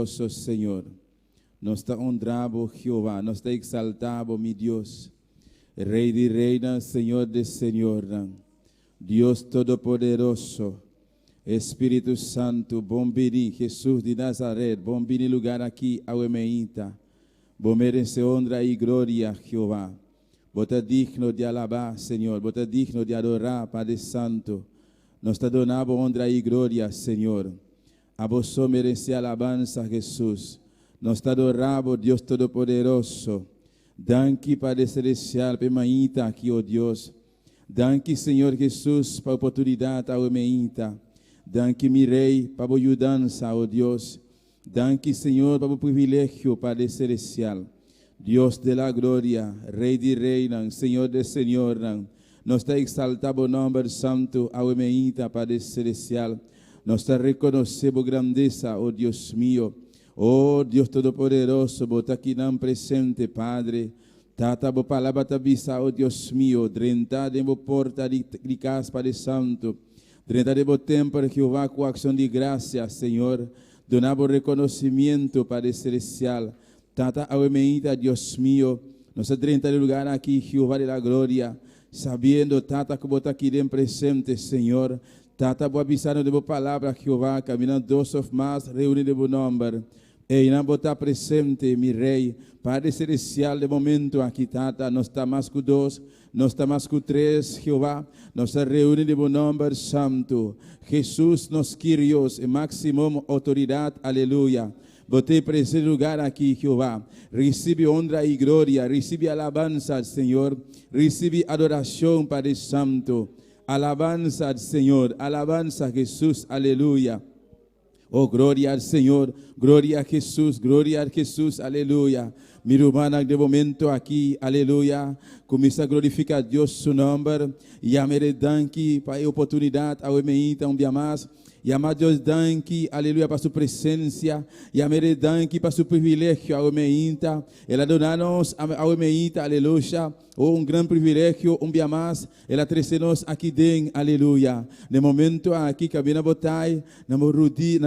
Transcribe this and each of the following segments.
Señor, nos está honrado Jehová, nos está exaltado mi Dios, Rey de reinas, Señor de Señor, Dios Todopoderoso, Espírito Santo, bom vini, Jesús de Nazaret, bom vini lugar aqui ao emeíta, bom merece honra e glória, Jehová, bota digno de alabar, Senhor, bota digno de adorar, Padre Santo, nos está donando honra e glória, Senhor. A vos merece alabanza, Jesús. Nos está adorado, Dios Todopoderoso. Danke, Padre Celestial, permanita aqui, oh Deus. Danke, Senhor Jesus, para a oportunidade ao emeíta. Danke, mi Rei, para a ajudança, oh Deus. Danke, Senhor, para o privilégio, Padre Celestial. Deus de la glória, Rei de reinas, Senhor de Senhor. Nos está exaltado o nome santo ao emeíta, Padre Celestial. Nós te reconhecemos grandeza, oh Deus mío, oh Deus Todo-Poderoso, bota aqui não presente, Padre. Tata bo palavra te avisa, oh Deus mío, drenta de bo porta de casa, Padre Santo, drenta de bo tempo, Jeová, com ação de graça, Senhor, donavo reconhecimento, Padre Celestial. Tata ao emeíta, Deus mío, nós drenta de lugar aqui, Jeová de la glória, sabendo, Tata, que bota aqui de presente, Senhor. Tata, boa avisando de boa palavra, Jeová, caminhando dois ou mais, reúne de bom nome. E não botar presente, mi Rei, Padre Celestial, de momento aqui, Tata, nós estamos mais com dois, nós estamos mais com três, Jeová, nós reúne de bom nome santo. Jesus, nos Kyrios, e máximo autoridade, aleluia. Botei presente lugar aqui, Jeová. Recebe honra e glória, recebe alabança, Senhor, recebe adoração, Padre Santo. Alabanza al Señor, alabanza a Jesús, aleluya. Oh, gloria al Señor, gloria a Jesús, aleluya. Mi hermana de momento aquí, aleluya. Começa a glorificar Deus su nombre. E a mere danke para a oportunidade, ao emeíta, dia mais. E a Deus danke, aleluia, para sua presença. E a mere danke para seu privilégio, ao emeíta. Ela dona-nos ao emeíta, aleluia. Oh, grande privilégio, dia mais. Ela traz-nos aqui dentro, aleluia. No momento aqui, que na botai, na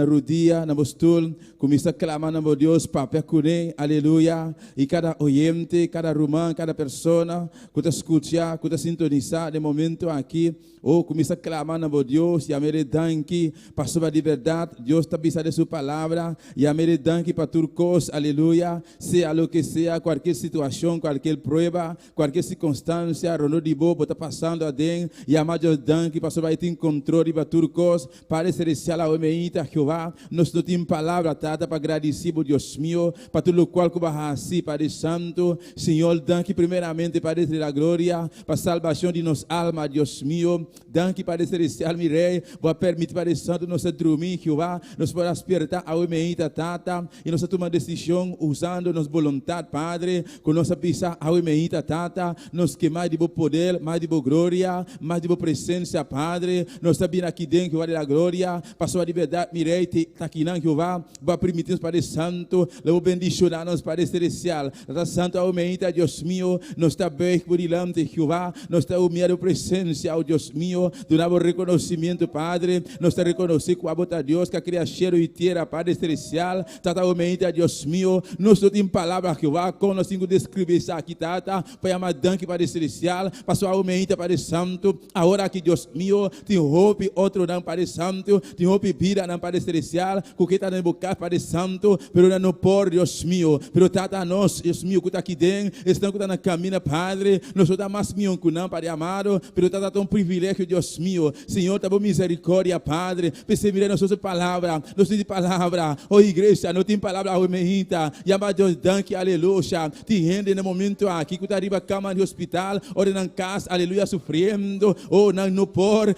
rodia, na stool, começa a clamar na Deus, papel cune, aleluia. E cada oyente, cada romano, cada pessoa, que está escutando, que está sintonizando, no momento aqui, oh, começa a clamar na Deus, e a mere danke para sua liberdade. Deus está avisando de sua palavra, e a mere danke para turcos, aleluia. Seja o que seja, qualquer situação, qualquer prova, qualquer circunstância, Ronaldo de Bobo está passando a dentro, e a Deus danke para sua ter controle para turcos, para celestial ao emeíta, Jeová. Nós não temos palavra, Tata, para agradecer, Deus meu, para tudo o qual que vai assim, Padre Santo. Senhor, danke primeiramente, Padre da glória, para a salvação de nossa alma, Deus meu. Danke, Padre Celestial, mi Rei, vai permitir, Padre Santo, nós dormir, Jeová, nós podemos despertar ao emeíta, Tata, e nós tomar decisão usando nossa vontade, Padre, com nossa pisa ao emeíta, Tata, nós que mais de bom poder, mais de boa glória, mais de boa presença, Padre, nós estamos aqui dentro, Jeová da glória, para sua liberdade, mi Rei, está aqui, Jeová, vai permitir, Padre Santo, leva bendicionar nos, Padre Celestial, Tata Santo, ao emeíta, Deus meu, nós está bem por diante, Jeová, nós está humilhado presença, ao Deus meu, donamos reconhecimento, Padre, nós te reconhecemos com a bota Deus, que cria cheiro e terra, Padre Celestial, Tata, omeita, Deus meu, nós não temos palavra, Jeová, como nós temos que descrever isso aqui, Tata, para amar danke, Padre Celestial, para sua omeita, Padre Santo, agora que Deus meu, tem hope, outro não, Padre Santo, tem hope, vida, não, Padre Celestial, com que está na boca, Padre Santo, pero não por Deus meu, pero Tata, nós, Deus meu, que está aqui dentro, estão que está na caminho, Padre, nós estamos mais meu que não, Padre amado, pero Tata, tão privilégio, Deus meu, Senhor, tá bom misericórdia, Padre, perceberei na sua palavra, nós temos palavra, oh igreja, não tem palavra, oh emeíta, e amado Deus, danke, aleluia, te rende no momento aqui, que está arriba cama de hospital, ou na casa, aleluia, sofrendo, ou não por,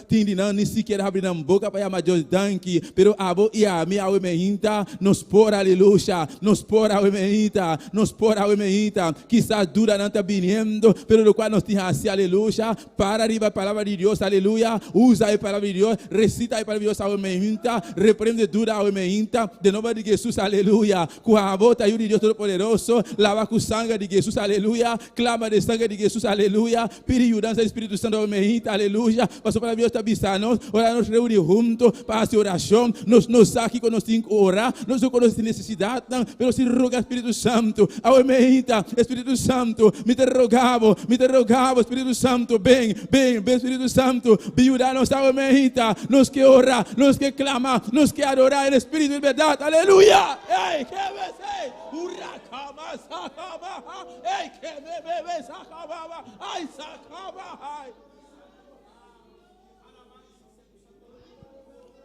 tindi não, nem sequer abre na boca, para amado Deus, danke, pero abo e a mim, ao emeíta, nos por, aleluia, nos por, ao emeíta, quizás dura não está vindo, pero no qual nós temos assim, aleluia, para arriba a palavra de Deus, aleluia, usa a palavra de Deus, recita aí para Deus a omeita, repreende dura a omeita, de nome de Jesus, aleluia. Com a bota e o Deus Todo-Poderoso, lava com sangue de Jesus, aleluia. Clama de sangue de Jesus, aleluia. Pede ajuda do Espírito Santo, omeita, aleluia. Passou para Deus avisar-nos, ora nos reunir juntos para essa oração, nos aqui quando nós temos que orar, nós não conhecemos necessidade, mas se roga Espírito Santo, a omeita, Espírito Santo, me te rogavo, Espírito Santo, bem, Espírito Santo, me ajuda-nos a omeita, nos que orar, nos que clamar, nos que adorar em Espírito e verdade, aleluia. Ei, que você, uracama, sacaba, ei, que bebê, sacaba, ai, sacaba, ai.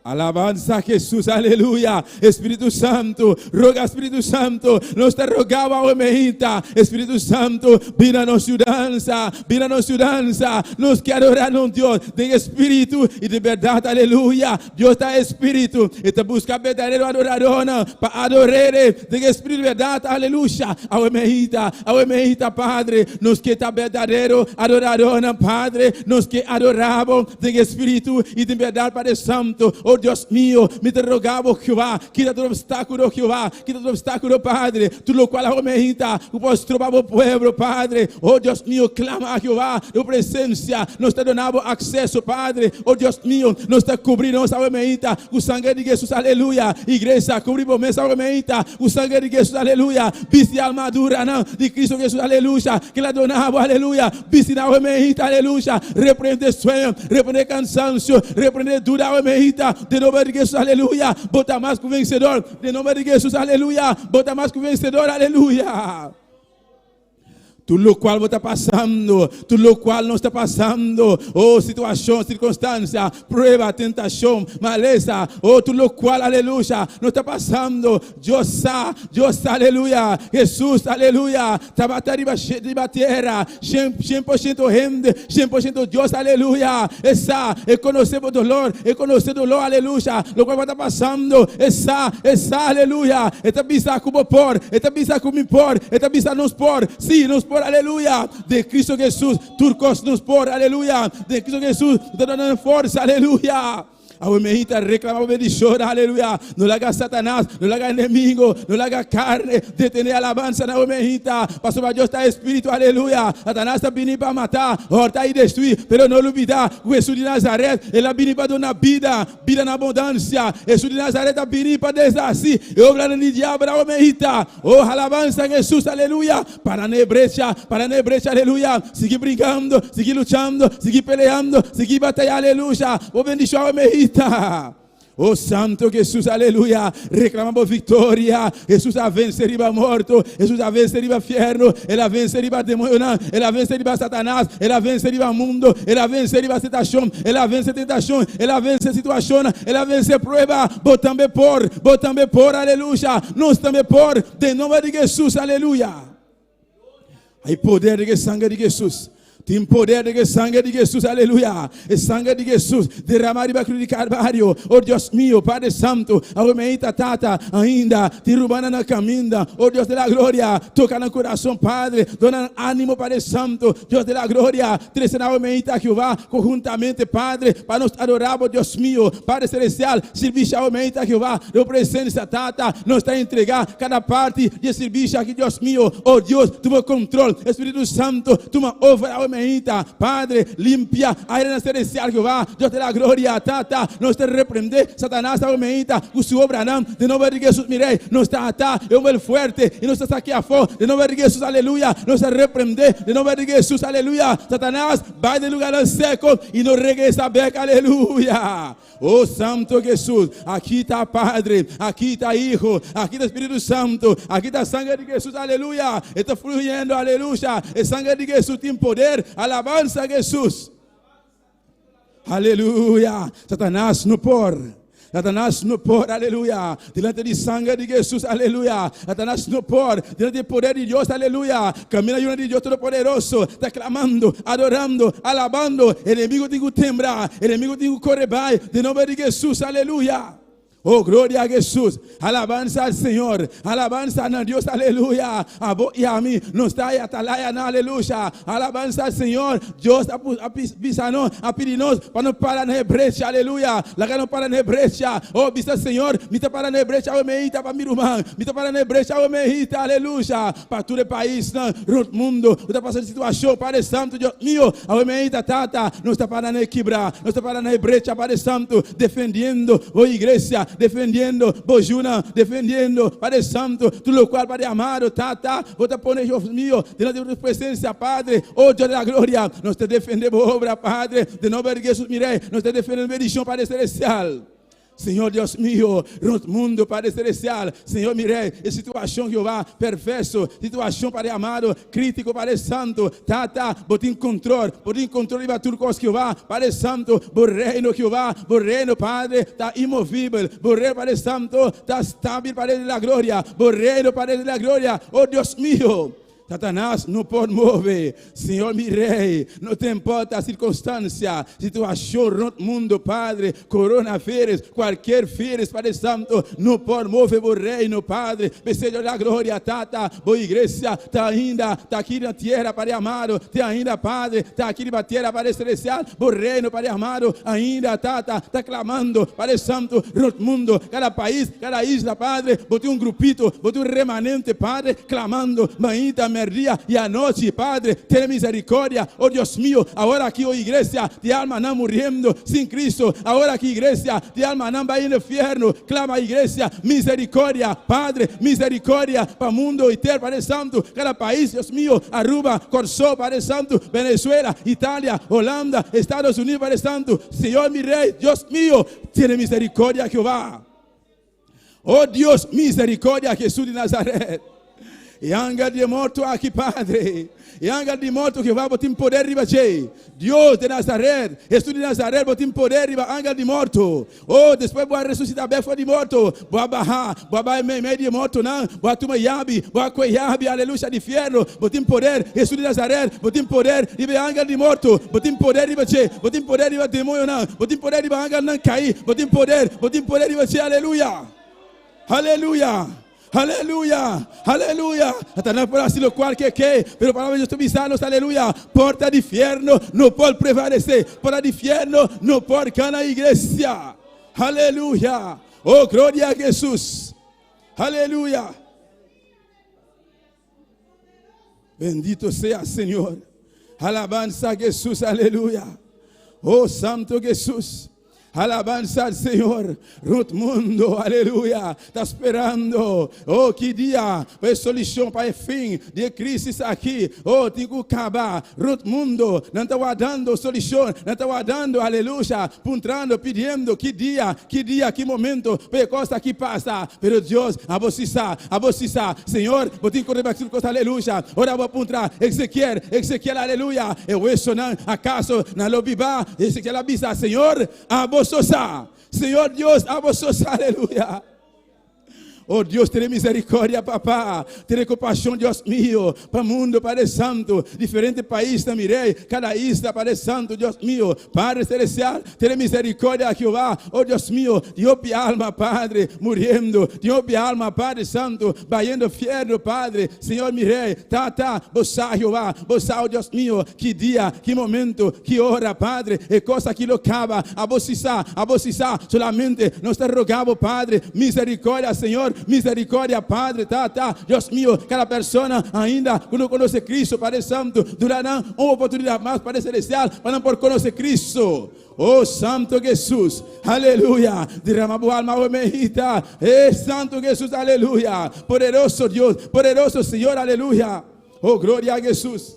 Alabanza a Jesus, aleluia. Espírito Santo, roga Espírito Santo, nós te rogava o meita. Espírito Santo, vira nos ajudança, nós que adorar a Deus de Espírito e de verdade, aleluia. Deus está Espírito e te busca verdadeiro adorador para adorar de Espírito e verdade, aleluia. A meita, Padre, nós que está verdadeiro adorador, Padre, nós que adoramos de Espírito e de verdade, Padre Santo. Oh Dios mío, me te rogavo, Jehová, quita todo obstáculo, Jehová, quita todo obstáculo, Padre, tu lo cual aumenta, o vuestro pueblo, Padre. Oh Dios mío, clama a Jehová, tu presencia, nos te donamos acceso, Padre. Oh Dios mío, nos te cubrimos, aumenta, o sangue de Jesus, aleluia. Igreja, cubrimos mesa, aumenta, o sangue de Jesus, aleluia. Viste a armadura, de Cristo Jesus, aleluia, que la donamos, aleluia. Viste na aumenta, aleluia. Repreende sueño, repreende cansancio, repreende dura, aumenta. De nome de Jesus, aleluia. Bota mais que o vencedor. De nome de Jesus, aleluia. Bota mais que o vencedor, aleluia. Tudo lo qual está passando, tudo lo qual não está passando, oh, situação, circunstância, prueba, tentação, maleza, oh, tudo lo qual, aleluia, não está passando, Deus, aleluia, Jesus, aleluia, trabalha riba terra, 100% gente, 100% Deus, aleluia, essa, conhecemos dolor, aleluia, lo qual está passando, essa, aleluia, esta visa como por, esta visa como por, esta visa nos por, sim, nos por, aleluia, de Cristo Jesús, turcos nos por, aleluia, de Cristo Jesús, te dando força, aleluia. A mejita reclama bendición, aleluya. No le haga Satanás, no le haga enemigo, no le haga carne, de tener alabanza na mejita. Pastor, Dios está espíritu, aleluya. Satanás está viniendo para matar, hortar y destruir, pero no olvidar, Jesús de Nazaret, él ha venido para dar una vida en abundancia. Jesús de Nazaret ha venido para desasir, y obrar en el diablo, a mejita. Oh, alabanza en Jesús, aleluya. Para nebrecha, aleluya. Sigue brincando, sigue luchando, sigue peleando, sigue batallando, aleluya. Oh, bendición a mejita. Oh Santo Jesus, aleluia. Reclamamos vitória. Jesus a venceria morto. Jesus a venceria inferno. Ele a venceria demônio. Ele a venceria Satanás. Ele a venceria mundo. Ele a venceria tentação. Ele a vence tentação. Ele a vence situação. Ele a vence prova. Botamos por, aleluia. Nós também por, de nome de Jesus, aleluia. Hay poder de sangue de Jesus. Tem poder de sangue de Jesus, aleluia. El sangue de Jesus derramado na cruz de Calvário. Oh Deus mío, Padre Santo, a meita tata ainda, te rubana na caminda. Oh Deus de la glória, toca no coração, Padre, dona ânimo, Padre Santo, Deus de la glória, trece na meita Jeová, conjuntamente, Padre, para nos adorar, oh Deus mío, Padre Celestial, serviço a meita Jeová, de presença tata, nos está a entregar cada parte de serviço aqui, Deus mío. Oh Deus, toma controle, Espírito Santo, toma over a Padre, limpia a arena celestial, Jehová, Dios de la gloria, tata, nos te reprende, Satanás, aumenta, su obra, de nome de Jesus, mirei, nos está atá, é um fuerte, e nos está aqui a fora, de nome de Jesus, aleluia, nos te reprende, de nome de Jesus, aleluia, Satanás, vai de lugar seco, e nos regresa a beca, aleluia. Oh Santo Jesus, aqui está Padre, aqui está Hijo, aqui está Espírito Santo, aqui está sangue de Jesus, aleluia, está fluyendo, aleluia, o sangue de Jesus tem poder, alabanza a Jesus, aleluia. Satanás no por, aleluia, delante de sangue de Jesus, aleluia. Satanás no por, delante do poder de Deus, aleluia. Camina diante de Deus Todo-Poderoso, está clamando, adorando, alabando. Inimigo tem que temblar, inimigo tem que correr, de nome de Jesus, aleluia. Oh, gloria a Jesús. Alabanza al Señor. Alabanza a Dios. Aleluya. A vos y a mí. No está ahí atalaya. Aleluya. Alabanza al Señor. Dios a pisano. A pirinos. Para no parar na brecha. Aleluya. La que no para na brecha. Oh, vista Señor. Mita para na brecha. O meita para mirumã. Mita para na brecha. O meita. Aleluya. Para todo el país. No mundo. Está passando situação. Padre Santo. Dios mío. O meita tata. No está para na quebrar. No está para na brecha. Padre Santo. Defendiendo. Oh, igreja. Defendiendo, Bojuna, defendiendo, Padre Santo, tu lo cual, Padre amado, tata, vou te poner, Deus mío, delante de tu presença, Padre, oh Deus da glória, nós te defendemos, obra, Padre, de não erguer sus mirei, nós te defendemos, bendição, Padre Celestial. Senhor Deus mío, no mundo, Padre Celestial, Senhor, mirei, e situação, Jeová, perverso, situação, Padre amado, crítico, Padre Santo, tata, botem controle de tudo coisa, Jeová, Padre Santo, o reino, Jeová, o reino, Padre, está imovível, o reino, Padre Santo, está estável, Padre da glória, o reino, Padre da glória, oh Deus mío. Satanás não pode mover, Senhor, meu rei, não te importa a circunstância, situação no mundo, Padre, coronavírus, qualquer vírus, Padre Santo, não pode mover o reino, Padre, Senhor da glória, tata, boa igreja, está ainda, está aqui na terra, Padre amado, está ainda, Padre, está aqui na terra, Padre celestial, o reino, Padre amado, ainda, tata, está clamando, Padre Santo, no mundo, cada país, cada isla, Padre, botei grupito, botei remanente, Padre, clamando, ainda, dia e a noite, Padre, tem misericórdia, oh Deus mío, agora aqui, oh igreja, de alma não morrendo sem Cristo, agora aqui, igreja, de alma não vai no inferno, clama a igreja, misericórdia, Padre, misericórdia para o mundo inteiro, Padre Santo, cada país, Deus mío, Aruba, Corsó, Padre Santo, Venezuela, Itália, Holanda, Estados Unidos, Padre Santo, Senhor, mi rei, Deus mío, tiene misericórdia, Jehová, oh Deus, misericórdia, Jesus de Nazaré. E anga de morto aqui, Padre. E anga de morto que vai botar poder riba che. Deus de Nazaré, Jesus de Nazaré, botar poder riba anga de morto. Oh, depois vou ressuscitar bem de morto. Vou barrar, vou barrar meio de morto não. Vou tomar yabi, vou coiabi, aleluia de fierro. Botar poder, Jesus de Nazaré, botar poder riba anga de morto. Botar poder riba che, botar poder riba demônio não. Botar poder riba anga não cair. Botar poder riba che, aleluia. Aleluia. Aleluya, aleluya. Satanás por así lo cual que, pero para Dios tu misanos, aleluya. Porta de infierno no puede prevalecer. Porta de infierno no puede ganar iglesia. Aleluya. Oh, gloria a Jesús. Aleluya. Bendito sea Señor. Alabanza a Jesús, aleluya. Oh, Santo Jesús. Alabanza al Señor, no mundo, aleluia, está esperando, oh, que dia, para solução, para fim de crise aqui, oh, tem que acabar, no mundo, não está guardando solução, não está guardando, aleluia, puntrando, pedindo, que dia, que momento, para coisa que passa, pero Deus, a você sabe, Senhor, vou te correr aquilo, aleluia, ora vou puntrar, Ezequiel, aleluia, eu isso não, acaso, não lo viva, Ezequiel avisa, Senhor, a você Senhor Deus, a vos, aleluia. Oh Deus, tenha misericórdia, papá. Tenha compaixão, Deus mío, para o mundo, Padre Santo. Diferente país, mirei. Cada isla, Padre Santo, Deus mío. Padre Celestial, tenha misericórdia, Jeová. Oh Deus mío, Dios mi alma, Padre, muriendo. Dios mi alma, Padre Santo, vayendo fierro, Padre. Senhor, mirei. Tá, boçá, Jeová. Boçá, oh Deus mío. Que dia, que momento, que hora, Padre. E coisa que lo acaba. A vocês, solamente nos te rogamos, Padre. Misericórdia, Senhor. Misericórdia, Padre, tá, Deus mío, cada pessoa ainda não conhece Cristo, Padre Santo, durará uma oportunidade mais, Padre Celestial, para por conhecer Cristo. Oh, Santo Jesus, aleluia, derrama a alma, oh, mejita, Santo Jesus, aleluia, poderoso Deus, poderoso Senhor, aleluia, oh, glória a Jesus.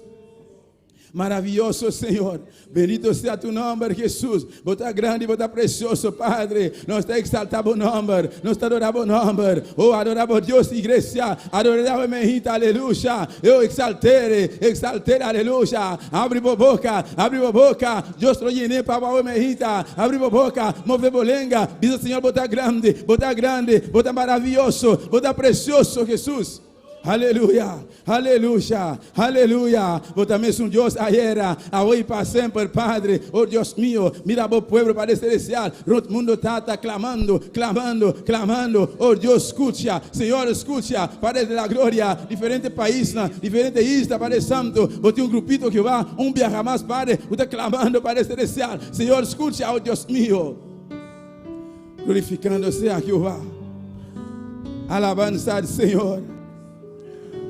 Maravilhoso Senhor, bendito seja tu nome, Jesus. Bota grande, bota precioso, Padre. Nós te exaltamos o nome, nós te adoramos o nome. Oh, adoramos Deus, igreja. Adoramos mejita, aleluia. Eu exaltei, aleluia. Abre a boca. Deus te llene para o mejita. Abre a boca, move bolenga. Diz o Senhor, bota grande, bota maravilhoso, bota precioso, Jesus. Aleluya, aleluya, aleluya. Vos también es un Dios ayer, hoy para siempre, Padre. Oh Dios mío, mira vos pueblo Padre celestial. El mundo está clamando, clamando, clamando. Oh Dios, escucha, Señor, escucha. Padre de la gloria, diferentes países, diferentes islas, Padre Santo. Vos tienes un grupito que va, un viaja más, Padre. Usted clamando, Padre celestial. Señor, escucha, oh Dios mío. Glorificando sea Jehová. Alabanza al Señor.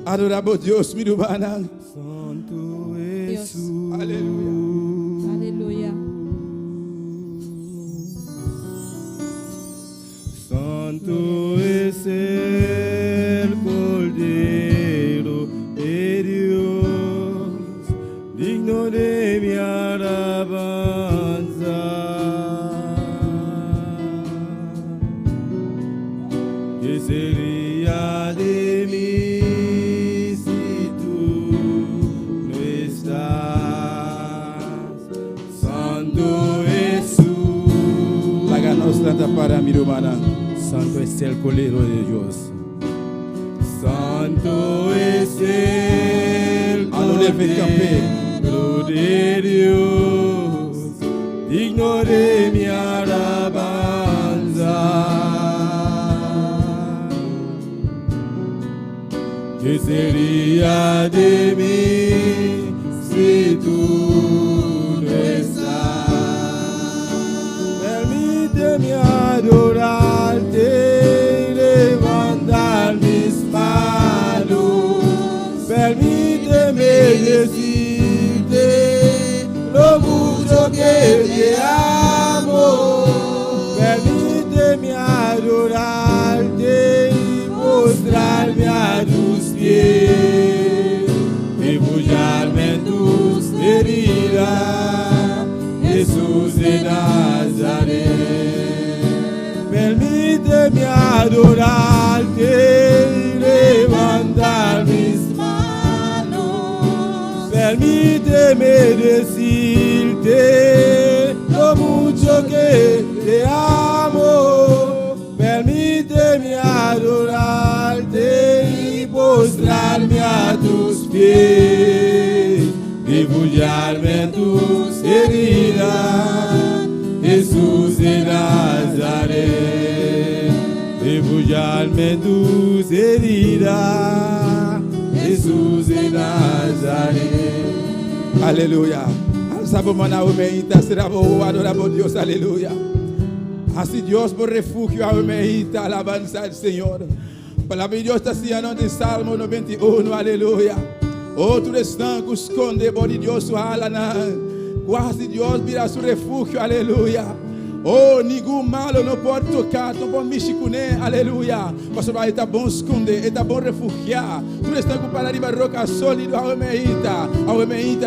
Adoramos Dios, mi hermana. Santo Dios. Jesús. Aleluya. Aleluya. Santo es el Cordero de Dios, digno de mi alabanza. ¿Qué sería de mí? Para mi hermana. Santo es el Cordero de Dios. Santo es el Cordero de Dios, digno de mi alabanza. ¿Qué sería de mí si tú no estás? Permíteme adorarte y levantar mis manos. Permíteme decirte lo mucho que te amo. Permíteme adorarte y postrarme a tus pies, refugirme en tus heridas, Jesús de Nazaret. Permíteme adorarte y levantar mis manos. Permíteme decirte lo mucho que te amo. Permíteme adorarte y postrarme a tus pies, refugirme en tus heridas, Jesús de Nazaret. Refugirme en tus heridas, Jesús de Nazaret. Aleluya. Alzamos mano humeita, seramos adoramos Dios, aleluya. Así Dios por refugio humeita, alabanza al Señor. Palabra de Dios está diciendo en Salmo 91, aleluya. Outro estanco esconde, bom Deus, alana. Quase Deus vira seu refúgio, aleluia. Oh, nenhum malo não pode tocar, não pode mexer com ele, aleluia. Pastor, vai estar bom esconder, está bom refugiar. Tu está com para riba roca sólido, a meita,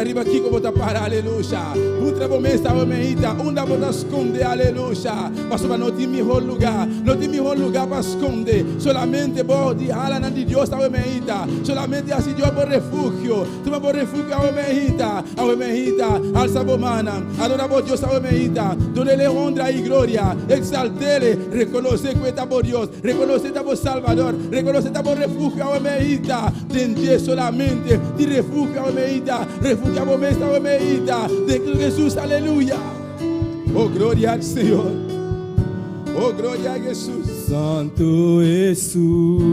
riba aqui como está para, aleluia. Outra bomesta, a meita, onde bota esconder, aleluia. Pastor, não tem melhor lugar, não tem melhor lugar para esconder. Solamente pode, alana de Deus, a meita. Solamente assim Deus é bom refúgio. Tu é bom refúgio, a meita, alça bomana, adora Deus, a meita. Dona-lhe honra y gloria, exaltele, reconoce que está por Dios, reconoce que está por Salvador, reconoce que está por refugio a meita, tende solamente de refugio a meita, refugio a meita, de Jesús, aleluya. Oh, gloria al Señor, oh, gloria a Jesús. Santo Jesús,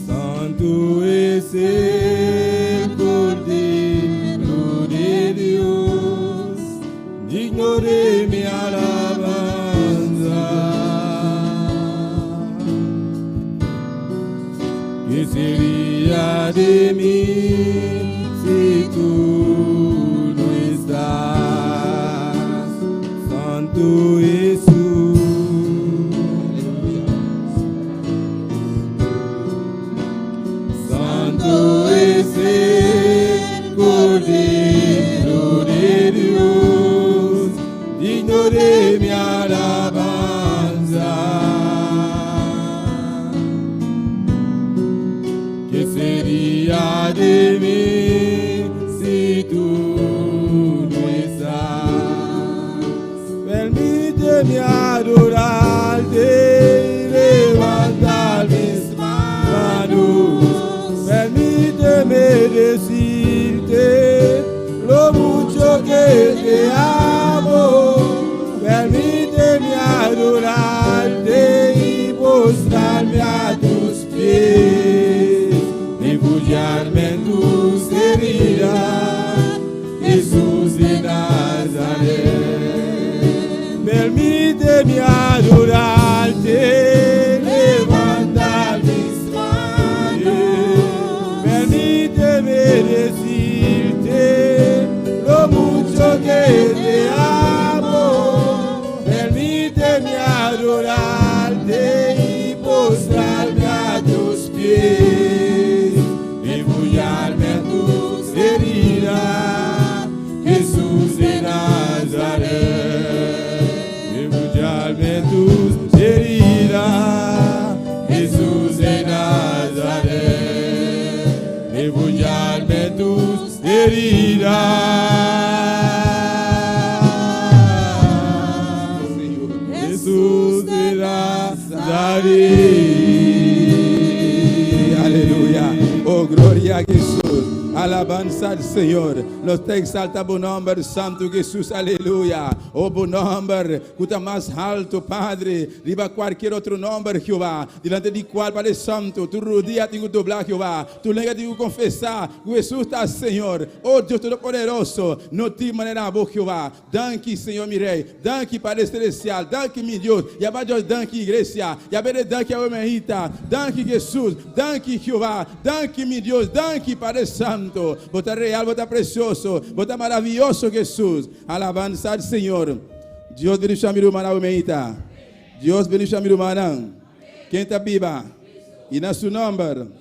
Santo es el Cordero de Dios, digno de mi alabanza. ¿Qué sería de mí si tú no estás? Santo Jesús, Santo es el Cordero de Dios, digno de mi alabanza. ¿Qué sería de Permíteme adorarte, levantar mis manos. Permíteme decirte lo mucho que te amo. Permíteme adorarte y postrarme a tus pies, refugiarme en tus heridas, Jesús de Nazaret. Permíteme adorarte, levantar mis manos. Permíteme decirte lo mucho que te amo. Permíteme adorarte y postrarme a tus pies, refugiarme en tus heridas, Jesús de Nazaret. Refugiarme en tus heridas, Jesús de Nazaret. Refugiarme en tus heridas, Jesús de Nazaret. Aleluya. Oh, gloria a Jesús. Alabanza al Señor. Nos te exalta buen nombre, Santo Jesús. Aleluya. Oh, buen nombre. Escuta más alto, Padre. Riba cualquier otro nombre, Jehová. Delante de cual, Padre Santo. Tu rodilla te doblar, Jehová. Tu lengua te confesar. Jesús está, Señor. Oh, Dios Todopoderoso. No te manera, vos, Jehová. Danke, Señor, mi Rey. Danke, Padre Celestial. Danke, mi Dios. Yaba Dios, danke, Iglesia. Yaba danke, a Omerita. Danke, Jesús. Danke, Jehová. Danke, mi Dios. Danke, Padre Santo. Bota real, bota precioso. Bota maravilloso, Jesús. Alabanza al Señor. Dios bendiga a mi hermana Omerita. Dios bendiga a mi hermana. Quem está viva? E na seu nome.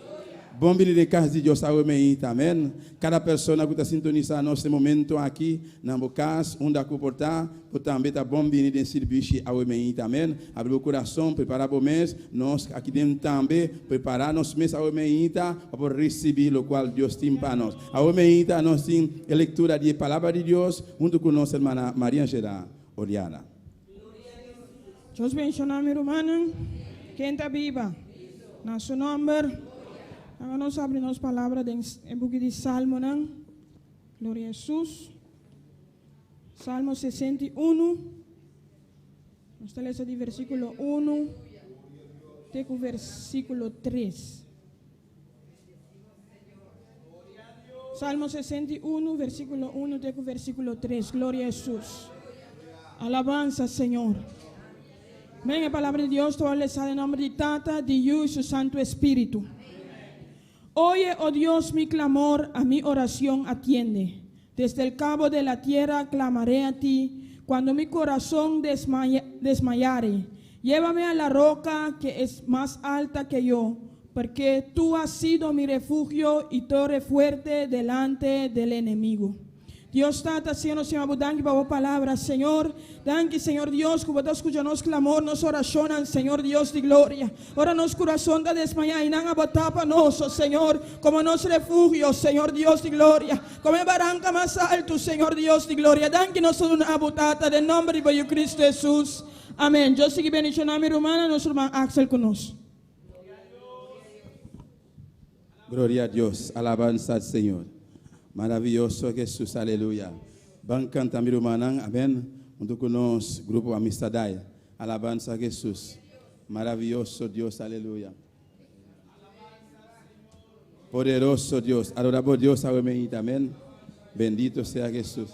Bom vir de casa de Deus ao Omerita. Amém. Cada pessoa que está sintonizando nesse momento aqui, na minha casa, onde comportar, também está bom vir de serviço ao Omerita. Amém. Abrir o coração, preparar o mês. Nós aqui dentro também, preparar nosso mês ao Omerita para receber o qual Deus tem para nós. Ao Omerita, nós temos a leitura de palavra de Deus, junto com nossa irmã Maria Angela Oriana. Deus bendiga minha irmã. Quem está viva? Na seu nome. Vamos abrir nossa palavra em book de Salmo, não? Glória a Jesus. Salmo 61. Nós temos de versículo 1 até o versículo 3. Salmo 61, versículo 1 até o versículo 3. Glória a Jesus. Alabanza, Senhor. Amém. A palavra de Deus toda em nome de Tata, de Hijo y su Santo Espíritu. Oye, oh Dios, mi clamor, a mi oración atiende. Desde el cabo de la tierra clamaré a ti, cuando mi corazón desmayare. Llévame a la roca que es más alta que yo, porque tú has sido mi refugio y torre fuerte delante del enemigo. Dios está haciendo, Señor, danke por tu palabra, Señor. Danke, Señor Dios, que vos escuchas nos clamor, nos oración, Señor Dios de gloria. Ora nos corazón da desmayar y nada botar para nosotros, Señor, como nos refugio, Señor Dios de gloria. Como barranca más alto, Señor Dios de gloria. Danke nos una botata de nombre de Cristo Jesús. Amén. Yo sigo bendición a mi hermana, nuestro hermano Axel con nosotros. Gloria a Dios. Alabanza al Señor. Maravilhoso Jesus, aleluia. Bom cantar, meu irmão, amém? Junto com nós, grupo Amistadai. Alabança a Jesus. Maravilhoso Deus, aleluia. Poderoso Deus, adoramos Deus, amém? Bendito seja Jesus.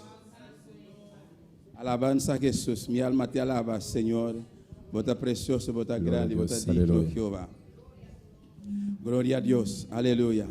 Alabança a Jesus. Minha alma te alaba, Senhor. Bota precioso, bota grande, bota digno, Jeová. Glória a Deus, aleluia.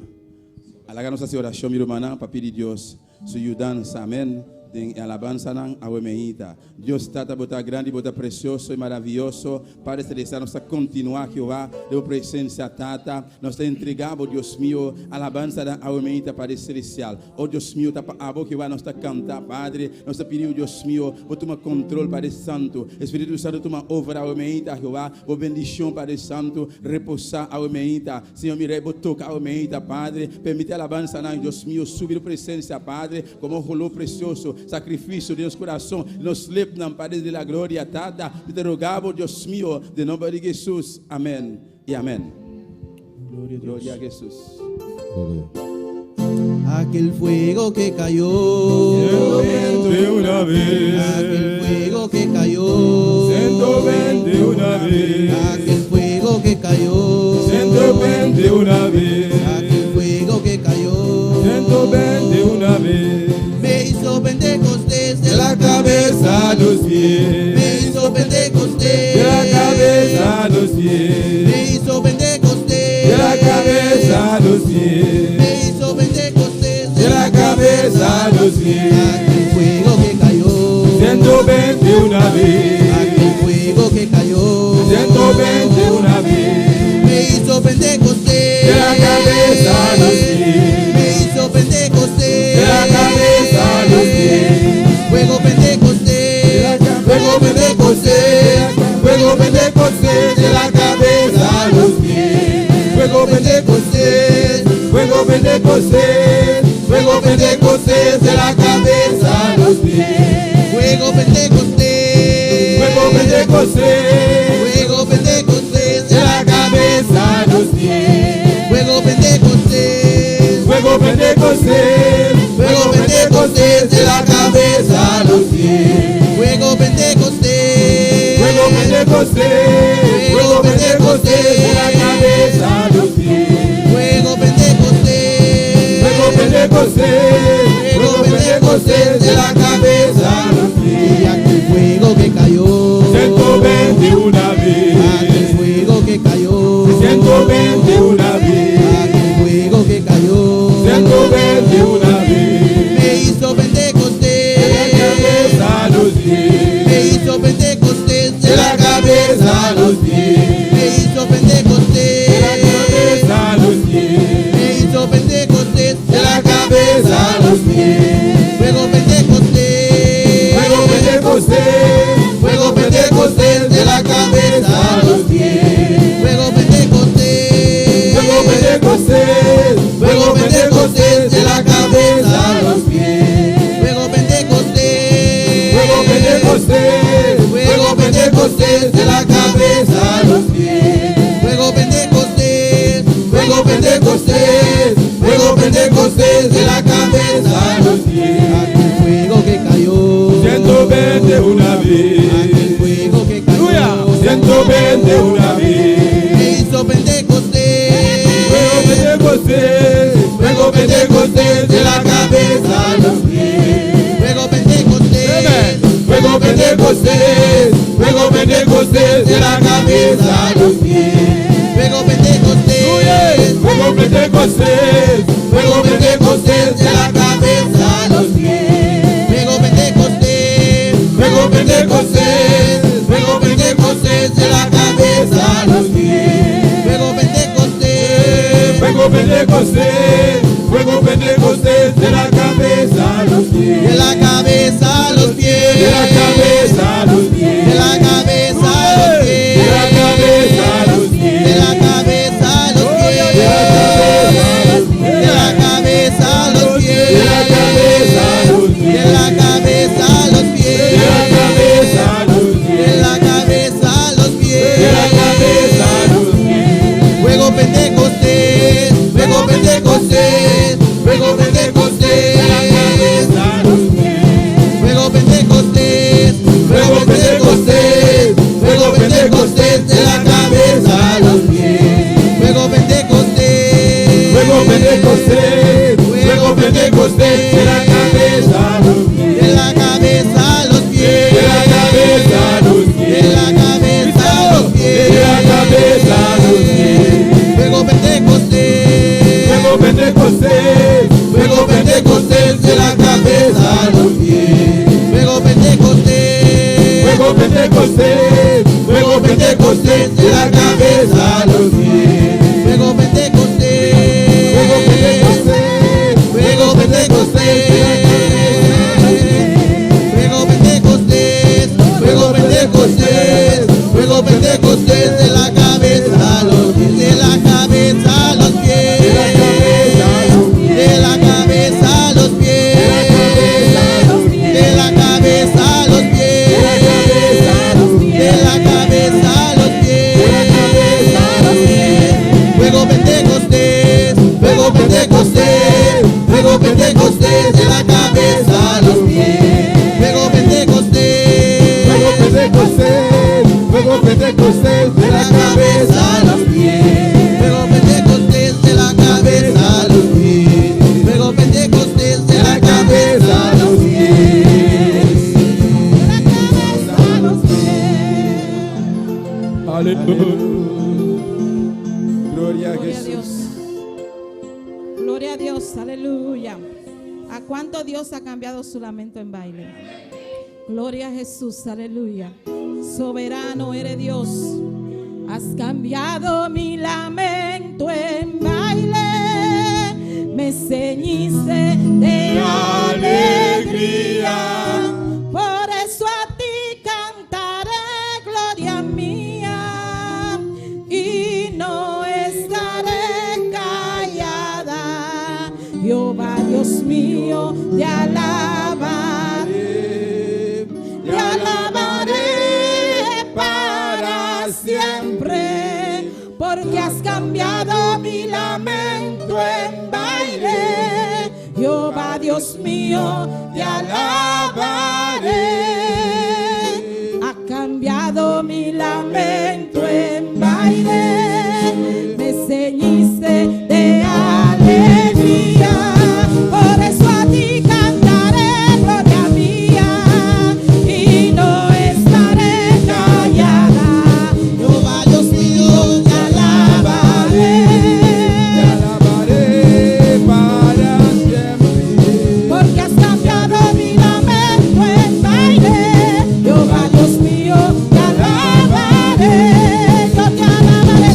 Alaga nossa oração, meu irmão, para pedir a Deus sua ajudança, amém. Em alabança não a Omerita. Deus está bota grande, bota precioso e maravilhoso. Para celestial, nós continuar, Jeová, de presença tata. Nós te entregamos, Deus meu, alabança da Omerita para celestial. Oh Deus meu, tá a boca Jeová, nós te cantar, Padre. Nós te pedimos, Deus meu, vou tomar controle, Padre Santo. Espírito Santo, toma obra a Omerita, Jeová. Vou bendição, Padre Santo, repousar a Omerita. Senhor, mirei, vou tocar a Omerita, Padre. Permite a alabança, não, Deus meu, subir a presença, Padre, como rolou precioso. sacrifício de nosso coração, nos leve na Padre de la glória, tada, te rogamos, Deus mío, de nome de Jesus, amém e amém. Glória a Jesus. Aquel fuego que cayó, de una vez, aquel fuego que cayó, 120 una vez, aquel fuego que cayó, 120 una vez, aquel fuego que cayó, 120 una vez, me hizo Pentecostés de la cabeza a los pies, me hizo Pentecostés de la cabeza a los pies, me hizo Pentecostés de la cabeza a los pies, me hizo Pentecostés de la cabeza a los pies, aquel fuego que cayó, 120 una vez, aquel fuego que cayó, 120 una vez, me hizo Pentecostés de la cabeza a los pies, me hizo Pentecostés de la cabeza a los pies, fuego Pentecostés, fuego Pentecostés, fuego Pentecostés, de la cabeza a los pies, fuego Pentecostés, fuego Pentecostés, fuego Pentecostés, de la cabeza a los pies, fuego Pentecostés, fuego Pentecostés, fuego Pentecostés, de la cabeza a los pies, fuego Pentecostés, fuego Pentecostés, fuego Pentecostés, de la cabeza a los pies, fuego Pentecostés, fuego Pentecostés, fuego Pentecostés, de la cabeza a los pies, fuego Pentecostés, fuego Pentecostés, fuego Pentecostés, de la cabeza a los y pies, aquel fuego que cayó, 120 una aquel vez, fuego que cayó, 120 una vez, aquel fuego que cayó, 120 una vez, me hizo Pentecostés, de la cabeza a los pies, me hizo Pentecostés, de la cabeza a los pies, me hizo Pentecostés, de la cabeza a los pies, me hizo Pentecostés, de la cabeza a los pies, fuego Pentecostés, fuego Pentecostés, fuego Pentecostés, de la cabeza a los pies, fuego Pentecostés, fuego Pentecostés, fuego Pentecostés, de la cabeza a los pies, fuego Pentecostés, fuego Pentecostés, fuego Pentecostés, de la cabeza a los pies, fuego Pentecostés, fuego Pentecostés, fuego Pentecostés, de la cabeza a los pies, aquel fuego que cayó, 120 una aquel vez, fuego que cayó, 120 una vez, me hizo Pentecostés, fuego Pentecostés, fuego Pentecostés, de la cabeza a los pies, fuego Pentecostés, fuego Pentecostés, fuego Pentecostés, de la cabeza a los pies, fuego Pentecostés, fuego Pentecostés, fuego Pentecostés, de la cabeza a los pies, fuego Pentecostés, fuego Pentecostés, fuego Pentecostés, de la cabeza a los pies, fuego Pentecostés, fuego Pentecostés, fuego Pentecostés, de la cabeza a los pies, de la cabeza a los pies, de la cabeza a los pies, de cabeza a los pies. Fuego Pentecostés de la cabeza a los pies. Fuego Pentecostés de la cabeza a los pies. A los pies. Aleluya. Gloria a Gloria a Dios. Jesús. Gloria a Dios, aleluya. ¿A cuánto Dios ha cambiado su lamento en baile? Gloria a Jesús, aleluya. Soberano eres Dios. Has cambiado mi lamento en baile. Me ceñiste de alegría. Por eso a ti cantaré, gloria mía. Y no estaré callada. Jehová Dios mío, te alabaré. Te alabaré para siempre, porque has cambiado mi lamento en baile. Jehová Dios mío, te alabaré. Ha cambiado mi lamento en baile. Me ceñiste de alegría. Por eso a ti cantaré, gloria mía, y no estaré callada. Jehová Dios mío, Te alabaré, Te alabaré para siempre. porque has cambiado mi lamento en baile. Jehová Dios mío, te alabaré. Yo te alabaré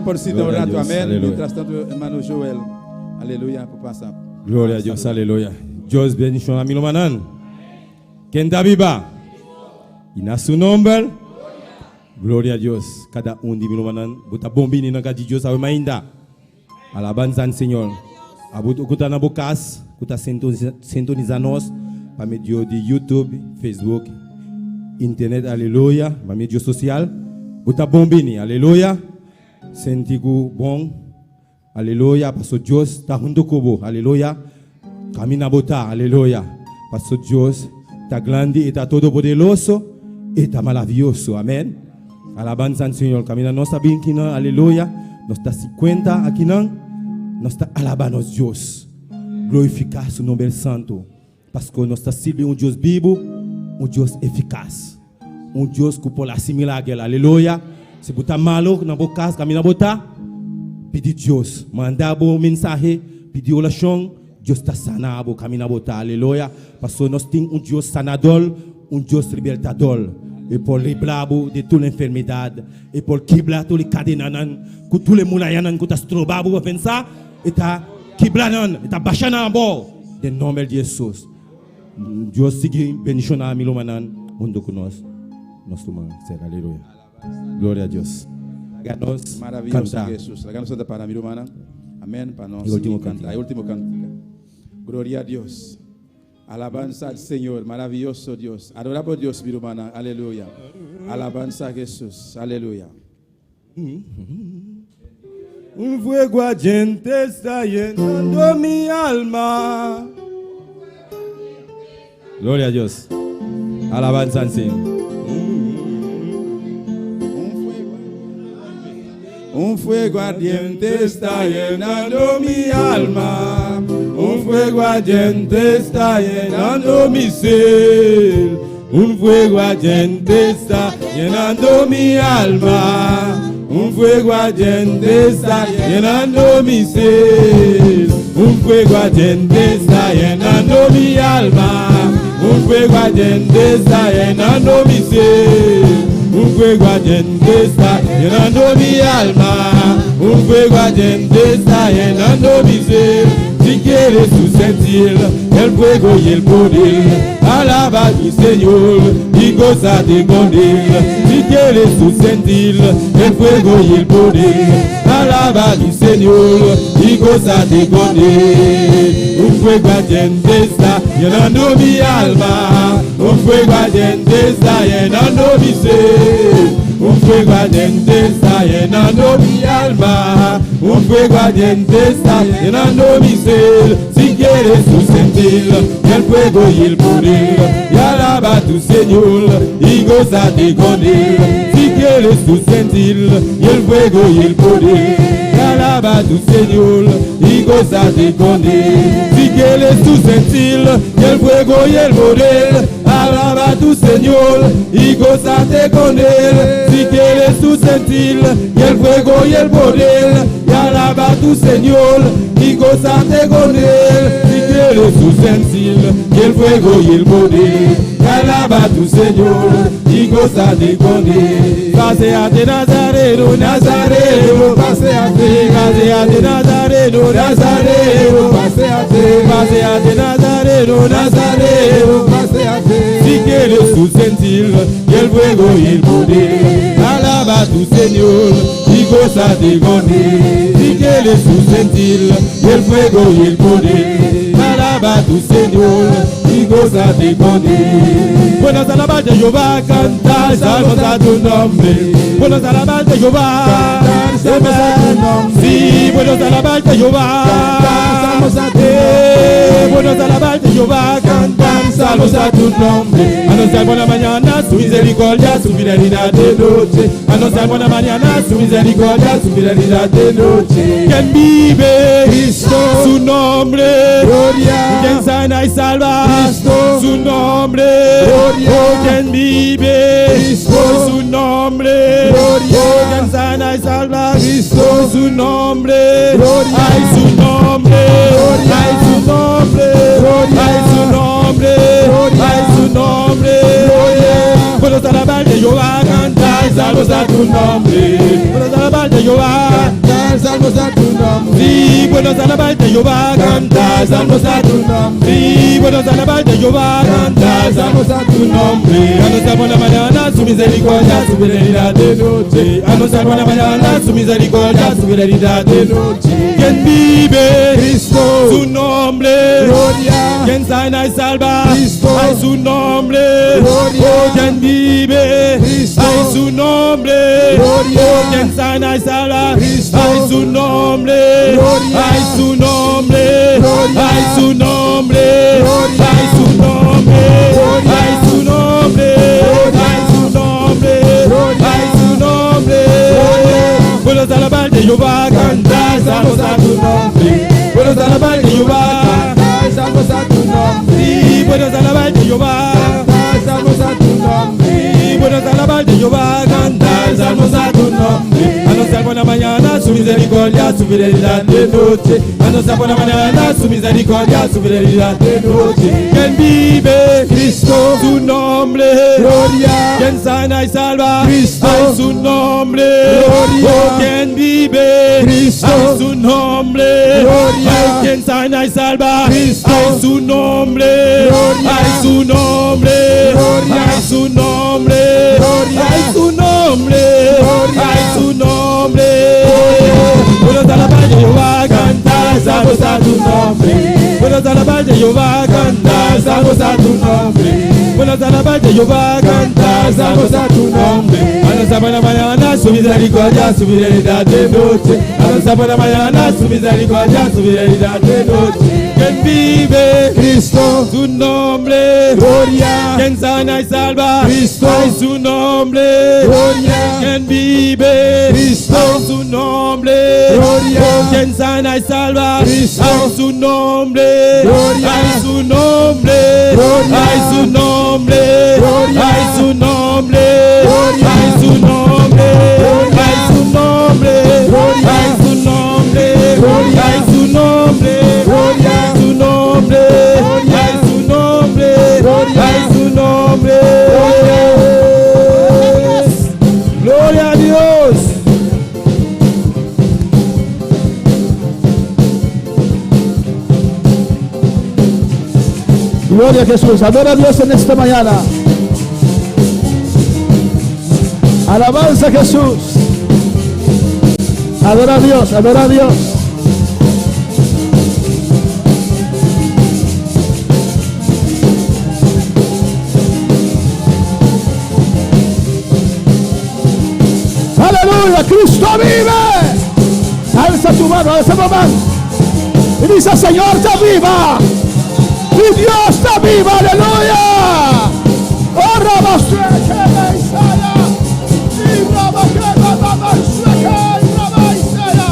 por si de un Gloria a rato, Dios, amén. aleluya. Mientras tanto, hermano Joel, aleluya, por pasar. Gloria a Dios, aleluya. Dios bendición a mi manan. ¿Quién está viva? Y na su nombre. Gloria a Dios. Cada uno de mi manan. Buta bombi ni nanga di Dios awe mainda. Alabanza al Señor. Abuto kuta na bokas, kuta sintonizanos para medio de YouTube, Facebook, Internet, aleluya, para medio social. Buta bombi ni, aleluya. Sentigo bon. Aleluya, Pastor Dios está junto contigo, aleluya. Camina bota, aleluya. Pastor Dios está grande y está todopoderoso y está maravilloso, amén. Alabanza al Señor, camina no está bien aquí, aleluya. No está 50 aquí, no está alabando a Dios. Glorificar su nombre santo. Porque no está sirviendo un Dios vivo, un Dios eficaz. Un Dios que puede asimilar, aleluya. Si você está malo, na boa casa, camina bota. Pedir Deus, mandar bom mensagem, pedir oração, Deus está sanado, caminha botar, aleluia. Porque nós temos Deus sanador, Deus libertador. E por livrar de toda enfermidade, e por quebrar todas as cadenas, com todas as muralhas que está trobado a pensar, e está quebrando, e está baixando a bola. Em nome de Jesus. Deus siga bendicionando a milomanan, junto com nós. Nós tomamos, aleluia. Glória a Deus. Maravilloso Jesús. La ganos para mi hermana. Amén. Para nosotros. El último canto. El último canto. Gloria a Dios. Alabanza al Señor. Maravilloso Dios. Adora por Dios, mi hermana. Aleluya. Alabanza a Jesús. Aleluya. Un fuego ardiente está llenando mi alma. Gloria a Dios. Alabanza al Señor. Un fuego ardiente está llenando mi alma. Un fuego ardiente está llenando mi ser. Un fuego ardiente está llenando mi alma. Un fuego ardiente está llenando mi ser. Un fuego ardiente está llenando mi alma. Un fuego ardiente está llenando mi ser. Un fuego ardiente está llenando mi alma. Un fuego ardiente está llenando mi ser. Si quieres tú sentir el fuego y el poder, alaba a mi Señor y gózate con Él. Si quieres tú sentir el fuego y el poder, alaba a mi Señor y gózate con Él. Un fuego ardiente está llenando mi alma. Un fuego ardiente está llenando mi ser. Un fuego ardiente está llenando mi alma. Un fuego ardiente está llenando mi ser. Si quieres tú sentir el fuego y el poder, y alaba a tu Señor y gózate con Él. Si quieres tú sentir el fuego y el poder, y alaba a tu Señor y gózate con Él. Si quieres tú sentir el fuego y el poder, alaba a tu Señor y gózate con Él. Si quieres tú sentir el fuego y el poder, y alaba a tu Señor y gózate con Él. Si quieres tú sentir el fuego y el poder, y alaba a tu Señor y gózate con Él. Paseate Nazareno, Nazareno, paseate, paseate Nazareno, Nazareno, paseate, paseate Nazareno, Nazareno, paseate. Si quieres tú sentir el fuego y el poder, alaba a tu Señor y gózate con Él. Si quieres tú sentir el fuego y el poder, alaba a tu Señor y gózate con Él. Buenas alabanzas Jehová, cantar salmos a tu nombre. Buenas alabanzas Jehová, cantar salmos a tu nombre. Sí, buenas alabanzas Jehová, cantar salmos a tu nombre. Buenas alabanzas Jehová, cantar salmos a tu nombre. Anunciar buena mañana su misericordia, su fidelidad de noche. Anunciar buena mañana su misericordia, su fidelidad de noche. Quien vive, Cristo, su nombre, gloria. Quien sana y salva, Cristo, su nombre, gloria. Quien vive, Cristo, su nombre, gloria. Quien sana y salva, Cristo, su nombre, gloria. Ay, su nombre, gloria. Ay, su nombre, gloria. Ay, su nombre, gloria. Ay, su nombre, gloria. Buenos alabanzas Jehová, cantar salmos a tu nombre. Buenos alabanzas Jehová, cantar salmos a tu nombre. Sí, buenos alabanzas Jehová, Cantar salmos a tu nombre. sí, buenos alabanzas Jehová, Cantar salmos a tu nombre. Anunciar por la mañana su misericordia, su fidelidad de noche. Anunciar por la mañana su misericordia, su fidelidad de noche. Quien vive, Cristo, su nombre. gloria. Quien sana y salva, Cristo. hay su nombre. Gloria. Oh, quien vive, Cristo. hay su nombre. Gloria. Oh, quien sana y salva, Cristo. hay su nombre. Gloria. Hay su nombre. Gloria. Hay su nombre. Gloria. Hay su nombre. Gloria. Hay su nombre. Gloria. Hay su nombre. Gloria. Hay su nombre. Buenos alabanzas de Jehová, cantar salmos a tu nombre. Buenos alabanzas de Jehová. Cantar salmos a tu nombre. Sí, buenos alabanzas de Jehová. Cantar salmos a tu nombre. Sí, buenos alabanzas de Jehová, cantar salmos a tu nombre. Anunciar por la mañana su misericordia, su fidelidad de noche. Anunciar por la mañana su misericordia, su fidelidad de noche. Quien vive, Cristo, su nombre. gloria. Quien sana y salva, Cristo. hay su nombre. Gloria. Oh, quien vive, Cristo. hay su nombre. Gloria. Oh, quien sana y salva, Cristo. hay su nombre. Gloria. Hay su nombre. Gloria. Hay su nombre. Gloria. Hay su nombre. Gloria. Hay su nombre. Buenos alabanzas de Jehová, cantar salmos a tu nombre. Buenos alabanzas de Jehová, cantar salmos a tu nombre. Buenos alabanzas de Jehová, cantar salmos a tu nombre. Anuncia por la mañana su misericordia, su fidelidad de noche. Anuncia por la mañana su misericordia, su fidelidad de noche. Quien vive, Cristo, su nombre. gloria. Quien sana y salva, Cristo. hay su nombre. Gloria. Quien vive, Cristo. hay su nombre. Gloria. Quien sana y salva, Cristo. hay su nombre. Gloria. Hay su nombre. Gloria. Hay su nombre. Gloria. Hay su nombre. Gloria. Hay su nombre. Gloria. Hay su nombre. Gloria. Hay su nombre. Gloria. Hay su nombre. Gloria. Hay su nombre. Gloria. Hay su nombre. Gloria. Hay su nombre. Gloria a Dios. Gloria a Jesús. Adora a Dios en esta mañana. Alabanza a Jesús. Adora a Dios, adora a Dios. Aleluya, Cristo vive. Alza tu mano, alza tu mano. Y dice, Señor, está viva. Y Dios está viva, aleluya. Oh, Rabastrueque, Isaya. Y Rabaque, Rabastrueque, Rabaisaya.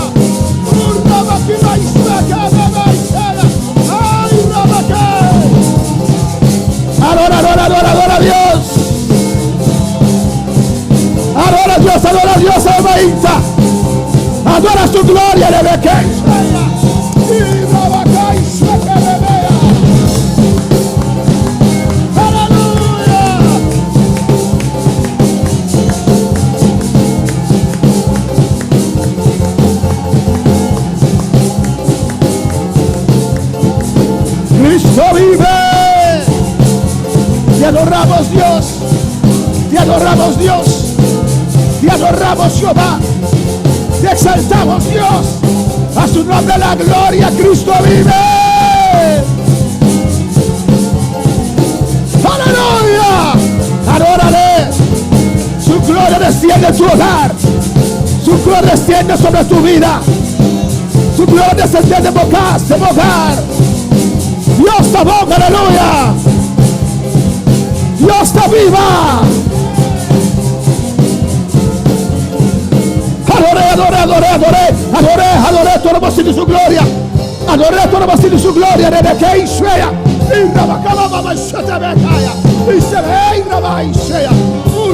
Rabaque, Rabastrueque, Rabaisaya. Ay, Rabaque. Adora, adora, adora, adora a Dios. Adora a Dios, adora a Dios, Albaíta. Adora su gloria, Rebeque. Y Rabaque, Isaya, Rebea. Cristo vive. Te adoramos, Dios. Te adoramos, Dios. Te adoramos, Jehová. Te exaltamos, Dios. A su nombre la gloria. Cristo vive. Aleluya. Adórale. Su gloria desciende en tu hogar. Su gloria desciende sobre tu vida. Su gloria desciende en tu hogar. Dios está vivo, aleluya. Dios está viva. Adoré tu hermosura y su gloria. Adoré tu hermosura y su gloria. Rebeca y Shea. Y Rabacaba Baba Sheta Becaya. Y se ve y Rabba y Shea.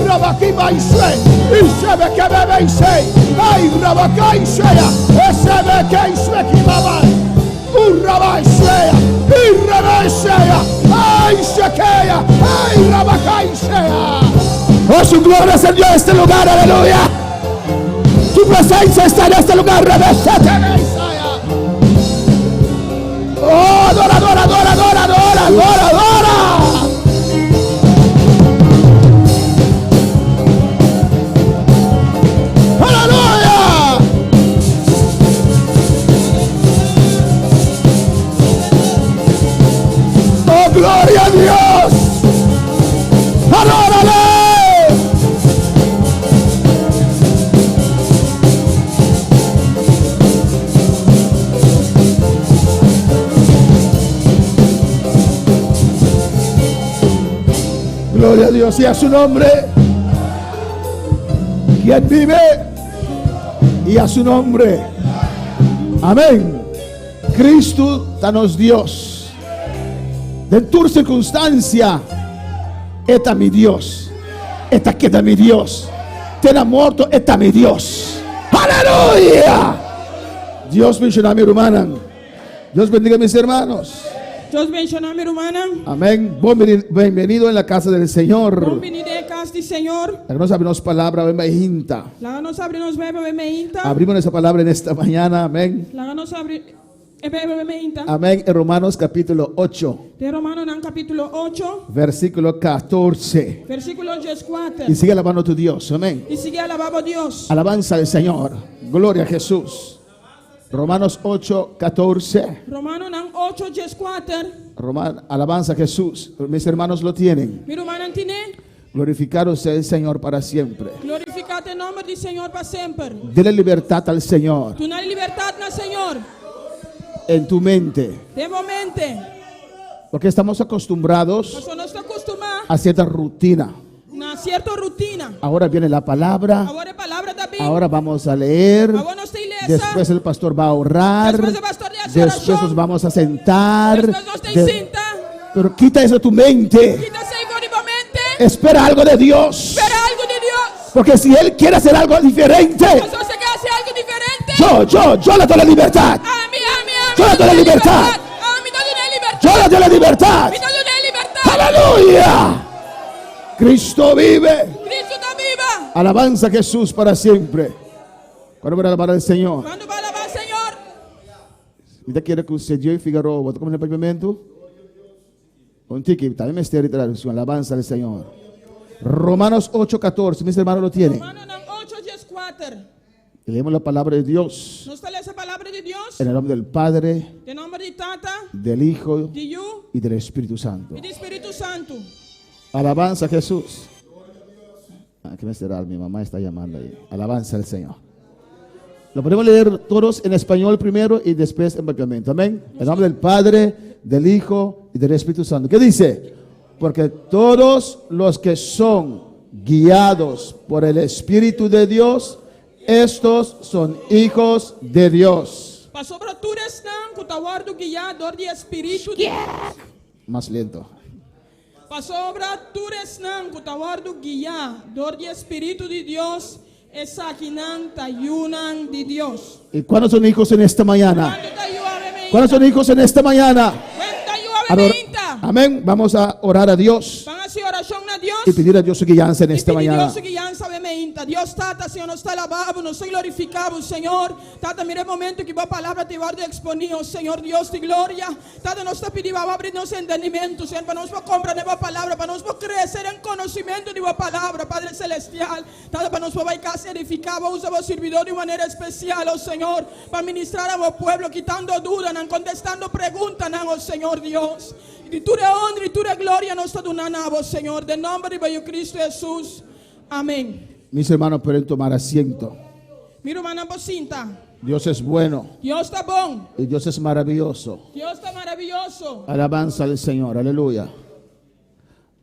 Rabakiba y Shea. Y se ve que bebe y Shea. Ay, Rabaca y Shea. Ese ve que y Shea que baba. Rabba y Shea. Y Rabba y Shea. Ay, Shekea. Ay, Rabaca y Shea. Oh, su gloria descendió a este lugar, aleluya. Tu Tu presencia está en este lugar. Revésete, Isaías. Oh, adora, adora, adora, adora, adora, adora, adora. Aleluya. Oh, gloria a Dios. Adórale. Gloria a Dios y a su nombre. Quien vive y a su nombre. Amén. Cristo danos Dios. De tu circunstancia, esta mi Dios. Esta queda mi Dios. Ten muerto, esta mi Dios. Aleluya. Dios bendiga a mi hermana. Dios bendiga a mis hermanos. Dios bendiga a mi hermana. Amén. Bienvenido en la casa del Señor. Bienvenido en casa del Señor. La que nos abrimos palabra, bem-vinda. La nos abrimos bem-vinda. Abrimos esa palabra en esta mañana. Amén. La nos abrimos bem-vinda. Amén. En Romanos capítulo 8. De Romanos en capítulo 8. Versículo 14. Versículo 14. Y sigue alabando a tu Dios. Amén. Y sigue alabando a Dios. Alabanza al Señor. Gloria a Jesús. Romanos 8, 14. Romanos 8, 14. Alabanza a Jesús. Mis hermanos lo tienen. Mi hermana tiene. Glorificado sea el Señor para siempre. Glorificate el nombre del Señor para siempre. Dele libertad al Señor. Tú no hay libertad en el Señor. En tu mente. De momento. Porque estamos acostumbrados Nosotros no estamos acostumbrados a cierta rutina. a cierta rutina. Ahora viene la palabra. Ahora la palabra también. Ahora vamos a leer. Ahora nos iglesia. Después el pastor va a orar. Después el pastor le hace Después oración. nos vamos a sentar. Después nos te sienta. Pero quita eso de tu mente. Quítase igualmente. Espera algo de Dios. Espera algo de Dios. Porque si Él quiere hacer algo diferente, Nosotros se quiere hacer algo diferente. yo le doy la libertad. A mí. Yo le doy la libertad. A mí no tiene libertad. Yo le doy la libertad. A mí no tiene libertad. Aleluya. Cristo vive. Cristo está viva. Alabanza a Jesús para siempre. Cuando va a alabar al Señor. Cuando va a alabar al Señor. Ainda quiere que usted y Figaro vote como en el pavimento. Un tiki, también me esté traducción. Alabanza al Señor. Romanos 8:14. Mis hermanos lo tienen. Romanos 8, 14. Leemos la palabra de Dios. Nos sale esa palabra de Dios. En el nombre del Padre, De nombre de Tata, del Hijo de Yu y del Espíritu Santo. y de Espíritu Santo. Alabanza a Jesús. Aquí me estará, mi mamá está llamando ahí. Alabanza al Señor. Lo podemos leer todos en español primero y después en pavimento. Amén. En nombre del Padre, del Hijo y del Espíritu Santo. ¿Qué dice? Porque todos los que son guiados por el Espíritu de Dios, estos son hijos de Dios. Pasó para tu restan, cutawardo guiador de Espíritu de Dios. Más lento. Pasó para tu restan, cutawardo guiador de Espíritu de Dios. Esa quinan tayunan de Dios. ¿Y cuántos son hijos en esta mañana? Cuando tayuan bebeinta. ¿Cuántos son hijos en esta mañana? Cuando tayuan bebeinta. Amén. Vamos a orar a Dios Van a hacer oración a Dios. y pedir a Dios su guianza en esta Y pedir mañana. Dios su guianza bebeinta. Dios tata, Señor, nos está alabado, nos está glorificado, Señor. Tata, mire el momento que va palabra te va a exponer, Señor Dios de gloria. Tata, nos está pidiendo, va a abrirnos entendimiento, Señor, para nos comprender la palabra, para nos crecer en conocimiento de la palabra, Padre Celestial. Tata, para nos va a casa edificar, va a usar a servidor de manera especial, oh Señor, para ministrar a nuestro pueblo, quitando dudas, contestando preguntas, oh Señor Dios. Y tú de honra y tú de gloria nos está donando, Señor, de nombre de Cristo Jesús. Amén. Mis hermanos pueden tomar asiento. Mi hermana Bocinta, Dios es bueno Dios está bon, y Dios es maravilloso. Dios está maravilloso. Alabanza al Señor. Aleluya.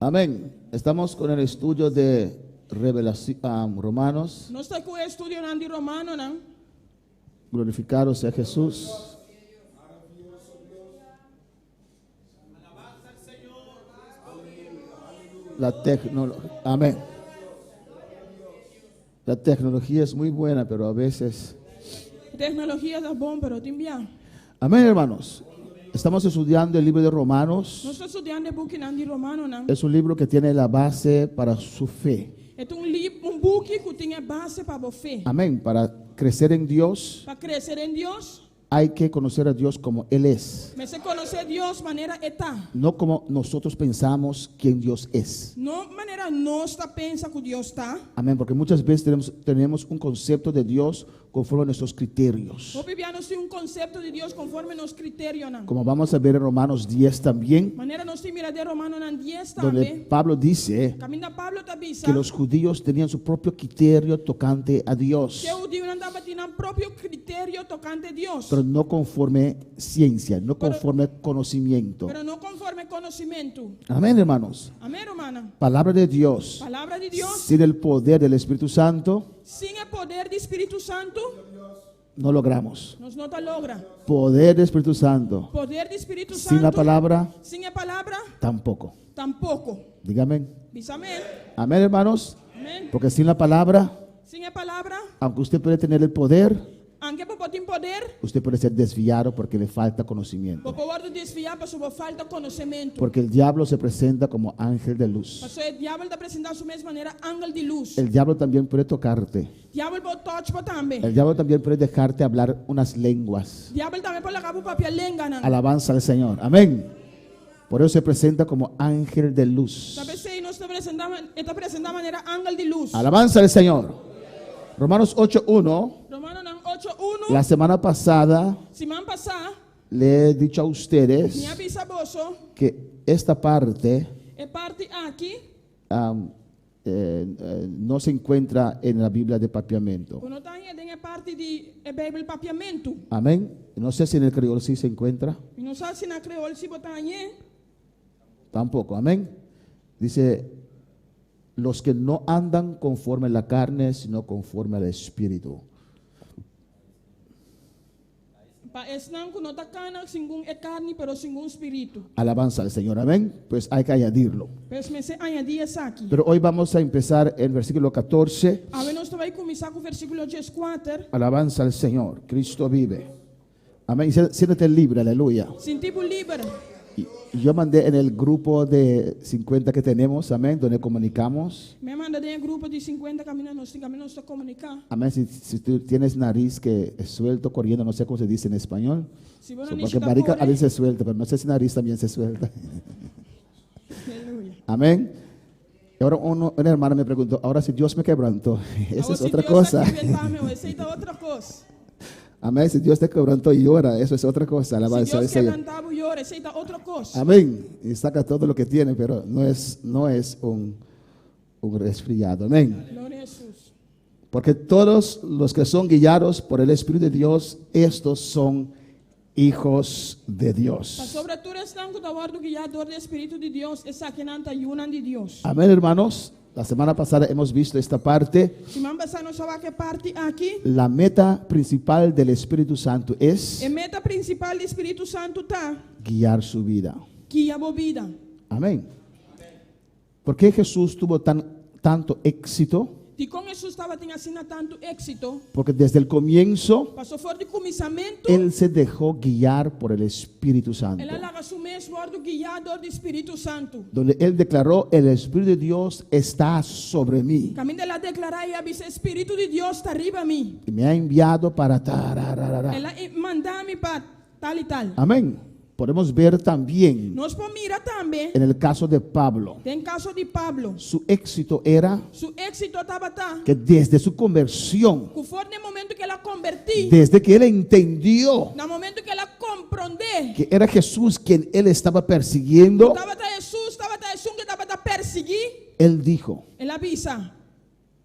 Amén. Estamos con el estudio de Revelación, Romanos. No está con estudio en Romano, ¿no? Glorificado sea Jesús. La tecnología. Amén. La tecnología es muy buena, pero a veces. Tecnología es bon, pero te envía. Amén, hermanos. Estamos estudiando el libro de Romanos. No estoy estudiando el book en Romano, ¿no? Es un libro que tiene la base para su fe. Es un book que tiene base para você. Amén. Para crecer en Dios, Para crecer en Dios, hay que conocer a Dios como Él es, me se conocer Dios manera está. no como nosotros pensamos quién Dios es. No manera no está pensa que Dios está. Amén, porque muchas veces tenemos un concepto de Dios conforme a nuestros criterios. O viviano sí un concepto de Dios conforme nos criterios. Como vamos a ver en Romanos 10 también, Manera no estoy mira de Romano nan 10 donde también. Pablo dice Camina Pablo tabisa. que los judíos tenían su propio criterio tocante a Dios, Que judío não andava tendo propio criterio tocante a Dios. pero no conforme ciencia, no conforme conocimiento. Pero no conforme conocimiento. Amén, hermanos. Amén, hermana. Palabra de Dios, Palabra de Dios, sin el poder del Espíritu Santo, sin el poder del Espíritu Santo, no logramos. nos no te logra. Poder del Espíritu Santo, Poder del Espíritu sin la Santo, palabra, sin la palabra, tampoco. tampoco. Dígame. Dice amén. Amén, hermanos. Amén. Porque sin la palabra, Sin la palabra, aunque usted puede tener el poder, aunque por tem poder, usted puede ser desviado porque le falta conocimiento. por poder desviar para su falta de conocimiento. Porque el diablo se presenta como ángel de luz. Pastor, el diablo está presentando su misma manera ángel de luz. El diablo también puede tocarte. Diablo pode tocar também. El diablo también puede dejarte hablar unas lenguas. Diablo também pode levar para o papel lengana. Alabanza al Señor. Amén. Por eso se presenta como ángel de luz. Sabe se nós está presentando maneira ángel de luz. Alabanza al Señor. Romanos 8:1. Romano 8:1. La semana pasada Semana passada, le he dicho a ustedes minha bisavó que esta parte é parte aqui. no se encuentra en la Biblia de papiamento. Quando está em parte de Bíblia papiamento. Amén. No sé si en el criol sí se encuentra. E não sabe se na creole se botar aí. Tampoco. Amén. Dice, los que no andan conforme a la carne, sino conforme al Espíritu. Para não que não está carne, pero segundo espírito. Alabanza al Señor. Amén. Pues hay que añadirlo. Mas me se añadir essa aqui. Pero hoy vamos a empezar el versículo 14. Agora nós vamos começar com o versículo 14. Alabanza al Señor. Cristo vive. Amén. Siéntate libre. Aleluya. Sentir livre. Y yo mandé en el grupo de 50 que tenemos, amén, donde comunicamos. Me manda de grupo de 50 caminhos a comunicar. Amén. Si tú tienes nariz que es suelto, corriendo, no sé cómo se dice en español. Se você Porque marica a veces se suelta, pero no sé si nariz también se suelta. Aleluia. Amén. Y ahora una hermana me preguntó, ahora si Dios me quebrantó, esa es otra cosa. Essa é outra coisa. Amén. Si Dios te quebrantó y llora, eso es otra cosa. Se Alabanza al Deus Señor. quebrantava e ora, essa é outra coisa. Amén. Y saca todo lo que tiene, pero no es un resfriado. Amén. Glória a Jesus. Porque todos los que son guiados por el Espíritu de Dios, estos son hijos de Dios. A sobretudo estão com o favor do guiador do Espírito de Deus, essa que não está ayunan de Deus. Amén, hermanos. La semana pasada hemos visto esta parte. Semana passada nós falamos que parte aqui. La meta principal del Espíritu Santo es A meta principal do Espírito Santo está guiar su vida. guia a vida. Amén. ¿Por qué Jesús tuvo tanto éxito? E com Jesus estava tendo assim tanto êxito. Porque desde el comienzo Passou fora de começamento. Él se dejó guiar por el Espíritu Santo. Ela larga su mesmo do guiador do Espírito Santo. Donde Él declaró, el Espíritu de Dios está sobre mí. Caminho dela declarar e avisar, Espírito de Deus está arriba a mim. Y me ha enviado para tararara. Ela mandar-me para tal e tal. Amén. Podemos ver también Nós podemos mirar também, en el caso de Pablo, tem caso de Pablo. su éxito era Su éxito estava que desde su conversión, que foi no momento que ela convertiu, desde que él entendió no momento que ela compreendeu, que era Jesús quien él estaba persiguiendo, estava Jesus que estava a perseguir, él dijo, ela avisa,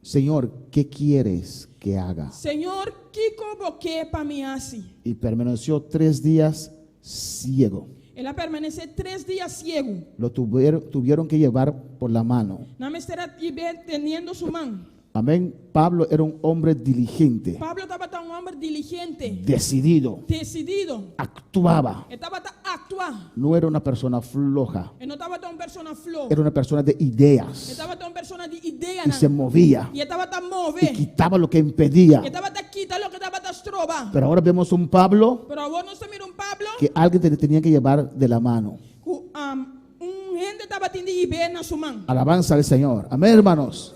Señor, ¿qué quieres que haga? Senhor, que convoquei para mim assim? Y permaneció 3 días ciego. Ela permaneceu 3 dias ciego, Lo tuvieron que llevar por la mano. na mestra teniendo su mão. Amén. Pablo era un hombre diligente, Pablo estava homem diligente, decidido, decidido, actuaba. estava a actuar. No era una persona floja, Ele não estava uma pessoa flor, era una persona de ideas estava uma pessoa de ideia, y se movía e estava a y mover, quitaba lo que impedía. e estava a quitar o que estava a estrobar. Pero ahora vemos un Pablo Pero agora nós temos Pablo que alguien te tenía que llevar de la mano. que gente estava tendo de ver na sua mão. Alabanza al Señor. Amén, hermanos.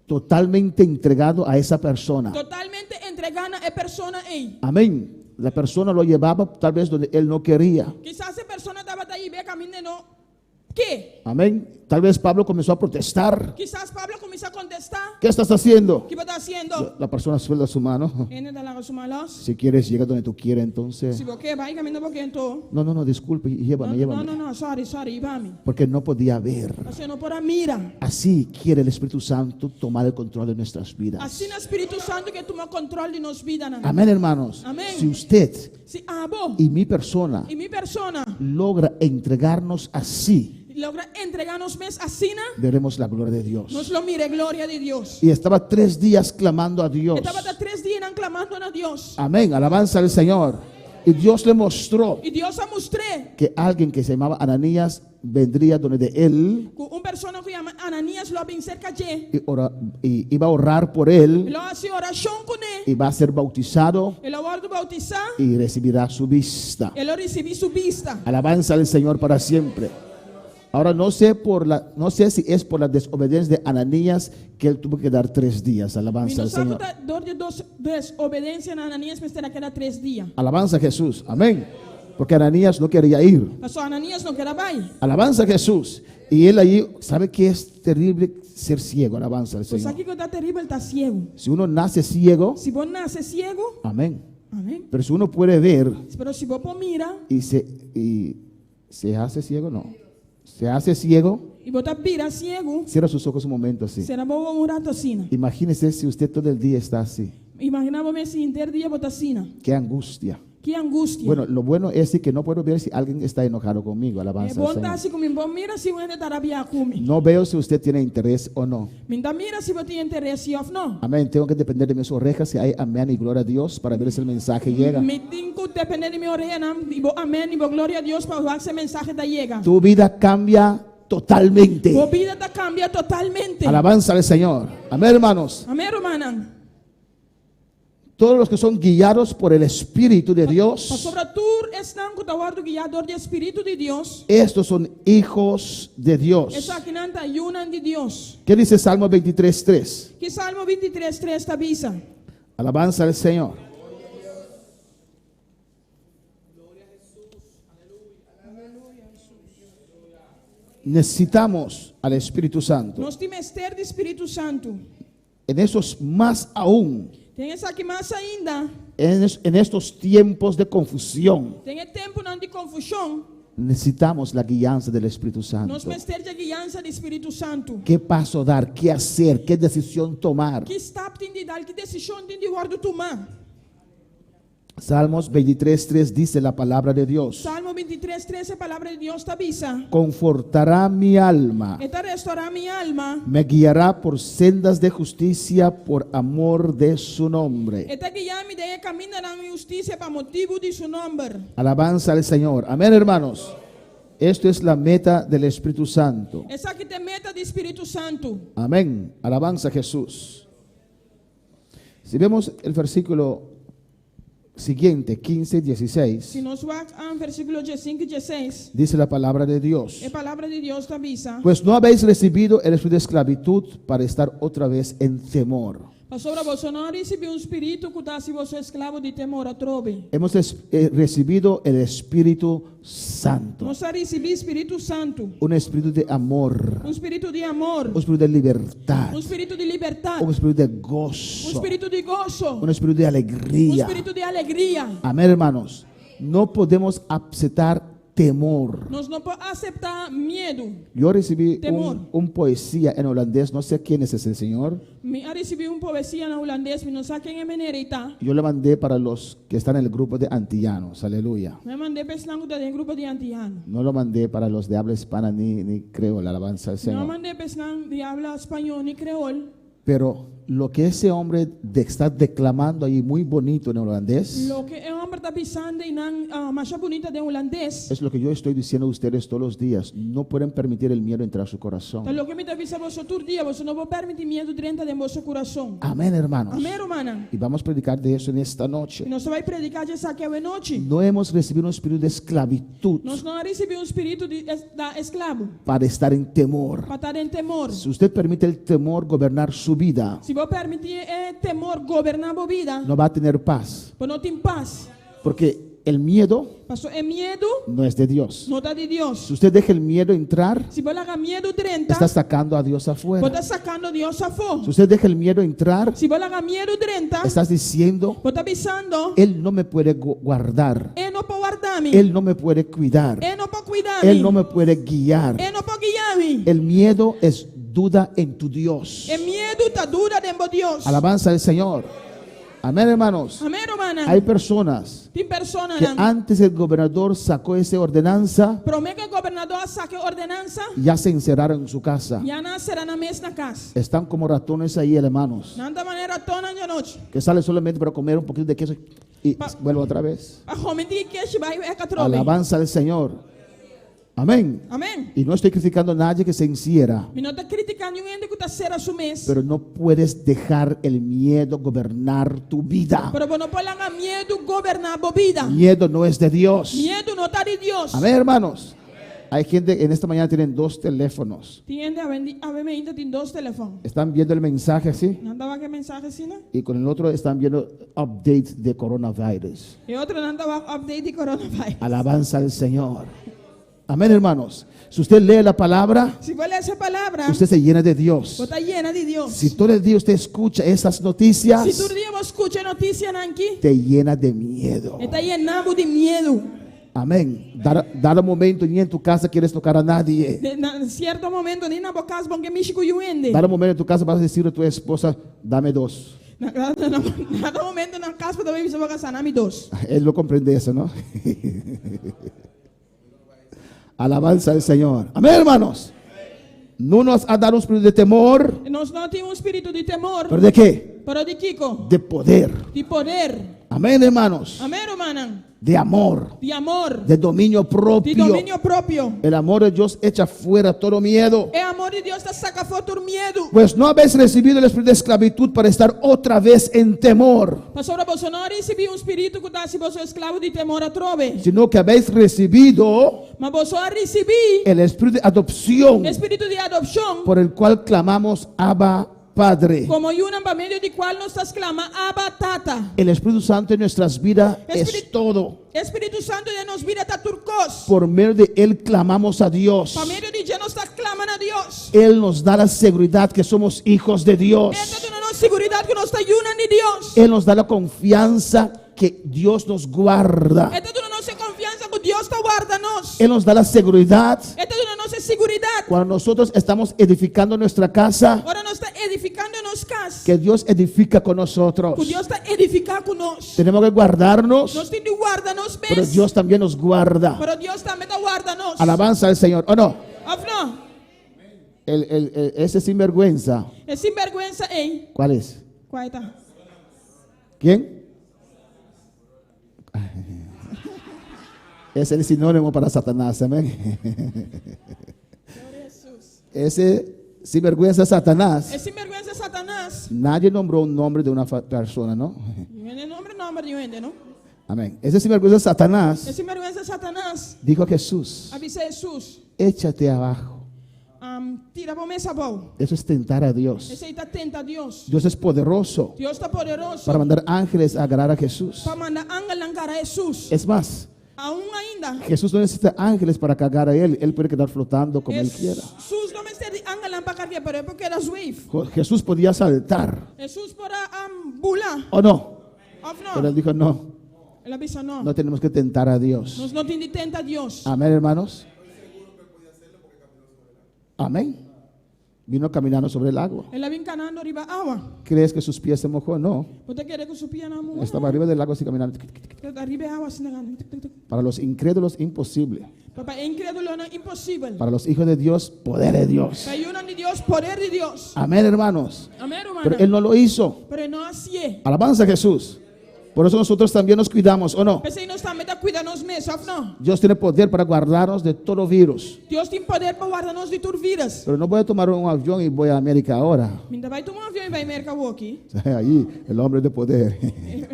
Totalmente entregado a esa persona. Totalmente entregando a persona aí. Amén. La persona lo llevaba tal vez donde él no quería. Quizás a persona estava aí bem caminhando. Que? Amén. Tal vez Pablo comenzó a protestar. Quizás Pablo começou a contestar. ¿Qué estás haciendo? ¿Qué está haciendo? La persona suelta su mano. Ele está lá com sua malos. Si quieres, llega donde tú quieres, entonces. Se você vai caminhando porque então. No, disculpe, llévame. Não, sorry, vamos. Porque no podía ver. Você não pode mira. Así quiere el Espíritu Santo tomar el control de nuestras vidas. Assim o Espírito Santo que toma controle de nossas vidas. Amén, hermanos. Amén. Si usted Se abo y mi persona e minha persona logra entregarnos así, logra entregar-nos mesmo assim, veremos la gloria de Dios. nos lo mire, glória de Deus. Y estaba 3 días clamando a Dios. Estava há 3 dias clamando a Deus. Amén, alabanza al Señor. Y Dios le mostró E Deus a mostrou que alguien que se llamaba Ananías vendría donde de él que uma pessoa que chama Ananias lo vem cerca de y iba a orar por él, lo hace oração com ele. y va a ser bautizado Ele vai bautizar. y recibirá su vista. Ele recebeu sua vista. Alabanza al Señor para siempre. Ahora no sé si es por la desobediencia de Ananías que él tuvo que dar 3 días. Alabanza al Señor. Dor de desobediência a Ananias, mas terá que dar 3 dias. Alabanza a Jesús. Amén. Porque Ananías no quería ir. Pastor Ananias não quer vai. Alabanza a Jesús. Y él allí, ¿sabe qué es terrible? Ser ciego. Alabanza al Pues Señor. aqui que está terrível, está ciego. Si uno nace ciego, Se você nasce ciego, amén. amém. Pero si uno puede ver Pero se você mira y se hace ciego, no. Se hace ciego, e você vira ciego, cierra sus ojos un momento así. será bom um rato assim. Imagínese si usted todo el día está así. Imaginava-me se inteiro dia você assim. Qué angustia. Que angústia. Bueno, lo bueno es sí que no puedo ver si alguien está enojado conmigo. É Alabanza bom al estar Señor. assim comigo. Bom, mira se você está rabiado comigo. No veo si usted tiene interés o no. Mira se você tem interesse ou não. Amén. Tengo que depender de mis orejas si hay amén y gloria a Dios para ver si el mensaje llega. Me tenho que depender de minha orelha, amém, e glória a Deus para ver se a mensagem está chega. Tu vida cambia totalmente. Sua vida está cambia totalmente. Alabanza al Señor. Amén, hermanos. Amém, hermana. Todos los que son guiados por el Espíritu de Dios, Pastor estão com o guiador do Espírito de Deus. estos son hijos de Dios. Essa aqui não está ayunan de Deus. ¿Qué dice Salmo 23:3? Que Salmo 23:3 está avisa. Alabanza al Señor. Necesitamos al Espíritu Santo. Nós temos ter do Espírito Santo. En esos más aún, Tem essa aqui mais ainda. en estos tiempos de confusión, Tem tempo não de confusão. necesitamos la guianza del Espíritu Santo. Nós temos ter de guiança do Espírito Santo. ¿Qué paso dar? ¿Qué hacer? ¿Qué decisión tomar? Que stap tem de dar, que decisão tem de guardo tomar. Salmos 23:3 dice la palabra de Dios. Salmo 23:3 a palavra de Deus está avisa. Confortará mi alma, Esta restaurar minha alma. me guiará por sendas de justicia por amor de su nombre. Esta guiar-me de caminhar na justiça para motivo de seu nome. Alabanza al Señor. Amén, hermanos. Esto es la meta del Espíritu Santo. Essa aqui tem meta do Espírito Santo. Amén. Alabanza a Jesús. Si vemos el versículo siguiente, 15:16, Se nós vamos ao versículo 5 e 16, dice la palabra de Dios. a palavra de Deus está avisa. Pues no habéis recibido el espíritu de esclavitud para estar otra vez en temor. Pastor, você não recebeu um espírito que está se você é escravo de temor a trobe. Hemos recibido el Espíritu Santo. Nós recebemos Espírito Santo, Un espíritu de amor, espírito de amor, un espíritu de libertad, espírito de liberdade, un espíritu de um gozo, espírito de gozo, un espíritu de alegría. espírito de alegria. Amén, hermanos. No podemos aceptar temor. Nós não podemos aceitar medo. Yo recibí Temor. un poesía en holandés, no sé quién es ese señor. Me recebi poesia na holandês, mas não sei quem é menereita. Yo le mandé para los que están en el grupo de antillanos, aleluya. Me mandei para esse do grupo de antiano. No lo mandé para los de habla hispana ni creo la alabanza al Não Señor. mandei para esse de habla espanhol nem creol. Pero lo que ese hombre está declamando ahí muy bonito en holandés Lo que o homem está pensando e não mais bonita de holandês. es lo que yo estoy diciendo a ustedes todos los días. No pueden permitir el miedo entrar a su Então, corazón. lo que me avisa você todo dia, você não vai permitir medo dentro de vosso coração. Amén, hermanos. Amém, hermana. Y vamos a predicar de eso en esta noche. E nós vai predicar essa aqui a noite. No hemos recibido un espíritu de esclavitud Nós não recebemos espírito de escravo para estar en temor. para estar em temor. Si usted permite el temor gobernar su vida, Se vos permitir temor gobernar a vida, no va a tener paz. pues no tienes paz. Porque el miedo Pasó el miedo, no es de Dios. no está de Dios. Si usted deja el miedo entrar, Si vos le hagas miedo 30, está sacando a Dios vos afuera. estás sacando a Dios afuera. Si usted deja el miedo entrar, Si vos le hagas miedo 30, estás diciendo, vos estás avisando, Él no me puede guardar. él no puede guardarme, Él no me puede cuidar. él no puede cuidarme, Él no me puede guiar. él no puede guiarme. El miedo es duda en tu Dios. El miedo está dura de Dios. Alabanza al Señor. Amén, hermanos. Amén, hermana. Hay personas Tem personas que antes el gobernador sacó esa ordenanza, promete que el gobernador saque ordenanza, ya se encerraron en su casa. ya nacerá na mesma casa. Están como ratones ahí, hermanos, Nada maneira tona de noite. que salen solamente para comer un poquito de queso y vuelven otra vez. A homem de que vai é catrobe. Alabanza al Señor. Amén. Amém. Y no estoy criticando a nadie que se encierra, Me não está criticando ninguém que está ser a su mês. pero no puedes dejar el miedo gobernar tu vida. Pero não pode haver medo governar a vida. Miedo no es de Dios. Medo não está de Deus. Amén, hermanos. Hay gente en esta mañana tienen 2 teléfonos. Tiende a ver ainda tem 2 telefones. Están viendo el mensaje así Não dava que mensagem assim, né? y con el otro están viendo updates de coronavirus. E outro não dava update de coronavírus. Alabanza al Señor. Amén, hermanos. Si usted lee la palabra, Se você ler essa palavra, usted se llena de Dios. você está llena de Deus. Si todo el día usted escucha esas noticias, Se todo dia você escuta notícia aqui, te llena de miedo. está llenado de medo. Amén. Dado momento ni en tu casa quieres tocar a nadie. Em certo momento, nem na boca casa, porque me chico yuende. Dado momento en tu casa vas a decir a tu esposa, dame 2. Nada momento na casa também você vai casar, nome 2. Él no comprende eso, ¿no? Alabanza al Señor. Amén, hermanos. No nos ha dado un espíritu de temor, Nós não temos um espírito de temor, pero ¿de qué? pero de Kiko, De poder. de poder. Amén, hermanos. Amém, irmã? De amor, De amor, de dominio de propio. domínio próprio. El amor de Dios echa fuera todo miedo. É amor de Deus que saca fora todo medo. Pues no habéis recibido el espíritu de esclavitud para estar otra vez en temor, Pastor Bolsonaro recebeu um espírito que dá se você é escravo de temor a trove. sino que habéis recibido Mas Bolsonaro recebeu el espíritu de adopción espírito de adoção, por el cual clamamos Abba Padre. como um meio de qual nós estamos clamando Abba Tata. El Espíritu Santo en nuestras vidas es Espíritu- todo. Espírito Santo de nos vida está turcos. Por medio de Él clamamos a Dios. Por meio de Deus nós estamos clamando a Deus. Él nos da la seguridad que somos hijos de Dios. Esta é a nossa segurança que nós está junando de Deus. Él nos da la confianza que Dios nos guarda. Esta é a nossa confiança que Deus está guardando-nos. Él nos da la seguridad Esta é a nossa segurança. cuando nosotros estamos edificando nuestra casa, Agora nós está edificando nos casas. que Dios edifica con nosotros. Que Deus está edificando conosco. Tenemos que guardarnos, Nós temos de guardar-nos pero bem. Dios también nos guarda. Pero Deus também está guardando-nos. Alabanza al Señor. ¿O no? Ou não? Ese sinvergüenza. É sinvergüenza, hein? ¿Cuál es? Qual é? Tá? ¿Quién? Es el sinónimo para Satanás, amén. Ese sinvergüenza Satanás. É sinvergüenza Satanás. Nadie nombró un nombre de una persona, ¿no? Não é nome de gente, não? Amén. Ese sinvergüenza É Satanás sinvergüenza Satanás. dijo a Jesús, Avisa Jesus. échate abajo. Tira para mesa boa. Eso es tentar a Dios. Esse aí está tenta a Deus. Dios es poderoso Deus está poderoso para mandar ángeles a agarrar a Jesús. para mandar ángel encarar a Jesus. Es más, Ainda. Jesús no necesita ángeles para cargar a él. Él puede quedar flotando como él quiera. Jesus não precisa de ángel para carregar, pero é porque era wave. Jesús podía saltar, Jesus para bular. ¿o no? Ou Pero não? él dijo, no, Ele avisa não. no tenemos que tentar a Dios. Nós não temos de tentar Deus. Amén, hermanos. Amén. Vino caminando sobre el agua. Ele vem canando arriba água. ¿Crees que sus pies se mojó? No. Você quer que subia na mão? Estaba arriba del agua así caminando. Arriba água assim, Para los incrédulos, imposible. papai, é incrédulo, não é impossível. Para los hijos de Dios, poder de Dios. Ayuda de Deus, poder de Deus. Amén, hermanos. Amém, irmão. Pero él no lo hizo. Pero não assim. Alabanza a Jesús. Por eso nosotros también nos cuidamos, ¿o no? Pensei nós também está cuidando nos mesmos, ou não? Dios tiene poder para guardarnos de todo virus. Deus tem poder para guardar-nos de tudo vírus. Pero no voy a tomar un avión y voy a América ahora. Ainda vai tomar um avião e vai América aqui. Ahí, el hombre de poder.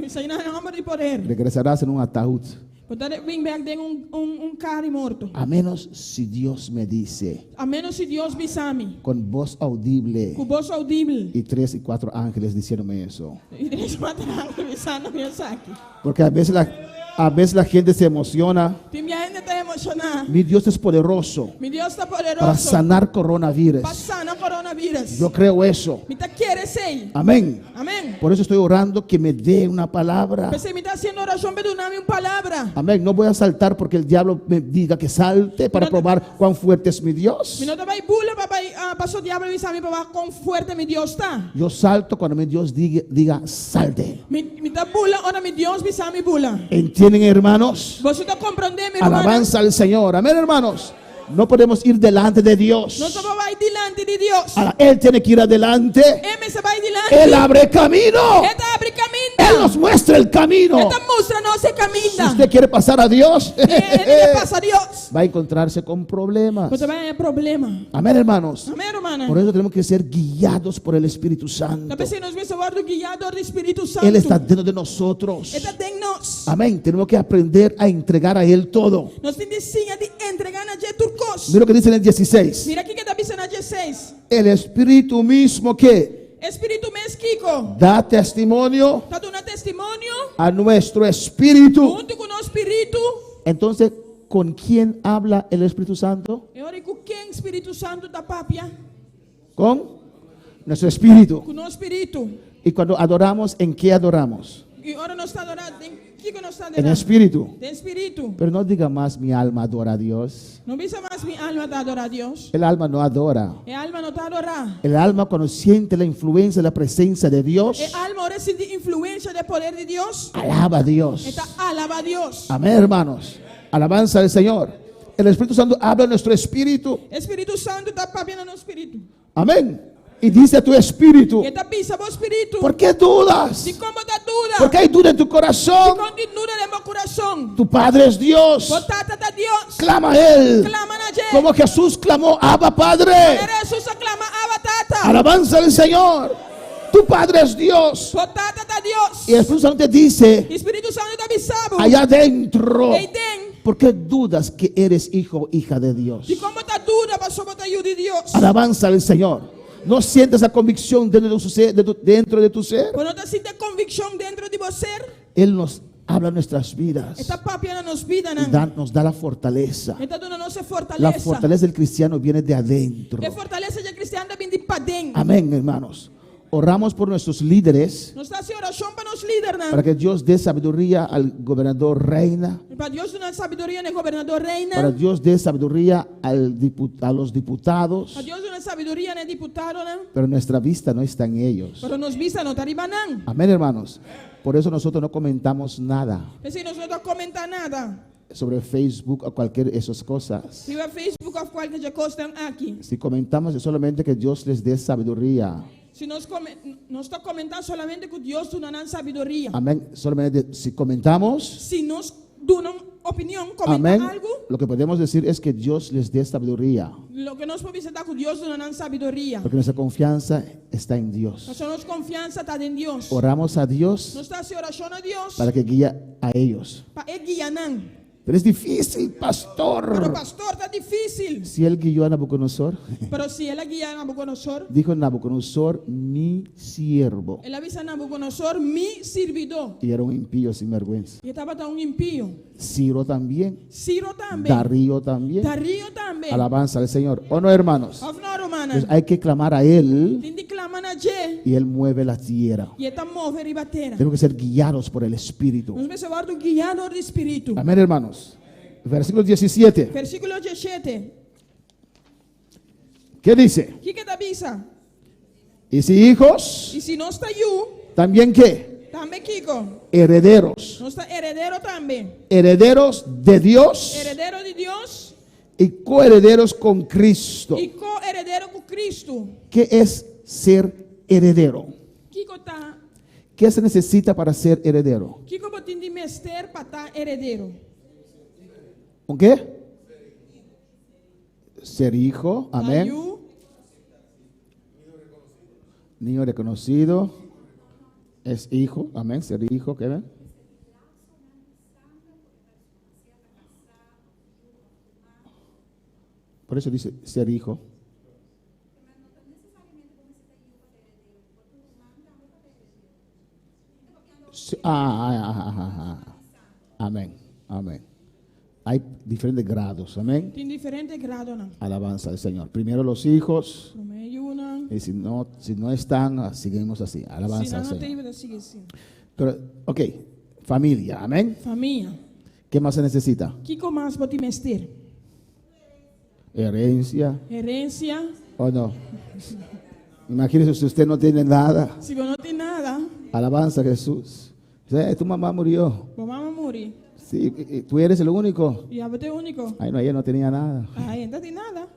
Isso aí não é nome de poder. Regresarás en un ataúd. Portanto, vim back tem carro morto. A menos si Dios me dice A menos se Deus bisami. con voz audible Com voz audível. y 3 y 4 ángeles diciéndome eso. E três matarão bisando meu saque. Porque a veces la gente se emociona. Tem minha gente está emocionada. Mi Dios es poderoso Meu Deus está para poderoso. sanar coronavirus. Passando coronavírus. Yo creo eso. Me está querendo sei. Amén. Amém. Por eso estoy orando que me dé una palabra. Pensei, me está haciendo oração para dar uma palavra. Amén. No voy a saltar porque el diablo me diga que salte para probar cuán fuerte es mi Dios. Me não vai bula para passar o diabo bisami para quão forte meu Deus está. Yo salto cuando mi Dios diga salte. Me está bula ora meu Deus bisami bula. ¿Entienden, hermanos? Você está compreendendo, meu irmão? Alabanza al Señor. Amén, hermanos. No podemos ir delante de Dios. Não só vai diante de Deus. Ahora, Él tiene que ir adelante. Ele se vai diante. Él abre camino. Ele abre caminho. Él nos muestra el camino. Ele mostra nosso Si caminho. usted quiere pasar a Dios, Ele passa a Deus. va a encontrarse con problemas. Você vai ter problema. Amén, hermanos. Amém, irmã? Por eso tenemos que ser guiados por el Espíritu Santo. Talvez se nós vamos ser guiados do Espírito Santo. Él está dentro de nosotros. Ele está dentro de nós. Amén. Tenemos que aprender a entregar a Él todo. Nós temos que sim de entregar na gente turcos. Mira lo que dice en el 16. Mira aqui que está dizendo na 16. El Espíritu mismo que Espírito mesquico. da testimonio Está dando testemunho a nuestro espíritu. junto com o nosso espírito. Entonces, ¿con quién habla el Espíritu Santo? E ora com quem Espírito Santo da papia? Con nuestro espíritu. Com o nosso espírito. Y cuando adoramos, ¿en qué adoramos? E ora nós está adorando. Em que nós está En adorando? espíritu. Tem espírito. Pero no diga más mi alma adora a Dios. Não visa mais minha alma está adorar a Deus. El alma no adora. E a alma não está adorar. El alma cuando siente la influencia, la presencia de Dios, E a alma ora sente influência do poder de Deus. alaba a Dios. Está alaba a Deus. Amén, hermanos. Alabanza al Señor. El Espíritu Santo habla en nuestro espíritu. Espírito Santo está papiando no espírito. Amén. Y dice a tu espíritu, E está pisa o espírito. ¿por qué dudas? De como está dura. ¿Por qué hay duda en tu corazón? Continua no meu coração. Tu Padre es Dios. Botata da Deus. Clama a Él. Clama na gente. Como Jesús clamó, Abba Padre. Jesus aclama a batata. Alabanza al Señor. Tu Padre es Dios. Botata da Deus. Y el Espíritu Santo te dice, Espírito Santo está bisabo. allá adentro, Ei tem. ¿por qué dudas que eres hijo o hija de Dios? De como está dura para botar ajuda de Deus. Alabanza al Señor. ¿No sientes la convicción dentro de tu ser? Quando está sentindo convicção dentro de você, Él nos habla en nuestras vidas está papiando nos vida, y né? nos da la fortaleza. Está dando nossa La fortaleza. fortaleza del cristiano viene de adentro. E fortaleza de cristiano vem de para dentro. Amén, hermanos. Oramos por nuestros líderes Nós está assim oração para nos líderes, né? para que Dios dé sabiduría al gobernador Reina, Para Deus dar sabedoria no governador Reina. para Dios dé sabiduría a los diputados, Para Deus dar sabedoria no diputado, né? pero nuestra vista no está en ellos. Para nos vista não está arriba, não. Amén, hermanos. Por eso nosotros no comentamos nada Pensei, nós não está comentar nada. sobre Facebook o cualquier de esas cosas. Se o Facebook ou qualquer coisa estão aqui. Si comentamos es solamente que Dios les dé sabiduría. Se nós está comentando solamente que Deus dá sabedoria. Amén. Solamente si comentamos, Se nós damos opinião, comenta amén, algo, lo que podemos decir es que Dios les dé sabiduría. lo que nós podemos dizer que Deus dá sabedoria. Porque nuestra confianza está en Dios. Nossa confiança está em Deus. Oramos a Dios Nós está se oração a Deus para que guíe a ellos. para guiar não. Pero es difícil, Pero pastor. pastor, está difícil. Si él guió a Nabucodonosor, Pero se ela guia Nabucodonosor, dijo Nabucodonosor, mi siervo. ela avisa Nabucodonosor, mi servidor. Y era un impío sin vergüenza. E estava tão impio. Ciro también. Ciro também. Darío también. Dario também. Alabanza al Señor. ¿O no, hermanos? Avna romana. Entonces hay que clamar a Él Tem de clamar na je. y Él mueve la tierra. E está mover e batera. Tenemos que ser guiados por el Espíritu. Nós vamos ser guiados do Espírito. Amén, hermanos. Versículo 17. Versículo 17. ¿Qué dice? O que está avisa? Y si hijos, E se nós está you, también qué? também Kiko. Herederos. Nós está herdeiro também. Herederos de Dios Herdeiro de Deus y coherederos con Cristo. e co-herdeiro com Cristo. ¿Qué es ser heredero? Kiko está. ¿Qué se necesita para ser heredero? Kiko botin de mester para estar herdeiro. ¿Un qué? Ser hijo. Amén. You, Niño reconocido. Es hijo. Amén. Ser hijo. ¿Qué ven? Por eso dice ser hijo. Sí, amén, amén. Hay diferentes grados, amén. Tem diferente grado na. Alabanza al Señor. Primero los hijos, Primeiro una. y si no están, seguimos así. Se Alabanza al não tem, Señor. vai seguir assim. Pero, ok, familia, amén. Família. ¿Qué más se necesita? Que mais pode mestre? Herencia, Herência. ¿o no? Imagínese si usted no tiene nada. Se você não tem nada, Alabanza a Jesús. Tu mamá murió. vamos morir. Sí, y tú eres el único. E você é o único. Ay, no, ella no tenía nada. Aí não tem nada.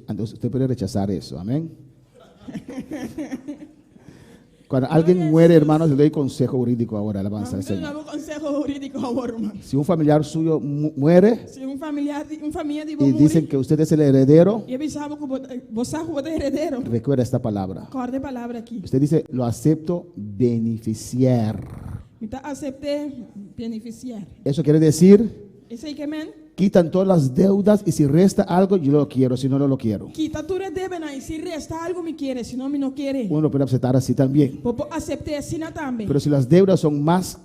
Entonces usted puede rechazar eso, amén. Cuando alguien muere, hermanos, le doy consejo jurídico ahora, alabanza al Vamos ter Señor. um conselho jurídico agora, irmão. Si un familiar suyo muere Se familiar de y você dicen morir, que usted es el heredero, e eles sabem que você é herdeiro. recuerda esta palabra. Corta a palavra aqui. Usted dice, lo acepto beneficiar. Então, aceitei beneficiar. Eso quiere decir, Esse aí que é quitan todas las deudas y si resta algo, yo lo quiero, si no, no lo quiero. quita tu deve aí. Se resta algo, me quer. Se não, me não quer. Uno lo puede aceptar así también. Aceitei assim também. Pero si las deudas son más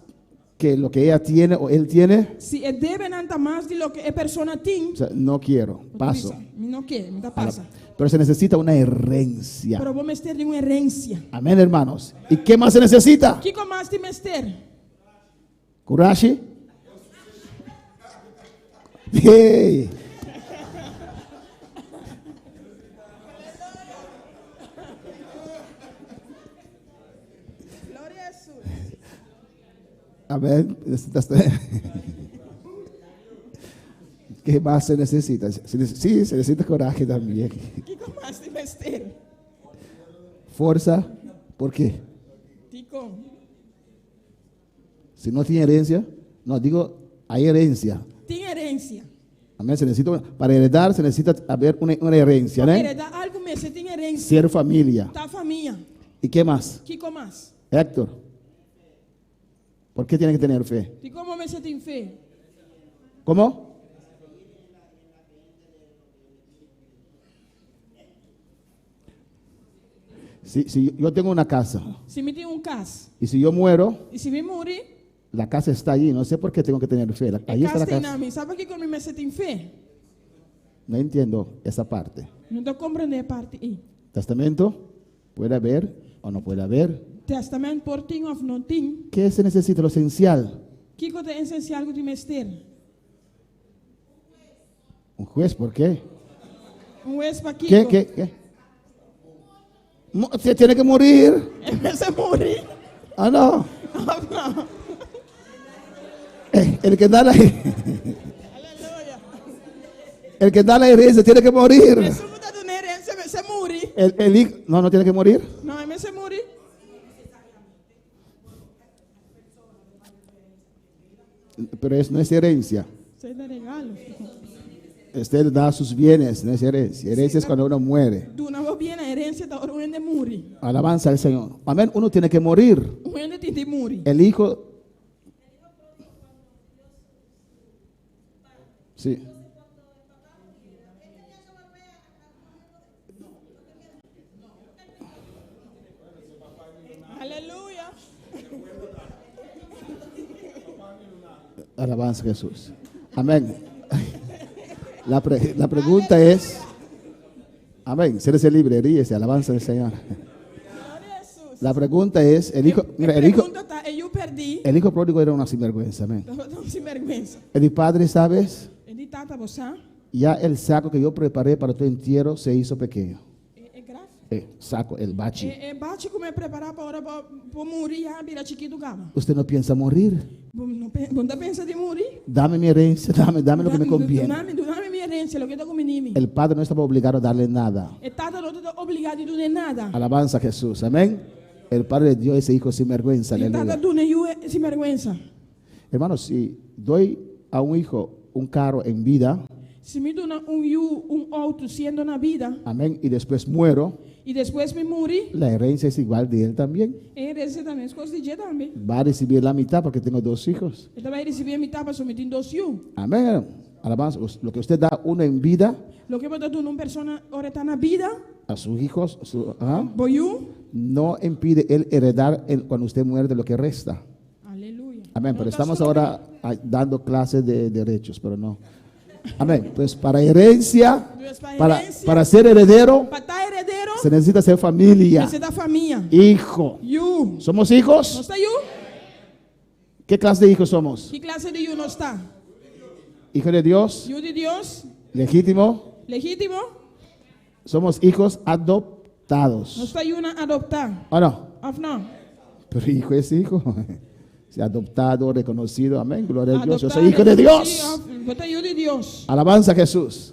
que lo que ella tiene o él tiene, Se deve não tá mais de lo que a pessoa tem, o sea, no quiero, paso. me não quer, me dá passa. Pero se necesita una herencia. Pero vamos ter uma herência. Amén, hermanos. ¿Y qué más se necesita? Que mais de mestre? Kurashi. Hey. Glória a Jesus. Amén. ¿Qué más se necesita? Sí, se necesita coraje también. Que mais de mestre? Fuerza. ¿Por qué? Tico. Si no tiene herencia, no, digo, hay herencia. Tem herência. Amén. Para heredar se necesita haber una herencia, ¿no? Heredar algo mesmo, você tem herência. Ser familia. Tá família. ¿Y qué más? Que mais? Héctor, ¿por qué tiene que tener fe? E como você tem fé? ¿Cómo? Si yo tengo una casa Se me tem casa, y si yo muero, e se me morrer, la casa está allí. No sé por qué tengo que tener fe. Ahí está casa la tem casa. nome. Sabe que quando você tem fé? No entiendo esa parte. Não estou compreendendo a parte aí. Testamento, puede haber o no puede haber. Testamento por tem ou não tem? ¿Qué se necesita? Lo esencial. Que coisa é essencial de mestre? Un juez, ¿por qué? Juez para ¿Qué? Se tiene que morir. Você morrer. Ah, no. Não. El que da la, Aleluia. el que da la herencia tiene que morir. Você muda de herência, você morrer. El hijo, no tiene que morir. Não, é você morrer. Pero no es herencia. Você dá regalo. Usted da sus bienes, no es herencia. Herencia es cuando uno muere. Do não vou a herência da hora onde morre. Alabanza al Señor. Amén. Uno tiene que morir. Onde tem de morrer. El hijo. Sí. Aleluia. Alabanza a Jesús. Amén. La pregunta es, amén, sérese libre, ríese, alabanza al Señor. Glória a Jesus. La pregunta es, el hijo Pergunta tá, eu perdi. el hijo pródigo era una sinvergüenza, amén. Não se vergüenza. El padre, ¿sabes? Ele tata você. Ya el saco que yo preparé para tu entierro se hizo pequeño. É grave. Saco, el bachi. Bate como é preparar para hora para morrer a vira chiquito gama. Usted no piensa morir. Não pensa de morrer. Dame mi herencia, dame lo que me conviene. Dame minha herência, lo que está com menino. El padre no estaba obligado a darle nada. E tata não está obrigado a dar nada. Alabanza a Jesús, amén. El padre dio ese hijo sin vergüenza. E tata Aleluya. do nenhum sem vergüenza. Hermanos, si doy a un hijo un carro en vida, Se me dá auto sendo na vida amén, y después muero, e depois me morrer, la herencia es igual de él también. herência também é coisa de dia também. Va a recibir la mitad porque tengo dos hijos. Ele vai receber a metade para somente em 2 Amén. Alabanza. Lo que usted da uno en vida Lo que botar tú una persona ahora está en la vida, a sus hijos, boyu. no impide él heredar cuando usted muere de lo que resta. Aleluya. Amén. No Pero está estamos solo ahora dando clases de derechos, pero no. Amén. Pues para herencia, Dios para herencia, para ser heredero, para estar heredero, se necesita ser familia, necesita familia. hijo. You. ¿Somos ¿No hijos? está you? ¿Qué clase de hijos somos? ¿Qué clase de you no está? Hijo de Dios, You de Dios, legítimo. legítimo. Somos hijos No adoptados. está you una adoptar. ¿O no? Of no. Pero hijo es hijo. Se ha adoptado, reconocido. Amén. Gloria a Dios. Yo Adoptar, soy hijo de sí, Dios. botar you de Dios. Alabanza a Jesús.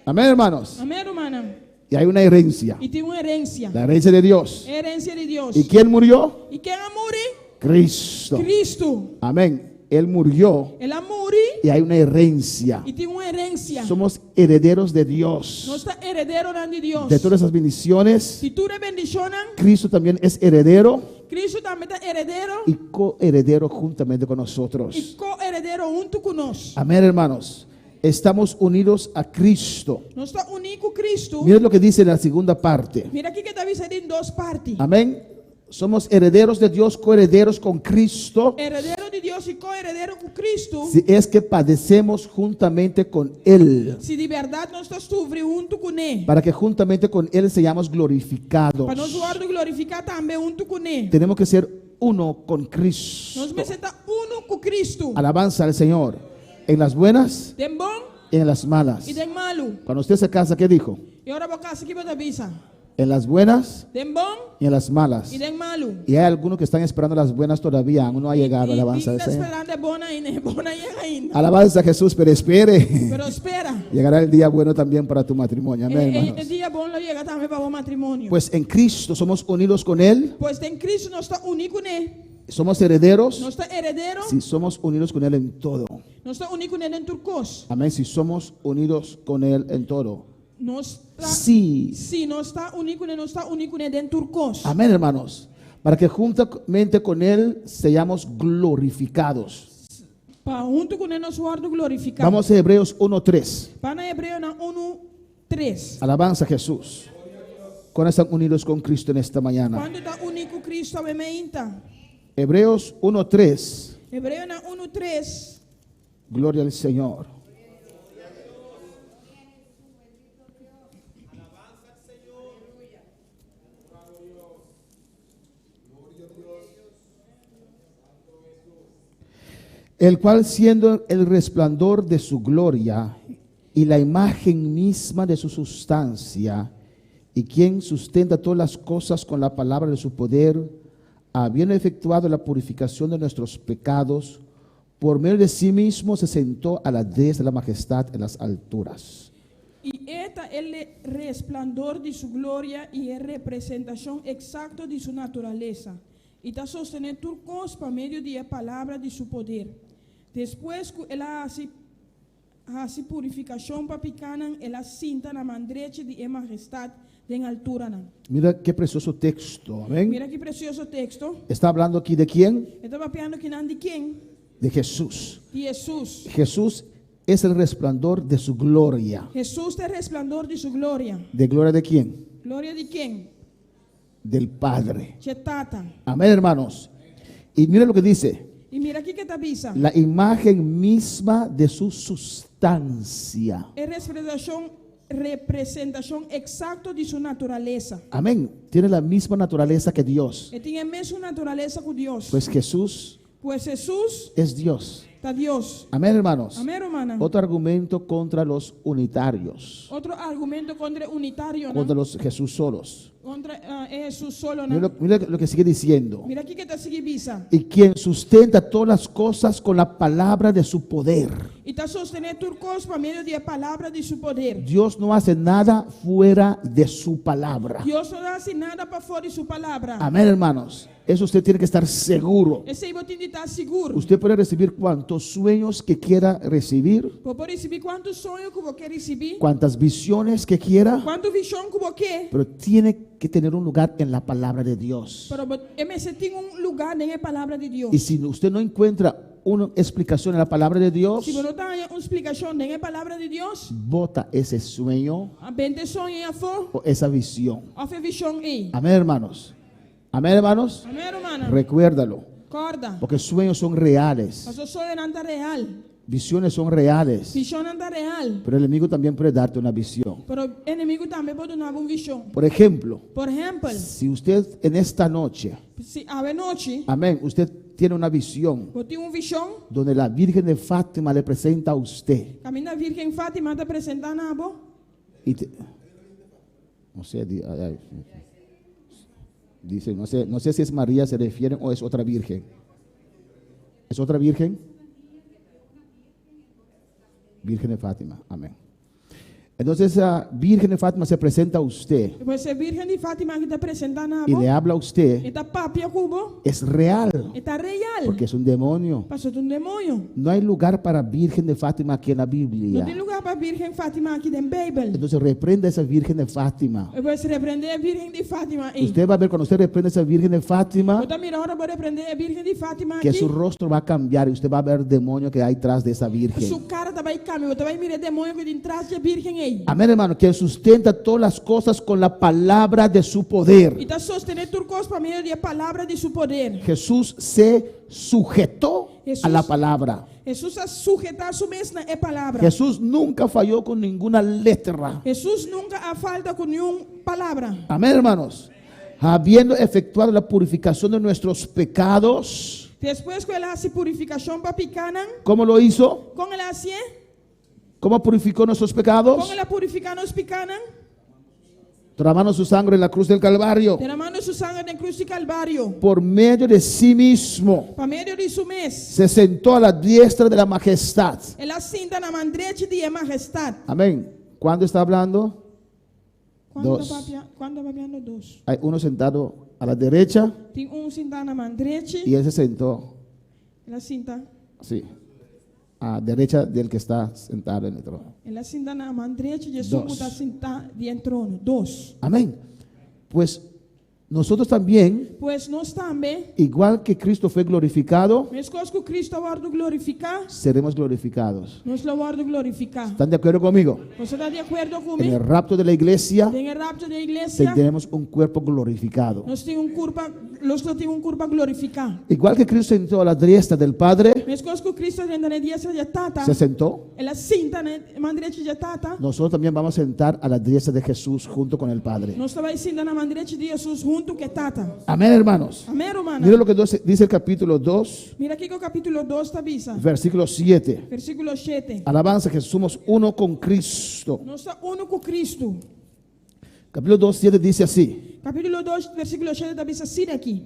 Amén, hermanos. Amén, hermana. Y hay una herencia. Y tiene una herencia. La herencia de Dios. Herencia de Dios. ¿Y quién murió? ¿Y quién amore? Cristo. Cristo. Amén. Él murió El amore y hay una herencia. y tiene una herencia. Somos herederos de Dios. No está heredero de Dios. De todas esas bendiciones, Si tú le bendicionan, Cristo también es heredero Cristo también está heredero y coheredero juntamente con y nosotros. co-heredero junto con nosotros. Amén, hermanos. Estamos unidos a Cristo. No está único Cristo. Miren lo que dice en la segunda parte. Mira aquí que está dividido en dos partes. Amén. Somos herederos de Dios, coherederos con Cristo, Heredero de Dios y co-heredero con Cristo. si es que padecemos juntamente con Él, Si de verdad no estás sufriendo junto con Él. para que juntamente con Él seamos glorificados. Para nosotros glorificar también junto con Él. Tenemos que ser uno con Cristo. Nos presenta uno con Cristo. Alabanza al Señor. En las buenas Den bon y en las malas. y den malo. Cuando usted se casa, ¿qué dijo? Y ahora voy a casa que voy a avisa. En las buenas Den bon y en las malas. y den malo. Y hay algunos que están esperando las buenas todavía. Aún no ha llegado. Alabanza al está Señor. esperando bona y bona llega ahí. Alabanza a Jesús, pero espere. Pero espera. Llegará el día bueno también para tu matrimonio. Amén, El hermanos. día bueno llega también para un matrimonio. Pues en Cristo somos unidos con Él. Pues en Cristo no está unido con Él. Somos herederos. No está heredero. Si somos unidos con Él en todo. No está unido con Él en turcos. Amén. Si somos unidos con Él en todo. No está. Sí. Si no está unido con Él, no está unido con Él en turcos. Amén, hermanos. Para que juntamente con Él seamos glorificados. Para junto con Él nos guardo glorificado. Vamos a Hebreos 1:3. Para Hebreo na 1:3. Alabanza a Jesús. ¿Cuándo están unidos con Cristo en esta mañana? Cuando está único Cristo me meinta. Hebreos 1:3. Hebreo na 1:3. Gloria al Señor. El cual siendo el resplandor de su gloria y la imagen misma de su sustancia, y quien sustenta todas las cosas con la palabra de su poder, habiendo efectuado la purificación de nuestros pecados, por medio de sí mismo se sentó a la diestra de la majestad en las alturas. Y esta es el resplandor de su gloria y es representación exacta de su naturaleza. Y está sosteniendo turcos por medio de la palabra de su poder. Después que él hace purificación para picanan, él cinta na mandreche de majestad de en altura. Mira qué precioso texto. Amén. Mira qué precioso texto. Está hablando aquí de quién? Estaba pidiendo que de quién? De Jesús. De Jesús. Jesús es el resplandor de su gloria. Jesús es el resplandor de su gloria. ¿De gloria de quién? ¿Gloria de quién? Del Padre. Chetata. Amén, hermanos. Y mira lo que dice. Y mira aquí que te avisa. La imagen misma de su sustancia. Es representación exacta de su naturaleza. Amén. Tiene la misma naturaleza que Dios. Y tiene misma naturaleza con Dios. Pues Jesús Pues Jesús es Dios. está Dios. Amén, hermanos. Amén, hermana. Otro argumento contra los unitarios. Otro argumento contra unitario, ¿no? Contra los Jesús solos. Contra Jesús solo, ¿no? Mira lo que sigue diciendo. Mira aquí que te sigue visa. Y quien sustenta todas las cosas con la palabra de su poder. Y está sosteniendo turcos por medio de la palabra de su poder. Dios no hace nada fuera de su palabra. Dios no hace nada para fuera de su palabra. Amén, hermanos. Eso usted tiene que estar seguro. Ese iba tiene que estar seguro. Usted puede recibir cuantos sueños que quiera recibir, Puede recibir cuántos sueños que vos querés recibir. cuantas visiones que quiera, Cuánta visión que vos querés. pero tiene que tener un lugar en la palabra de Dios. Pero MS tiene un lugar en la palabra de Dios. Y si usted no encuentra una explicación en la palabra de Dios, Si você tem uma explicação na palavra de Deus, bota ese sueño a bendição é a for, o esa visión. of a visão é. Amén, hermanos. Amén, hermanos. Amém, hermano? Recuérdalo, Corda. porque sueños son reales, Mas eu sou anda real. visiones son reales, Visão anda real. pero el enemigo también puede darte una visión. Pero o inimigo também pode dar uma visão. Por ejemplo, Por exemplo, si usted en esta noche, se a noite amén, usted tiene una visión eu tenho uma visão, donde la Virgen de Fátima le presenta a usted, caminha a Virgem Fátima te apresentar na abo. y no sé, dice, no sé si es María se refieren o es otra Virgen. ¿Es otra Virgen? Virgen de Fátima, amén. Entonces esa Virgen de Fátima se presenta a usted Depois a Virgem de Fátima que te apresenta na y abo. le habla a usted. Eta papi a cubo. Es real, Eta real. porque es un demonio. Passou um demônio. No hay lugar para Virgen de Fátima aquí en la Não tem Biblia. lugar para a Virgem Fátima aqui na Bíblia. Entonces reprenda a esa Virgen de Fátima. Eu vou se repreender a Virgem de Fátima aí. Usted va a ver cuando usted reprende a esa Virgen de Fátima Eu também agora vou repreender a Virgem de Fátima que aqui. su rostro va a cambiar y usted va a ver el demonio que hay detrás de esa Virgen. Sua cara vai cambiar. Você vai mirar demônio que tem atrás da Virgem aí. Amén, hermano, que sustenta todas las cosas con la palabra de su poder. E está sustentando tudo coisa por meio da palavra de seu poder. Jesús se sujetó a la palabra. Jesus a sujetar su mesma é palavra. Jesús nunca falló con ninguna letra. Jesus nunca a falta com nenhuma palavra. Amén, hermanos. Habiendo efectuado la purificación de nuestros pecados, Depois que ela hace purificação para picanan, ¿cómo lo hizo? com ela hace, ¿Cómo purificó nuestros pecados? com ela purificar nos picanan, Derramando su sangre en la cruz del Calvario. derramando su sangue na cruz de Calvário, Por medio de sí mismo, para meio de su mês, se sentó a la diestra de la majestad. ela sinta na mandrete de majestade. Amén. ¿Cuándo está hablando? Dos. Quando vai vendo dois. Hay uno sentado a la derecha Tem sentado na mandrete, y él se sentó ela sinta, así, a derecha del que está sentado en el trono. ela sinta na mandrete, Jesus Dos. está sentado de trono. Dois. Amén. Pues nosotros también, Pois nós também, igual que Cristo fue glorificado, mesmo que Cristo vai glorificar, seremos glorificados. nós lo vamos glorificar. ¿Están de acuerdo conmigo? Você está de acordo En comigo? el rapto de la iglesia Tem o rapto da igreja, tendremos un cuerpo glorificado. nós temos um corpo glorificar. Igual que Cristo sentó a la diestra del Padre, Mesmo que Cristo entra na diestra de Tata, se sentó, ela sinta na mandrete de Tata, nosotros también vamos a sentar a la diestra de Jesús junto con el Padre. nós também sinta na mandrete de Jesus junto com Tata. Amén, hermanos. Amém, hermana? Mira lo que dice el capítulo 2, Mira aqui que o capítulo 2 está bisa. versículo 7. Versículo 7. Alabanza que somos uno con Cristo. Nós somos uno com Cristo. Capítulo 2, 7 dice así: Capítulo 2, versículo 7 está bisa assim aqui.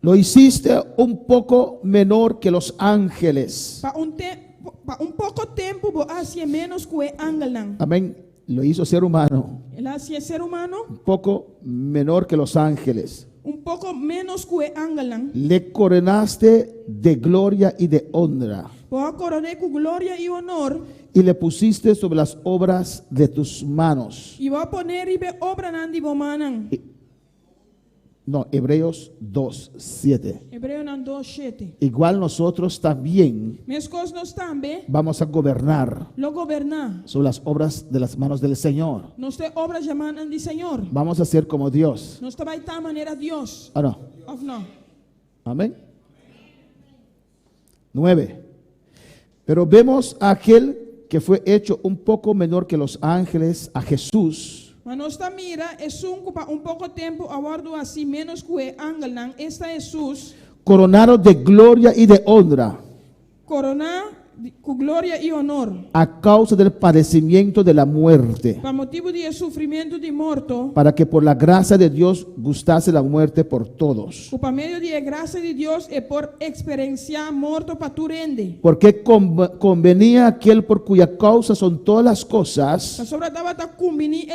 lo hiciste un poco menor que los ángeles. Para pouco tempo, vou fazer menos que o ángel. Não. Amén. Lo hizo ser humano, Ela é ser humano, un poco menor que los ángeles. pouco menos que o ángel. Não. Le coronaste de gloria y de honra Vou coronar com glória e honor. y le pusiste sobre las obras de tus manos. E vou poner ribe obra na de bomanan. No, Hebreos 2, 7. Hebreu nan 2, 7. Igual nosotros también Meus cos nós também, vamos a gobernar lo governar. sobre las obras de las manos del Señor. Nós te obra chamanan de Senhor. Vamos a ser como Dios. Nós trabalhamos de maneira Deus. ¿O no? Of não? Amén. 9. Pero vemos a aquel que fue hecho un poco menor que los ángeles, a Jesús, Mas nós tá mira, é para pouco tempo, aguardo assim, menos que o ángel não. Esta Jesus, coronado de gloria y de honra coronar com glória e honor. a causa del padecimiento de la muerte, Para motivo de sofrimento de morto, para que por la gracia de Dios gustase la muerte por todos. para meio de graça de Deus e por experienciar morto para tu rende. Porque convenía aquel por cuya causa son todas las cosas, A sobra estava a combinir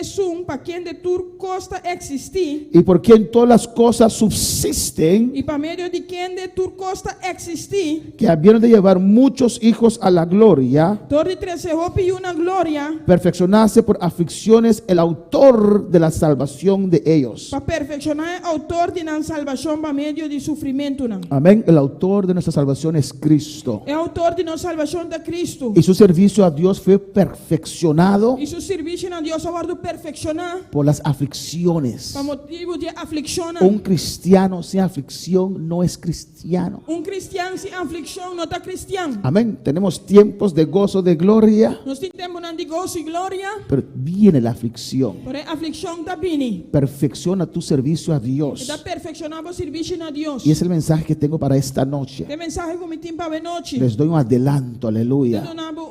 para quem de tu costa existir. y por quien todas las cosas subsisten, E para meio de quem de tu costa existir, que habían de llevar muchos hijos trayéndolos a la gloria, Door die trece hoop y una gloria. perfeccionarse por aflicciones el autor de la salvación de ellos. Para perfeccionar autor de la salvación por medio de sufrimiento. Amén. El autor de nuestra salvación es Cristo. El autor de nuestra salvación de Cristo. Y su servicio a Dios fue perfeccionado Y su servicio a Dios ha sido perfeccionado por las aflicciones. por motivo de aflicción. Un cristiano sin aflicción no es cristiano. Un cristiano sin aflicción no está cristiano. Amén. Tenemos tiempos de gozo, de gloria, Nós temos de gozo y gloria, pero viene la aflicción. porém a aflicção está vindo. Perfecciona tu servicio a Dios. Está perfeccionando o serviço a Deus. Y es el mensaje que tengo para esta noche. Tem mensagem que me tem para a noite. Les doy un adelanto, Eu aleluya. donava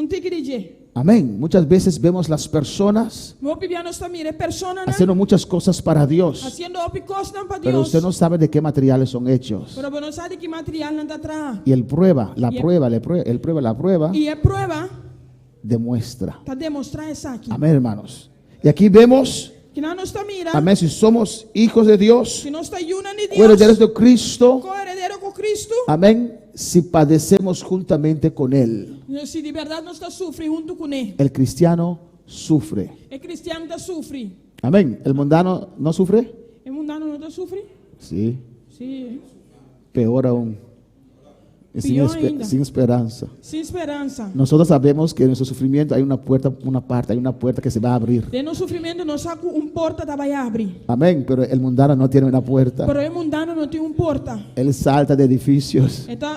tique de dia. Amén. Muchas veces vemos las personas Vou pedir a nossa mira persona, né? haciendo muchas cosas para Dios, Haciendo opicos para pero Deus. usted no sabe de qué materiales son hechos. Pero não sabe que material não está atrás. Y él prueba, la Y- prueba, él prueba la prueba, E a prova demuestra. está demonstrar isso aqui. Amén, hermanos. Y aquí vemos, Que na nossa mira, amén, si somos hijos de Dios, se nós está una de herederos Deus, de Cristo, co-herdeiro com Cristo, amén, si padecemos juntamente con Él. se de verdade nós está sofrendo junto com Ele. El cristiano sufre. O cristiano está sofrendo. Amén. ¿El mundano no sufre? O mundano não está sofrendo? Sí, Sim. peor aún. Y Pior ainda. sin esperanza. Sem esperança. Nosotros sabemos que en nuestro sufrimiento hay una puerta, hay una puerta que se va a abrir. De no sofrimento, nós saco porta da vai abrir. Amén. Pero el mundano no tiene una puerta. Pero o mundano não tem porta. Él salta de edificios. Então,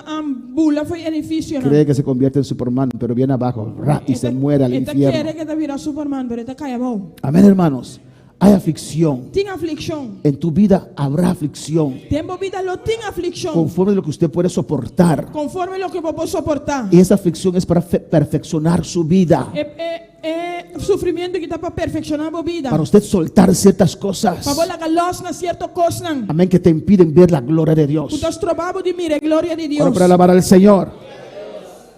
bula foi edifício. Cree que se convierte en Superman, pero viene abajo y se muere al Então, infierno. quer que tá virar Superman, pero está cai abaixo. Amén, hermanos. Hay aflicción. Tem aflicção. En tu vida habrá aflicción. Tempo vida lo tem aflicção. Conforme lo que usted puede soportar. Conforme lo que vou suportar. Y esa aflicción es para perfeccionar su vida. É sofrimento que está para perfeccionar a vida. Para usted soltar ciertas cosas. Para bola galos na certa coisa. Amén, que te impiden ver la gloria de Dios. Putas trobavo de mira a glória de Ahora Deus. para alabar al Señor.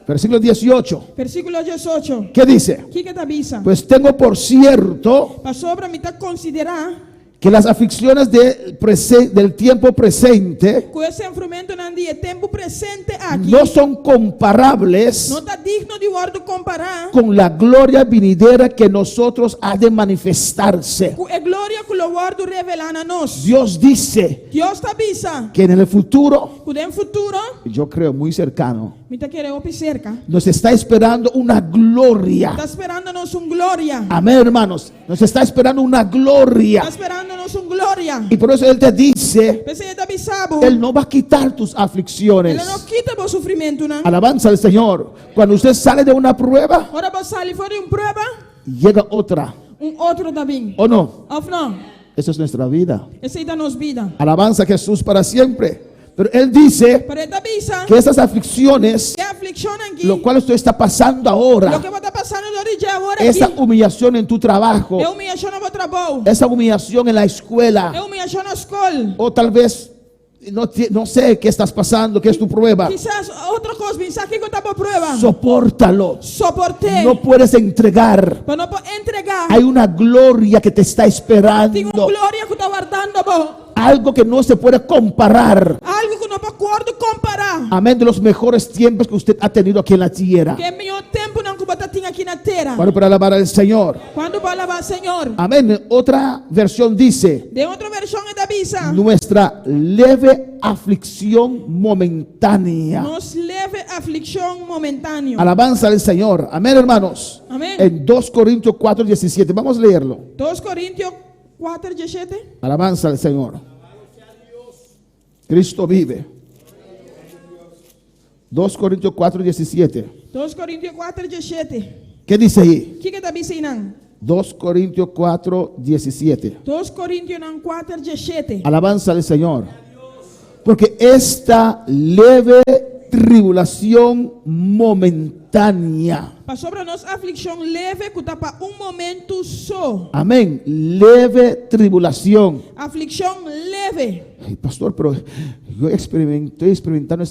Versículo 18. Versículo 18. ¿Qué dice? Que está avisa? Pues tengo por cierto Para sobra me está considerar que las aflicciones del tiempo presente que esse sofrimento não é tempo presente aqui. no son comparables Não está digno de guardo comparar con la gloria venidera que nosotros ha de manifestarse. com a glória que o guardo revelar a nós. Dios dice Deus está avisa que en el futuro, que no futuro yo creo muy cercano, me está querendo cerca. nos está esperando una gloria. Está esperando-nos glória. Amén, hermanos. Nos está esperando una gloria. Está esperando-nos glória. Y por eso Él te dice, Mas ele está avisado. Él no va a quitar tus aflicciones. Ele não quita o sofrimento, não. Alabanza al Señor. Cuando usted sale de una prueba, Ora você sai fora de prova, llega otra. outro também. ¿O no? Ou não? Esa es nuestra vida. Essa aí nos vida. Alabanza a Jesús para siempre. Pero Él dice Para ele avisa que esas aflicciones, que a aflicção aqui, lo cual usted está pasando lo ahora, que está passando de agora esa aqui, humillación en tu trabajo, é humilhação no trabalho, esa humillación en la escuela, é humilhação na escola. o tal vez no sé qué estás pasando, qué es tu prueba. Quizás outra coisa, pensar que eu estava prova. Sopórtalo. Soportei. No puedes entregar. Para não entregar. Hay una gloria que te está Tem esperando. glória que está guardando. Algo que no se puede comparar. Algo que não pode comparar. Amén, de los mejores tiempos que usted ha tenido aquí en la tierra. Que é melhor tempo não que você tem aqui na terra. Bueno, para alabar al Señor. Quando vai alabar Senhor. Amén. Otra versión dice, De outra versão é da avisa. nuestra leve aflicción momentánea. Nos leve aflicción momentáneo. Alabanza al Señor. Amén, hermanos. Amén. En 2 Corintios 4:17. Vamos a leerlo. 2 Corintios 4:17. Alabanza al Señor. Cristo vive. 2 Corintios 4:17. 2 Corintios 4:17. ¿Qué dice ahí? O que está dizendo? 2 Corintios 4:17. 2 Corintios 4:17. Alabanza al Señor. Porque esta leve tribulación momentánea. Para sobre nós aflicção leve que está para momento só. Amén. Leve tribulación. Aflicção leve. Ay, pastor, pero yo estoy experimentando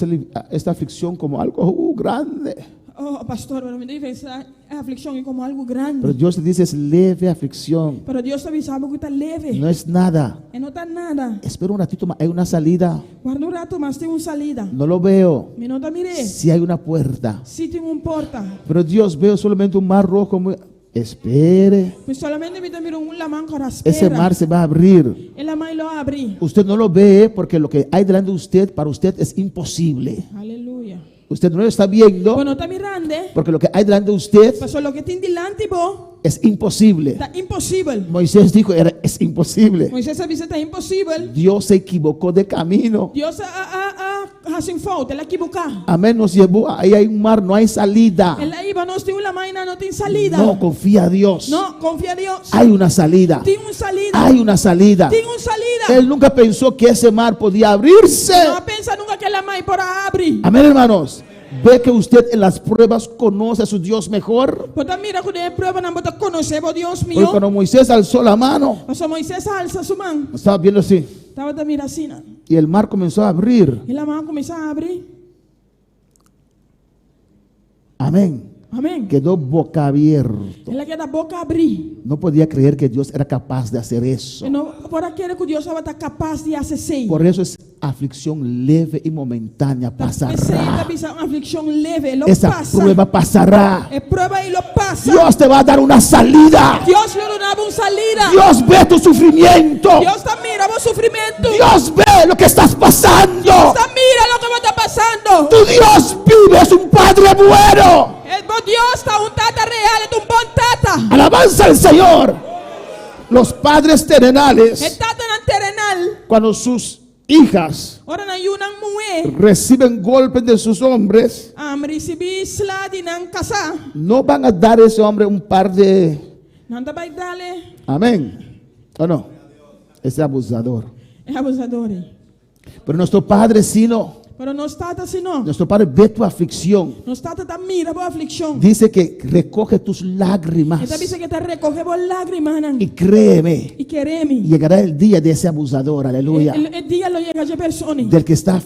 esta aflicción como algo grande. Oh, pastor, pero me deve pensar aflicción y como algo Pero grande. Dios te dice es leve aflicción. Pero Dios te avisa algo que está leve. No es nada. Y no está nada. Espera un ratito más, hay una salida. Guarda un rato más, tengo una salida. No lo veo. Me no te miré. Sí hay una puerta. Sí tengo un porta. Pero Dios, veo solamente un mar rojo. Espere. Pues solamente me te miro la mano para Ese mar se va a abrir. Y la mano lo abrí. Usted no lo ve porque lo que hay delante de usted, para usted es imposible. Aleluya. Usted no lo está viendo Cuando está mirando, porque lo que hay delante de usted pues lo que tiene delante vos es imposible. está imposible. Moisés dijo, es imposible. Moisés avisa está imposible. Dios se equivocó de camino. Dios hace falta, él equivoca. Amén, nos llevó, ahí hay un mar, no hay salida. Él iba, no tiene la mañana, no tiene salida. No, confía a Dios. No, confía en Dios. Hay una salida. Tiene una salida. Hay una salida. Tiene una salida. Él nunca pensó que ese mar podía abrirse. No piensa nunca que la mañana podrá abrir. Amén, hermanos. Ve que usted en las pruebas conoce a su Dios mejor. Pues mira que de prueba no te conocemos, Dios Porque mío. cuando Moisés alzó la mano, Pasó Moisés alza su mano. estaba viendo así. Estaba te mira así, ¿no? Y el mar comenzó a abrir. Y la mano comenzó a abrir. Amén. Amén. Quedó boca abierto. Él le queda boca abrir. No podía creer que Dios era capaz de hacer eso. Y no por aquel que Dios va a estar capaz de hacer así. Por eso es aflicción leve y momentánea. Pasará. Esa aflicción leve, lo Esa pasa. prueba pasará. Es prueba y lo pasa. Dios te va a dar una salida. Dios le da una salida. Dios ve tu sufrimiento. Dios te mira vos sufrimiento. Dios ve lo que estás pasando. Dios te mira lo que va a estar pasando. Tu Dios vive, es un Padre bueno. Dios está un tata real, es un buen tata. Alabanza al Señor. Los padres terrenales, El tata en terrenal. cuando sus hijas Ahora no hay una mujer. reciben golpes de sus hombres, Recibí slad y nan casa. no van a dar a ese hombre un par de... Nanda va a darle. Amén. ¿O no? Ese abusador. Es abusador. Pero nuestro Padre sí no. Pero no está así, no. Nuestro Padre ve tu aflicción. No está tan mira por aflicción. Dice que recoge tus lágrimas. Esta dice que te recoge por lágrimas. Y créeme, Y quereme. llegará el día de ese abusador. Aleluya. El día lo llega a esa persona. Del que está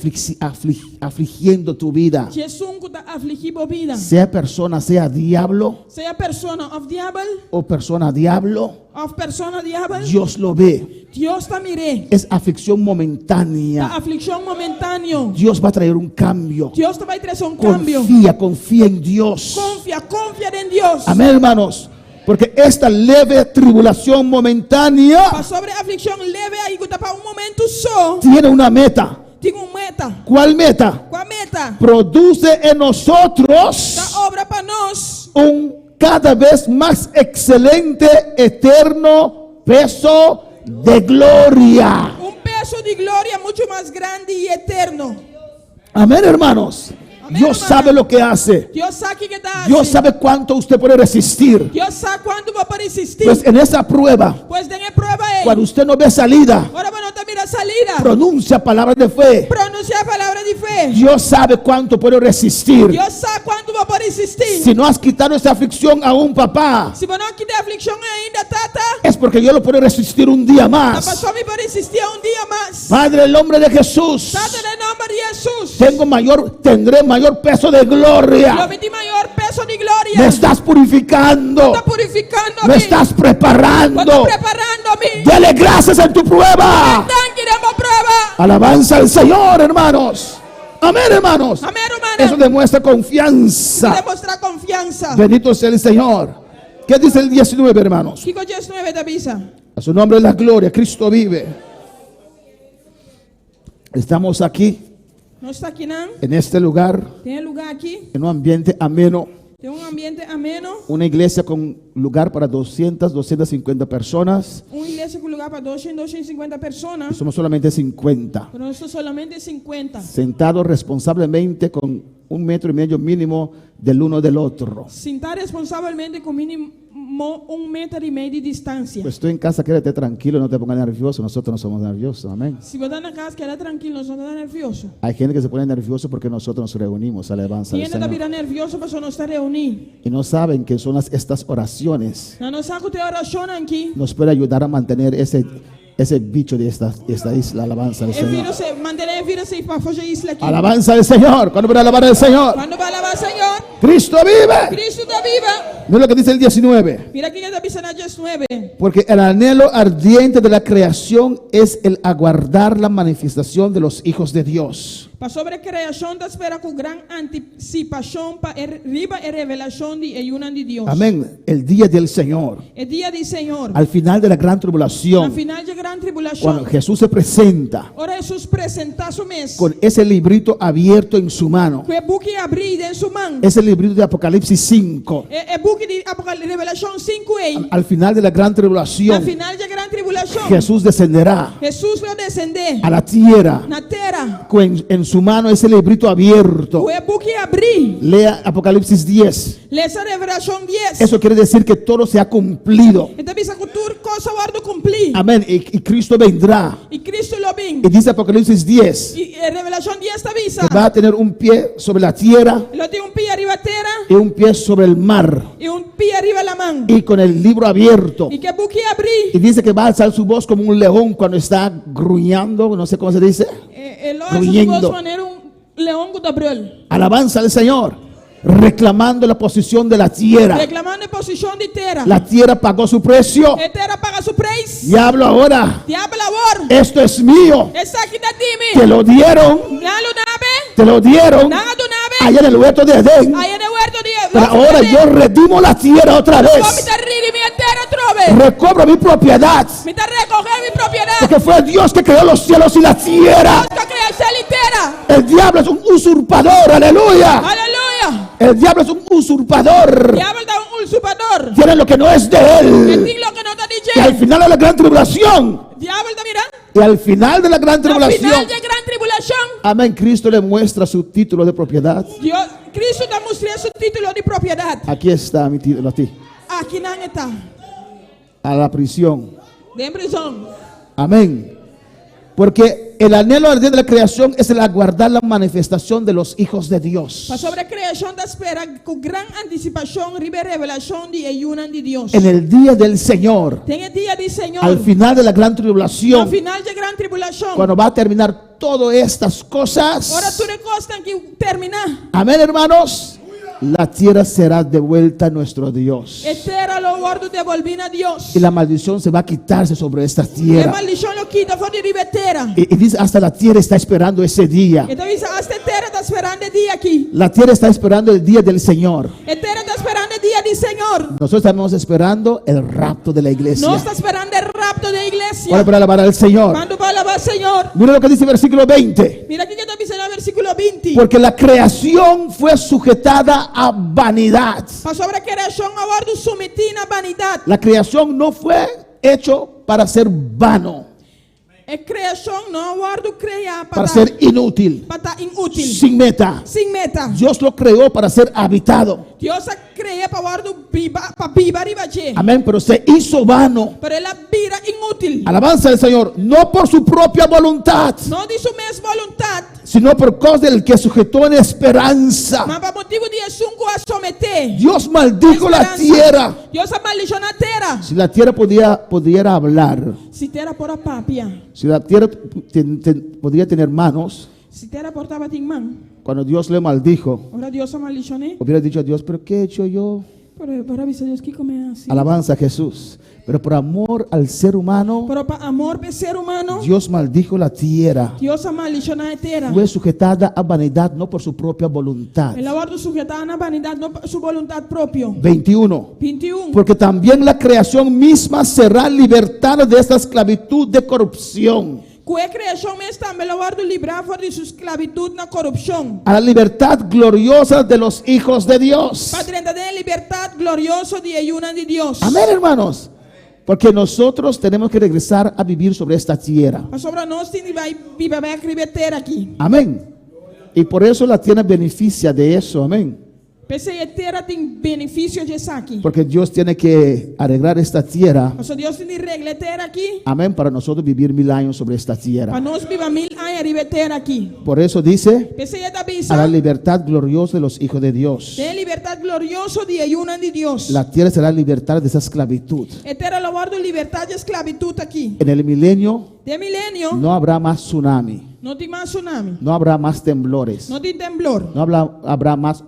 afligiendo tu vida. Si es un que está afligido vida. Sea persona, sea diablo Sea persona of diablo. o persona diablo. Of persona diablo. Dios lo ve. Dios te mire. Es aflicción La momentánea. aflicción momentáneo. Dios va a traer un cambio. Dios te va a traer un cambio. Confía en Dios. Confía en Dios. Amén, hermanos. Porque esta leve tribulación momentánea Para sobre aflicción leve ahí que para un momento solo. tiene una meta. Tiene un meta. ¿Cuál meta? ¿Cuál meta? Produce en nosotros La obra para nos. un cada vez más excelente, eterno peso de gloria. Un peso de gloria mucho más grande y eterno. Amén, hermanos. Amén, Dios hermano. sabe lo que hace. Dios sabe que está Dios sabe cuánto usted puede resistir. Dios sabe cuándo va a poder insistir. Pues en esa prueba, Pues den prueba ahí. cuando usted no ve salida, Ahora bueno te mira salida. pronuncia palabras de fe. Pronuncia palabra de fe. Dios sabe cuánto puede resistir. Dios sabe cuándo va a poder insistir. Si no has quitado esa aflicción a un papá, Si vos no quitas aflicción ainda tata. es porque yo lo puedo resistir un día La más. pasó a mí para insistir un día más. Padre, en el nombre de Jesús, Tata en el nombre de Jesús. tendré mayor peso de Lo gloria. metí mayor peso de gloria. Me estás purificando. Está purificando a Me mí. estás Está preparando. preparando a mí. Dele gracias en tu prueba. Queremos prueba. Alabanza al Señor, hermanos. Amén, hermanos. Amén, hermano. Eso demuestra confianza. Demuestra confianza. Bendito sea el Señor. ¿Qué dice el 19, hermanos? Chico 19 te avisa. A su nombre es la gloria. Cristo vive. Estamos aquí, No está aquí, ¿no? en este lugar, Tiene lugar aquí. en un ambiente ameno. Tiene un ambiente ameno. Una iglesia con lugar para 250 personas. Una iglesia con lugar para 250 Y personas. somos solamente 50. Pero esto solamente 50. Sentados responsablemente con 1,5 metros mínimo del uno del otro. Sentar responsablemente con mínimo 1,5 metros de distancia. Pues tú en casa quédate tranquilo, no te pongas nervioso. Nosotros no somos nerviosos, amén. Si vos estás en la casa, queda tranquilo, no estás nervioso. Hay gente que se pone nervioso porque nosotros nos reunimos, alabanza al Tiene que Señor. estar nervioso para no estar reunido. Y no saben que son estas oraciones. No saco te oración aquí. Nos puede ayudar a mantener ese bicho de esta isla. Alabanza al E Señor. vírus, manter o vírus para fugir a isla aqui. Alabanza al Señor. ¿Cuándo van a alabar al Señor? Quando vai alabar o Senhor, Cristo vive. Cristo está viva. Mira lo que dice el 19. Mira aqui que está dizendo a 19. Porque el anhelo ardiente de la creación es el aguardar la manifestación de los hijos de Dios. Para sobre a criação está espera com grande antecipação para riba e revelação de Euna de Deus. Amén. El día del Señor. É dia do Senhor. Al final de la gran No tribulación, final de grande tribulação. cuando Jesús se presenta Ora Jesus presenta su mês. con ese librito abierto en su mano, Com o book abrido em sua mão. ese librito de Apocalipsis 5, É book de Revelação 5 aí. al final de la gran No tribulación, final de grande tribulação. Jesús descenderá Jesus vai descender a la tierra na terra. con en su mano ese librito abierto. Com o book abrir. Lea Apocalipsis 10. Essa Revelação 10. Eso quiere decir que todo se ha cumplido. Então bisa que tudo coisa guardo cumprir. Amén. Y Cristo vendrá. E Cristo lo vem. Y dice Apocalipsis 10 E Revelação 10 está visa. que va a tener un pie sobre la tierra Ele tem pé arriba a terra y un pie sobre el mar. e pé arriba a mão. Y con el libro abierto. E que book abrir. Y dice que va a alzar su voz como un león cuando está gruñando, no sé cómo se dice. Ele Rugiendo. vai maneira leão da brul. Alabanza al Señor, reclamando la posición de la tierra. Reclamando a posição de terra. La tierra pagó su precio. E terra paga seu preço. Y hablo ahora, Diabo labor. esto es mío. Essa aqui da Te time. lo dieron, Nalo nabe. te lo dieron Naga do nabe. allá en el huerto de Edén. Aí é huerto de. Pero ahora yo redimo la tierra otra Vou me vez. dar riri minha terra trove. Recobro mi propiedad. Me dar recoger minha propriedade. Porque fue Dios que creó los cielos y la tierra. Que criar essa inteira. El diablo es un usurpador, aleluya. Aleluia. El diablo es un usurpador. Diabo dá usurpador. Tiene lo que no es de él. Digo lo que não está Y al dizendo. final de la gran tribulación, Diabo está mirando. y al final de la gran No tribulación, final de grande tribulação. amén, Cristo le muestra su título de propiedad. Deus, Cristo está mostrando seu título de propriedade. Aquí está mi título a ti. Aqui não está. A la prisión. De prisão. Amén. Porque el anhelo ardiente de la creación es el aguardar la manifestación de los hijos de Dios. Para sobre a criação da espera com grande antecipação ribe revelação de Euna de Deus. En el día del Señor, Tem o dia de Senhor. al final de la gran No tribulación, final de grande tribulação. cuando va a terminar todas estas Ora cosas, tudo costa que terminar. amén, hermanos, la tierra será devuelta a nuestro Dios. E terra lo guardo devolvendo a Deus. Y la maldición se va a quitarse sobre esta E tierra. maldição lo quita fora de ribe terra. Y dice, hasta la tierra está esperando ese día. Então isso, esta terra está esperando o dia aqui. La tierra está esperando el día del Señor. A terra está esperando o dia do Senhor. Nosotros estamos esperando el rapto de la iglesia. Nós está esperando o rapto da igreja. Ahora para alabar al Señor. Quando vai alabar o Senhor. Mira lo que dice el versículo 20. Mira aqui que está dizendo no versículo 20. Porque la creación fue sujetada a vanidad. Para sobre a criação agora submetida à vanidade. La creación no fue hecho para ser vano, A criação não agora criar para ser inútil, para estar inútil. sin meta. Sem meta. Dios lo creó para ser habitado. Deus a criou para agora para viver e bater. Amén, pero se hizo vano. Pero ela vira inútil. Alabanza al Señor, no por su propia voluntad, Não de sua mesma vontade. sino por causa del que sujetó en esperanza. Mas para motivo de Sunco a someter. Dios maldijo la tierra. Deus a maldição na terra. Si la tierra pudiera hablar, Se terra por a papia. si la tierra podría tener manos, Se terra portava em mão. cuando Dios le maldijo, Ora Deus a maldição, né? hubiera dicho a Dios, pero ¿qué he hecho yo? Para avisar Deus que come assim. Alabanza a Jesús. Pero por amor al ser humano, Pero para amor para ser humano. Dios maldijo la tierra. Deus a maldição na terra. Fue sujetada a vanidad, no por su propia voluntad. Ela guarda sujetada na vanidade, não por sua vontade própria. 21. 21. Porque también la creación misma será libertada de esta esclavitud de corrupción Com a criação mesmo também ela guarda livrar fora de sua esclavitud na corrupção. a la libertad gloriosa de los hijos de Dios. Para tratar de liberdade gloriosa de Euna de Deus. Amén, hermanos. Porque nosotros tenemos que regresar a vivir sobre esta tierra. Para sobre nós tem vai viver terra aqui. Amén. Y por eso la tierra beneficia de eso. Amén. Pese a terra tem benefício de estar aqui. Porque Dios tiene que arreglar esta tierra. Mas Deus tem de reglar terra aqui. Amén. Para nosotros vivir 1000 años sobre esta Para tierra. nós viver 1000 anos arriba terra aqui. Por eso dice, Pese a a la tabisa, libertad gloriosa de los hijos de Dios. tem liberdade gloriosa de ayuna de Deus. La tierra será libertada de esa esclavitud. E terra lo guardo liberdade de esclavitud aqui. En el milenio De milênio, no habrá más tsunami, não tem mais tsunami, no habrá más temblores, não tem temblor, no habrá más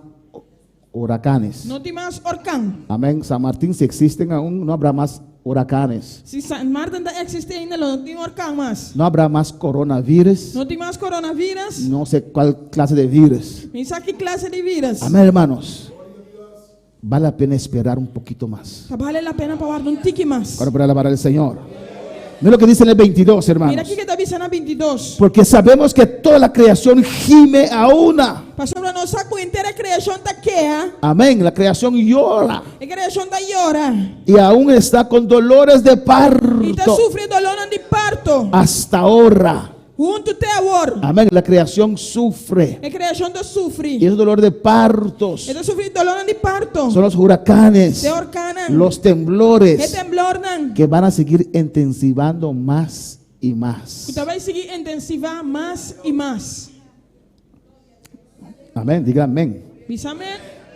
huracanes. não tem mais orcão. Amén. San Martín, si existen aún, no habrá más huracanes. Se San Martin ainda existe ainda, não tem orcão mais. No habrá más coronavirus. Não tem mais coronavírus. No sé cuál clase de virus. Pensa que classe de vírus. Amén, hermanos. Vale la pena esperar un poquito más. Vale a pena para guardar tique mais. Ahora para alabar al Señor. Mira lo que dice en el 22, Mira hermanos. aqui que está avisando a 22. Porque sabemos que toda la creación gime a una. Pastor, a nossa inteira criação está queja. Amén. La creación llora A criação está llora. y aún está con dolores de E está parto sofrendo dolor de parto. hasta ahora. Junto até agora. Amén. La creación sufre. A criação está Y sofrendo. ese dolor de partos Está sofrendo dolor de parto. son los huracanes, De orcana. los E temblores temblor não. que van a seguir intensivando más y más. Então vai seguir intensivar mais e mais. Amén. Diga amén. Diz amém.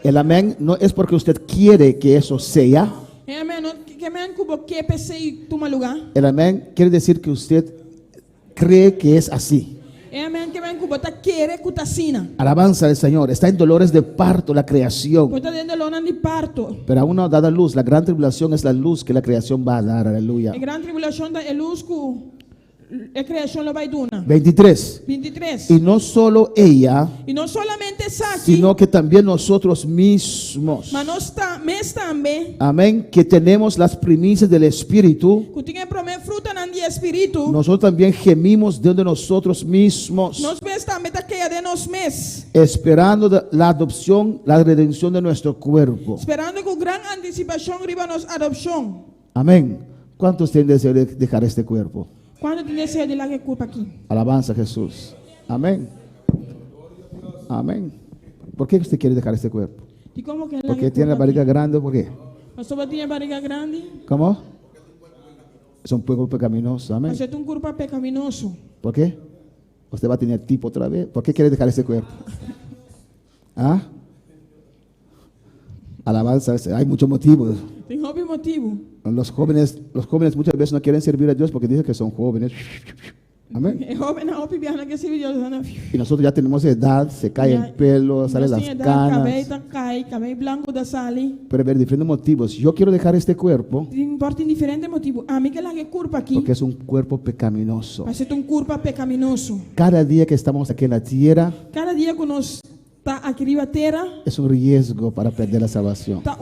El amén no es porque usted quiere que eso sea. É amém. Que amém que você pense toma lugar. El amén quiere decir que usted cree que es así. É amém que amém que você quer que está sina. Alabanza del Señor. Está en dolores de parto la creación. Você está dando dolor de parto. Pero aún no ha dado luz. La gran tribulación es la luz que la creación va a dar. Aleluya. A grande tribulação da luz que a criação vai dar. 23. 23. Y no solo ella, E não somente está aqui, sino que también nosotros mismos. mas nós também Amén. Que tenemos las primicias del Espíritu. que tem promessa fruta no espírito. Nosotros también gemimos dentro de nosotros mismos, Nós também está queia de nós mesmos, esperando la adopción, la redención de nuestro cuerpo. esperando com grande antecipação arriba nossa adopção. Amén. ¿Cuántos tienen deseo de dejar este cuerpo? Quando tem desejo de lá que culpa aqui? Alabanza a Jesús. Amén. Amén. ¿Por qué usted quiere dejar este cuerpo? E como que lá ¿Porque que tiene la culpa barriga aqui? grande o por qué? Pastor, tinha barriga grande, ¿Cómo? Es un pueblo pecaminoso. Amén. mas é um corpo pecaminoso. ¿Por qué? Usted va a tener tipo otra vez. ¿Por qué quiere dejar este cuerpo? ¿Ah? Alabanza. Hay muchos motivos. Tem outro motivo. Los jóvenes muchas veces no quieren servir a Dios porque dicen que son jóvenes. Amén. É jovem na outra viagem que se viu. Y nosotros ya tenemos edad, se cae el pelo, salen las canas. Cabelo branco da sali. Pero ver diferentes motivos. Yo quiero dejar este cuerpo Importa diferente motivo. A mim que lá que culpa aqui. porque es un cuerpo pecaminoso. Mas é um corpo pecaminoso. Cada día que estamos aquí en la tierra Cada dia que nós está aqui riba terra, es un riesgo para perder la salvación. está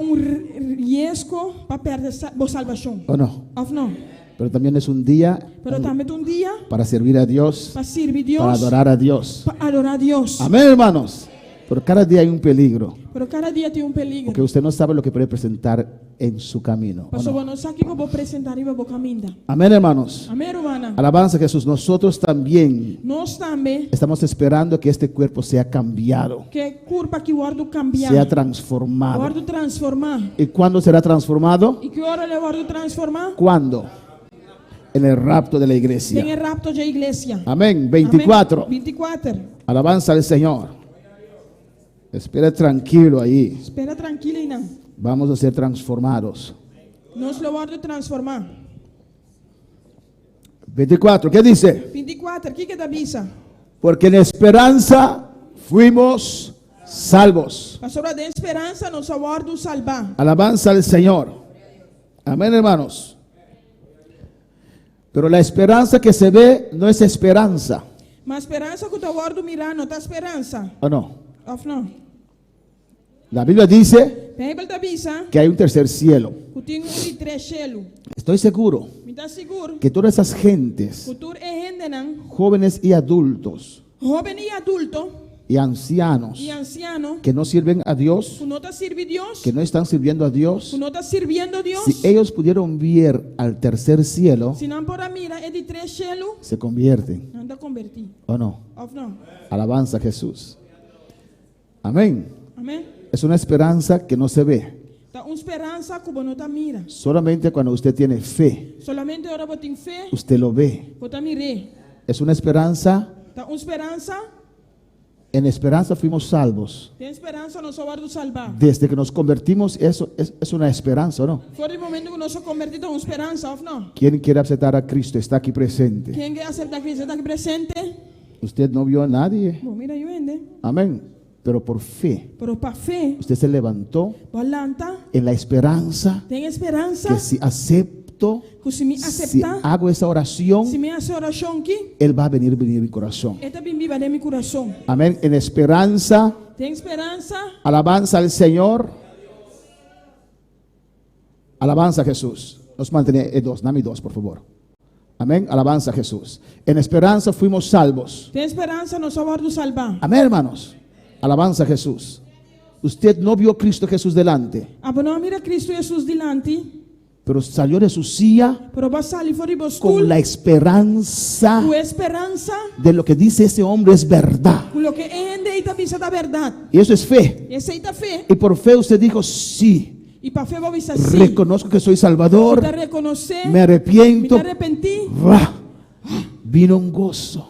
risco para perder a salvação. ¿O no? Ou não? Pero también es un día Pero também um dia para servir a Dios, para servir Deus, para adorar a Dios. para adorar a Deus. Amén, hermanos. Pero cada día hay un peligro Pero cada dia tem peligro. porque usted no sabe lo que puede presentar en su camino. ¿O Pastor, no? não sabe que eu vou apresentar e vou caminhar. Amén, hermanos. Amém, irmã? Alabanza a Jesús. Nosotros también Nós também estamos esperando que este cuerpo sea cambiado, que curva que guardo cambiar, sea transformado. guardo transformar. ¿Y cuándo será transformado? E que hora le guardo transformar? ¿Cuándo? En el rapto de la Tem iglesia. o rapto da igreja. Amén. 24. Amém. 24. Alabanza al Señor. Espera tranquilo ahí. Espera tranquilo e não. Vamos a ser transformados. Nós lo guardo transformar. 24. ¿Qué dice? 24. O que da bisa? Porque en esperanza fuimos salvos. Pastor, de esperança, nós guardo salvar. Alabanza al Señor. Amén, hermanos. Pero la esperanza que se ve no es esperanza. Mas esperança que eu guardo mirar, não está esperança. ¿O no? Ou não? La Biblia dice A Bíblia da bisa, que hay un tercer cielo. que tem de três selo. Estoy seguro Me está seguro que todas esas gentes, que tu é gente não, jóvenes y adultos jovem e adulto y ancianos, e anciano, que no sirven a Dios, que não está servindo Deus, que no están sirviendo a Dios, que não está servindo Deus, si ellos pudieron ver al tercer cielo, se não por a mira é de três selo, se convierten. não está convertido. ¿O no? Ou não? Alabanza a Jesús. Amén. Amém? Es una esperanza que no se ve. Ta uma esperança que não tá mira. Solamente cuando usted tiene fe, Solamente ora você tem fé, usted lo ve. você mire. Es una esperanza. Ta uma esperança, En esperanza fuimos salvos. tem esperança no salvar do salvar. Desde que nos convertimos, eso es una esperanza, ¿o no? Fora o momento que nós somos convertidos a uma esperança, ou não? ¿Quién quiere aceptar a Cristo? Está aquí presente. Quem quer aceitar Cristo está aqui presente? Usted no vio a nadie. Bom, mira, eu ende. Amén. Pero por fe, Pero para fé, usted se levantó balanta, en la esperanza tem esperança que si acepto, que se me si aceitar, hago esa oración, se me hace oração aqui, Él va a venir mi corazón. esta bem viva de meu coração. Amén. En esperanza, Tem esperança, alabanza al Señor. Alabanza a Jesús. Nos mantiene dos, dame dos, por favor. Amén. Alabanza a Jesús. En esperanza fuimos salvos. tem esperança no salvar do salvar. Amén, hermanos. Alabanza a Jesús. Usted no vio a Cristo Jesús delante, Ah, não mira Cristo Jesus dilante, pero salió de su silla pero vas ali fora do con la esperanza com esperança, de lo que dice ese hombre es verdad. com o que ende e visa da verdade. Y eso es fe. Essa é a fé. Y por fe usted dijo, sí, E para fé vou visa sim. reconozco que soy Salvador, Te reconhecer, me arrepiento. me arrepenti, ¡Bah! Vino un gozo,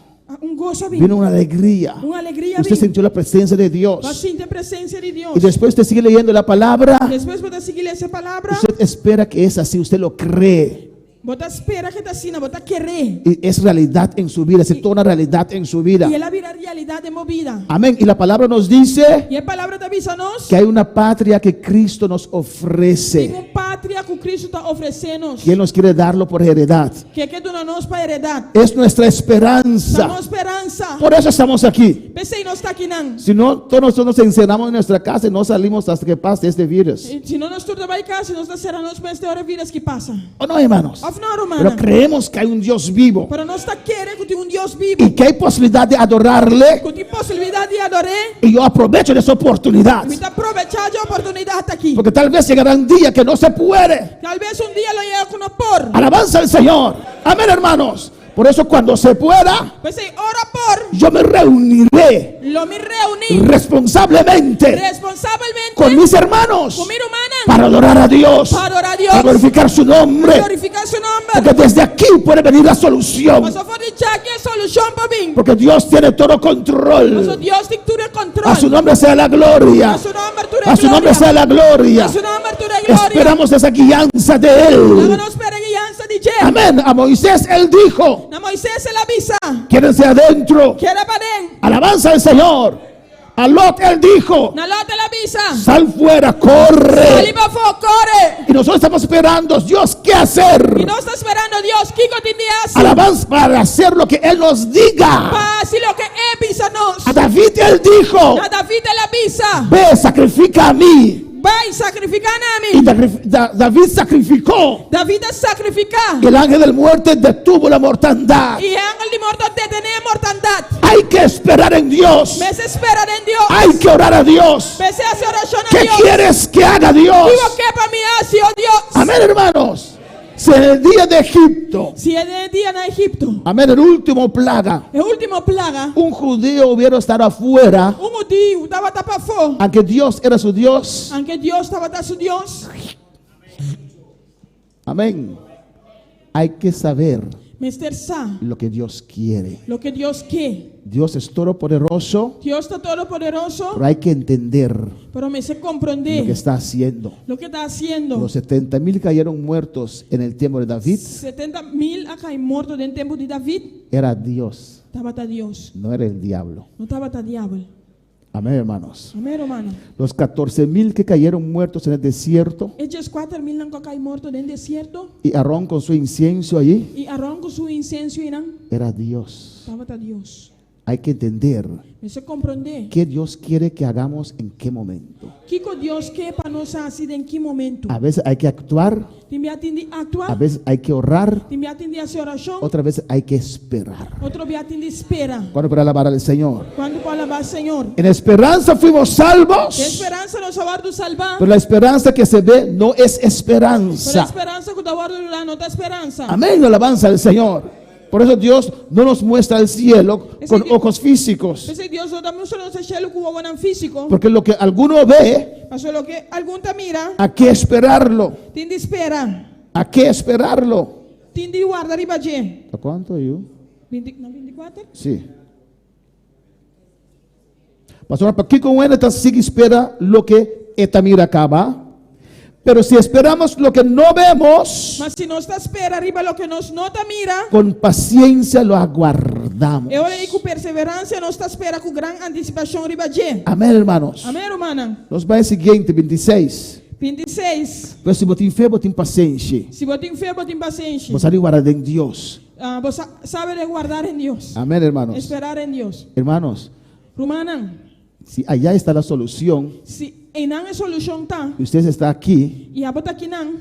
gozo vino una alegría. uma alegria Usted sintió la presencia de Vai Dios. sentir a presença de Deus. Y después usted sigue leyendo la palabra. Depois você seguir essa palavra, Usted espera que es así, usted lo cree. você espera que te assina, você querer. Y es realidad en su vida, se torna realidad en su vida. E ela vira realidade de movida. Amén. Y la palabra nos dice E a palavra te avisa-nos que hay una patria que Cristo nos tem ofrece. pátria que Cristo está oferecendo. Y Él nos quiere darlo por heredad. Que dona nós para heredar. Es nuestra Dá-nos esperanza. esperança. Por eso estamos aquí. Pensei, não está aqui não. Si no, todos nosotros nos encerramos en nuestra casa y no salimos hasta que pase este virus. E se não nós tudo vai cá, se nós está será nós para esta hora vidas que passa. ¿O no, hermanos? Of não, Pero romana. creemos que hay un Dios vivo Para nós está querendo que tem Deus vivo. y que hay posibilidad de adorarle. Que tem possibilidade de adorar. Y yo aprovecho de esa oportunidad. Me está aprovechando a oportunidade aqui. Porque tal vez llegará un día que no se puede. Talvez dia lo llegue com por. Alabanza al Señor. Amén, hermanos. Por eso cuando se pueda, Pensei, ora por. yo me reuniré Lo me reuni responsablemente responsablemente con mis hermanos com minha humana para adorar a Dios, para orar a Deus. para glorificar su nombre. Glorificar seu nome. Porque desde aquí puede venir la solución. Mas eu vou deixar aqui a solução para mim. Porque Dios tiene todo Mas o control. Deus tem tudo em controle. A su nombre sea la gloria. A su nombre tudo A su nombre sea la gloria. A su nombre tudo é glória. Esperamos esa guianza de Él. Nós espera guiança de Deus. Amén. A Moisés Él dijo, Na Moisés ele avisa. quédense adentro. Que era para dentro. Alabanza al Señor. A Lot Él dijo, Na lota ele avisa. sal fuera, corre. Ali para fora, corre. Y nosotros estamos esperando, Dios, ¿qué hacer? E nós está esperando Deus. Que continua Alabanza para hacer lo que Él nos diga. para se lo que é avisa nós. A David Él dijo, Na David ele avisa. ve, sacrifica a mí. Vai sacrificar a Y mim. David sacrificó. David a sacrificar. Y el ángel del muerte detuvo la mortandad. E ángel de morto detener a mortandade. Hay que esperar en Dios. Mas espera em Deus. Hay que orar a Dios. Pese a ser oração a ¿Qué Deus. quieres que haga Dios? Digo que para mí así, oh Dios. Amén, hermanos. Si en el día de Egipto, Si é de dia na Egipto, amén, el último plaga, a última plaga, un judío hubiera estado afuera, judío estava para fora. aunque Dios era su Dios. Aunque Deus estava da su Deus, Amén. Hay que saber Mr. Sa, lo que Dios quiere. lo que Deus quer. Dios es todopoderoso, Deus está todo poderoso, pero hay que entender pero me sé lo que compreender está haciendo. lo que está haciendo. Los 70,000 cayeron muertos en el tiempo de David. 70.000 a cair morto dentro do tempo de David. Era Dios, Estava a Deus, no era el diablo. não estava a diabo. Amén, hermanos. Amém, romano. Los 14,000 que cayeron muertos en el desierto Esses 4.000 não cair morto dentro do deserto. y Aarón con su incienso allí, E Arão com seu incenso irão. era Dios. Estava a Deus. Hay que entender Me sé compreender. qué Dios quiere que hagamos en qué momento. O que Deus quer para nós assim em que momento? A veces hay que actuar, Tem que atender a a actuar, veces hay que orar, tem que atender a sua oração, otra vez hay que esperar. outro dia atender espera. ¿Cuándo para alabar al Señor? Quando para alabar o Senhor. En esperanza fuimos Que salvos, esperança no salvar do salvar. pero la esperanza que se ve no es Pero a esperanza. esperança que o da guarda não está esperança. Amén, alabanza al Señor. Por eso Dios no nos muestra el cielo con ojos físicos. Ese Dios no também solo se chelo com o físico. Porque lo que alguno ve, Pasó lo que algún te mira, ¿a qué esperarlo? tin de espera, ¿A qué esperarlo? tin de guardar y baje. ¿A cuánto yo? 24? Sí. Pastor, ¿para qué con él sigue espera lo que esta mira acaba? Pero si esperamos lo que no vemos, Mas si nos está espera arriba lo que nos nota mira, con paciencia lo aguardamos. e ora e com perseverança nos está espera com gran anticipação arriba baje. Amén, hermanos. Amém, hermana. Nos vai siguiente, 26. 26. Pero si botín fe, botín paciencia. Se botem fé, botem paciência. Vos guardar en Dios. Você sabe de guardar em Deus. Amén, hermanos. Esperar em Deus. Hermanos, Romana, si allá está la solución se não é solução tá, y usted está aquí, e a bota aqui não,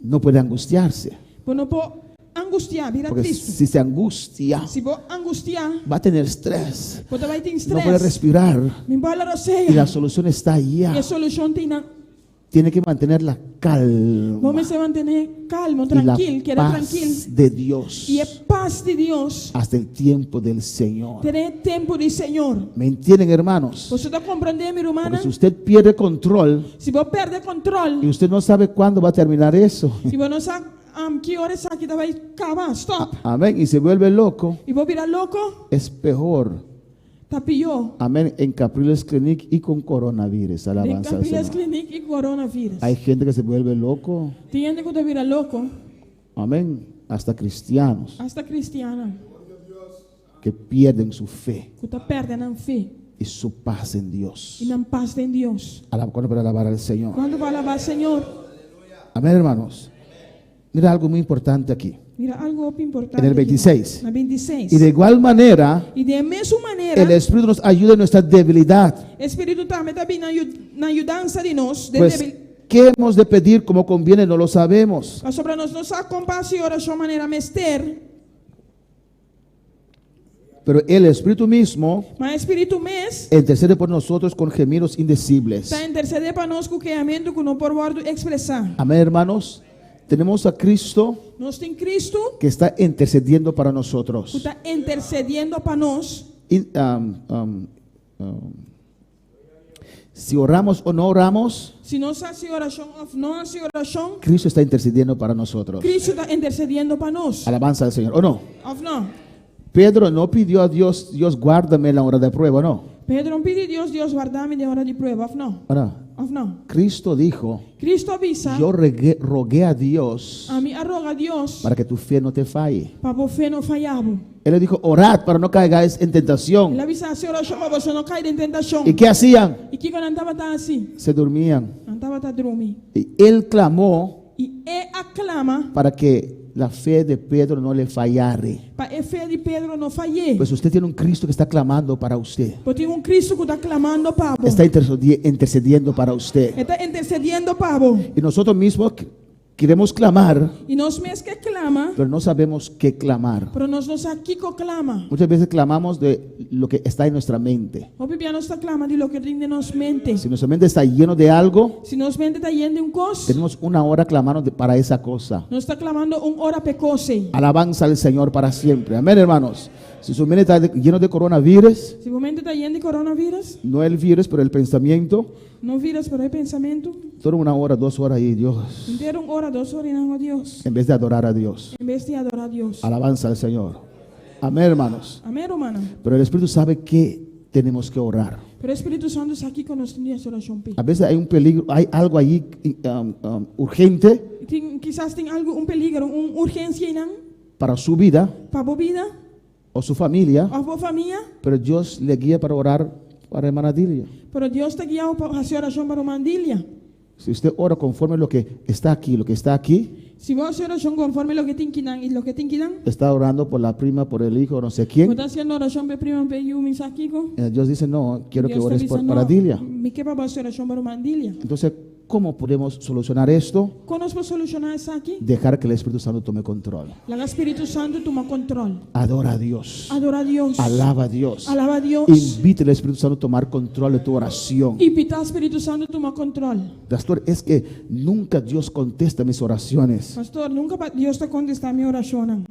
no puede angustiarse. não pode angustiar, vira Porque triste. si se angustia, Se vou angustiar, va a tener estrés. você vai ter No puede estresse. respirar. Me embala Y la roceia. solución está E allá. a solução tem não. Tiene que mantener la calma Vamos se manter calmo, y la tranquilo, queda tranquilo. paz de Dios E a paz de Deus. hasta el tiempo del Señor. Ter tempo de Senhor. ¿Me entienden, hermanos? Você está compreendendo, minha irmã? Porque si usted pierde control Se você perder y controle, usted no sabe cuándo va a terminar eso, se você não sabe que hora essa aqui vai acabar, stop. amén, y se vuelve loco, E vou virar louco, es peor. tá pior. Amén, en Capriles Clinic y con coronavirus. Tem Alabanza al Capriles Señor. Clinic e coronavírus. Hay gente que se vuelve loco. Tem gente que tá vira louco, Amén, hasta cristianos hasta cristiana, que pierden su fe que tá perdendo a fé y su paz en Dios. e não paz em Deus. Cuando para alabar al Señor. Quando vai alabar Senhor, Amén, hermanos. Mira algo muy importante aquí. mira algo importante. En el aqui. 26. Na 26. Y de igual manera, E de mesma maneira, el Espíritu nos ayuda en nuestra debilidad. Espírito também está na ajudança de nós, de Pues, ¿qué hemos de pedir como conviene? No lo sabemos. sobre nós nossa compaixão e oração maneira mester, Pero el Espíritu mismo mas Espírito mes intercede por nosotros con gemidos indecibles. está interceder para nós com o queimento que não por guardo expressar. Amén, hermanos. Tenemos a Cristo Nós tem Cristo que está intercediendo para que nosotros. está intercedendo para nós. Y, si oramos o no oramos, Se nós hacemos oração ou não hacemos oração, Cristo está intercediendo para nosotros. Cristo está intercedendo para nós. Alabanza al Señor. ¿O no? Ou não? Pedro no pidió a Dios, Dios guárdame en la hora de prueba, ¿no? Pedro não pede Deus, Deus guarda-me de hora de prova, ou não? ¿O no? Ou não? Cristo dijo, Cristo avisa, yo rogué a Dios a mim arroga a Deus, para que tu fe no te falle. para a fé não falhar. Él le dijo, orad para no caigáis en Ele tentación. avisa a oração para você não cair em tentação. ¿Y qué hacían? E que quando andava tá assim, Se dormían. andava tá dormir. Y él clamó E aclama para que la fe de Pedro no le fallare. para a fé de Pedro não falhe. Pues usted tiene un Cristo que está clamando para usted. Porque tem Cristo que está clamando para você. Está intercediendo para usted. Está intercedendo para você. Y nosotros mismos queremos clamar, E nós mesmos que clama, pero no sabemos qué clamar. pero nós não sabemos que clama. Muchas veces clamamos de lo que está en nuestra mente. O Bíblia não está clama de lo que tem de nos mente. Si nuestra mente está lleno de algo, Se nos mente está lleno de coisa, tenemos una hora clamando para esa cosa. nós está clamando hora pecose. Alabanza al Señor para siempre. Amén, hermanos. Si su mente está lleno de coronavirus, Se o mente está lleno de coronavírus, no el virus, pero el pensamiento, não viras para o pensamento, solo una hora, 2 horas y Dios, inteiro hora, 2 horas e não a Deus, en vez de adorar a Dios. em vez de adorar a Deus. Alabanza al Señor. Amén, hermanos. Amém, romana? Pero el Espíritu sabe que tenemos que orar. Pero o Espírito Santo está aqui conosco nessa oração. A veces hay un peligro, hay algo allí urgente Quizás tem algo, peligro, urgência e não para su vida para a vida, o su familia, a sua família, pero Dios le guía para orar para hermana Dilia. pero Deus está guiando para fazer oração para uma mandilha. Si usted ora conforme lo que está aquí, Se você oração conforme lo que tem que dar e lo que tem que dar, está orando por la prima, por el hijo, no sé quién. está haciendo oração para prima, para eu, mensajico. Dios dice, no, quiero que Deus ores está dizendo, para Dilia. me que para fazer oração para uma mandilha. Entonces, ¿Cómo podemos solucionar esto? Como nós podemos solucionar isso aqui? Dejar que el Espíritu Santo tome control. Lá o Espírito Santo toma controle. Adora a Dios. Adora a Deus. Alaba a Dios. Alaba a Deus. Invita al Espíritu Santo a tomar control de tu oración. Invita o Espírito Santo a tomar controle. Pastor, es que nunca Dios contesta mis oraciones. Pastor, nunca Deus está contestando minha oração.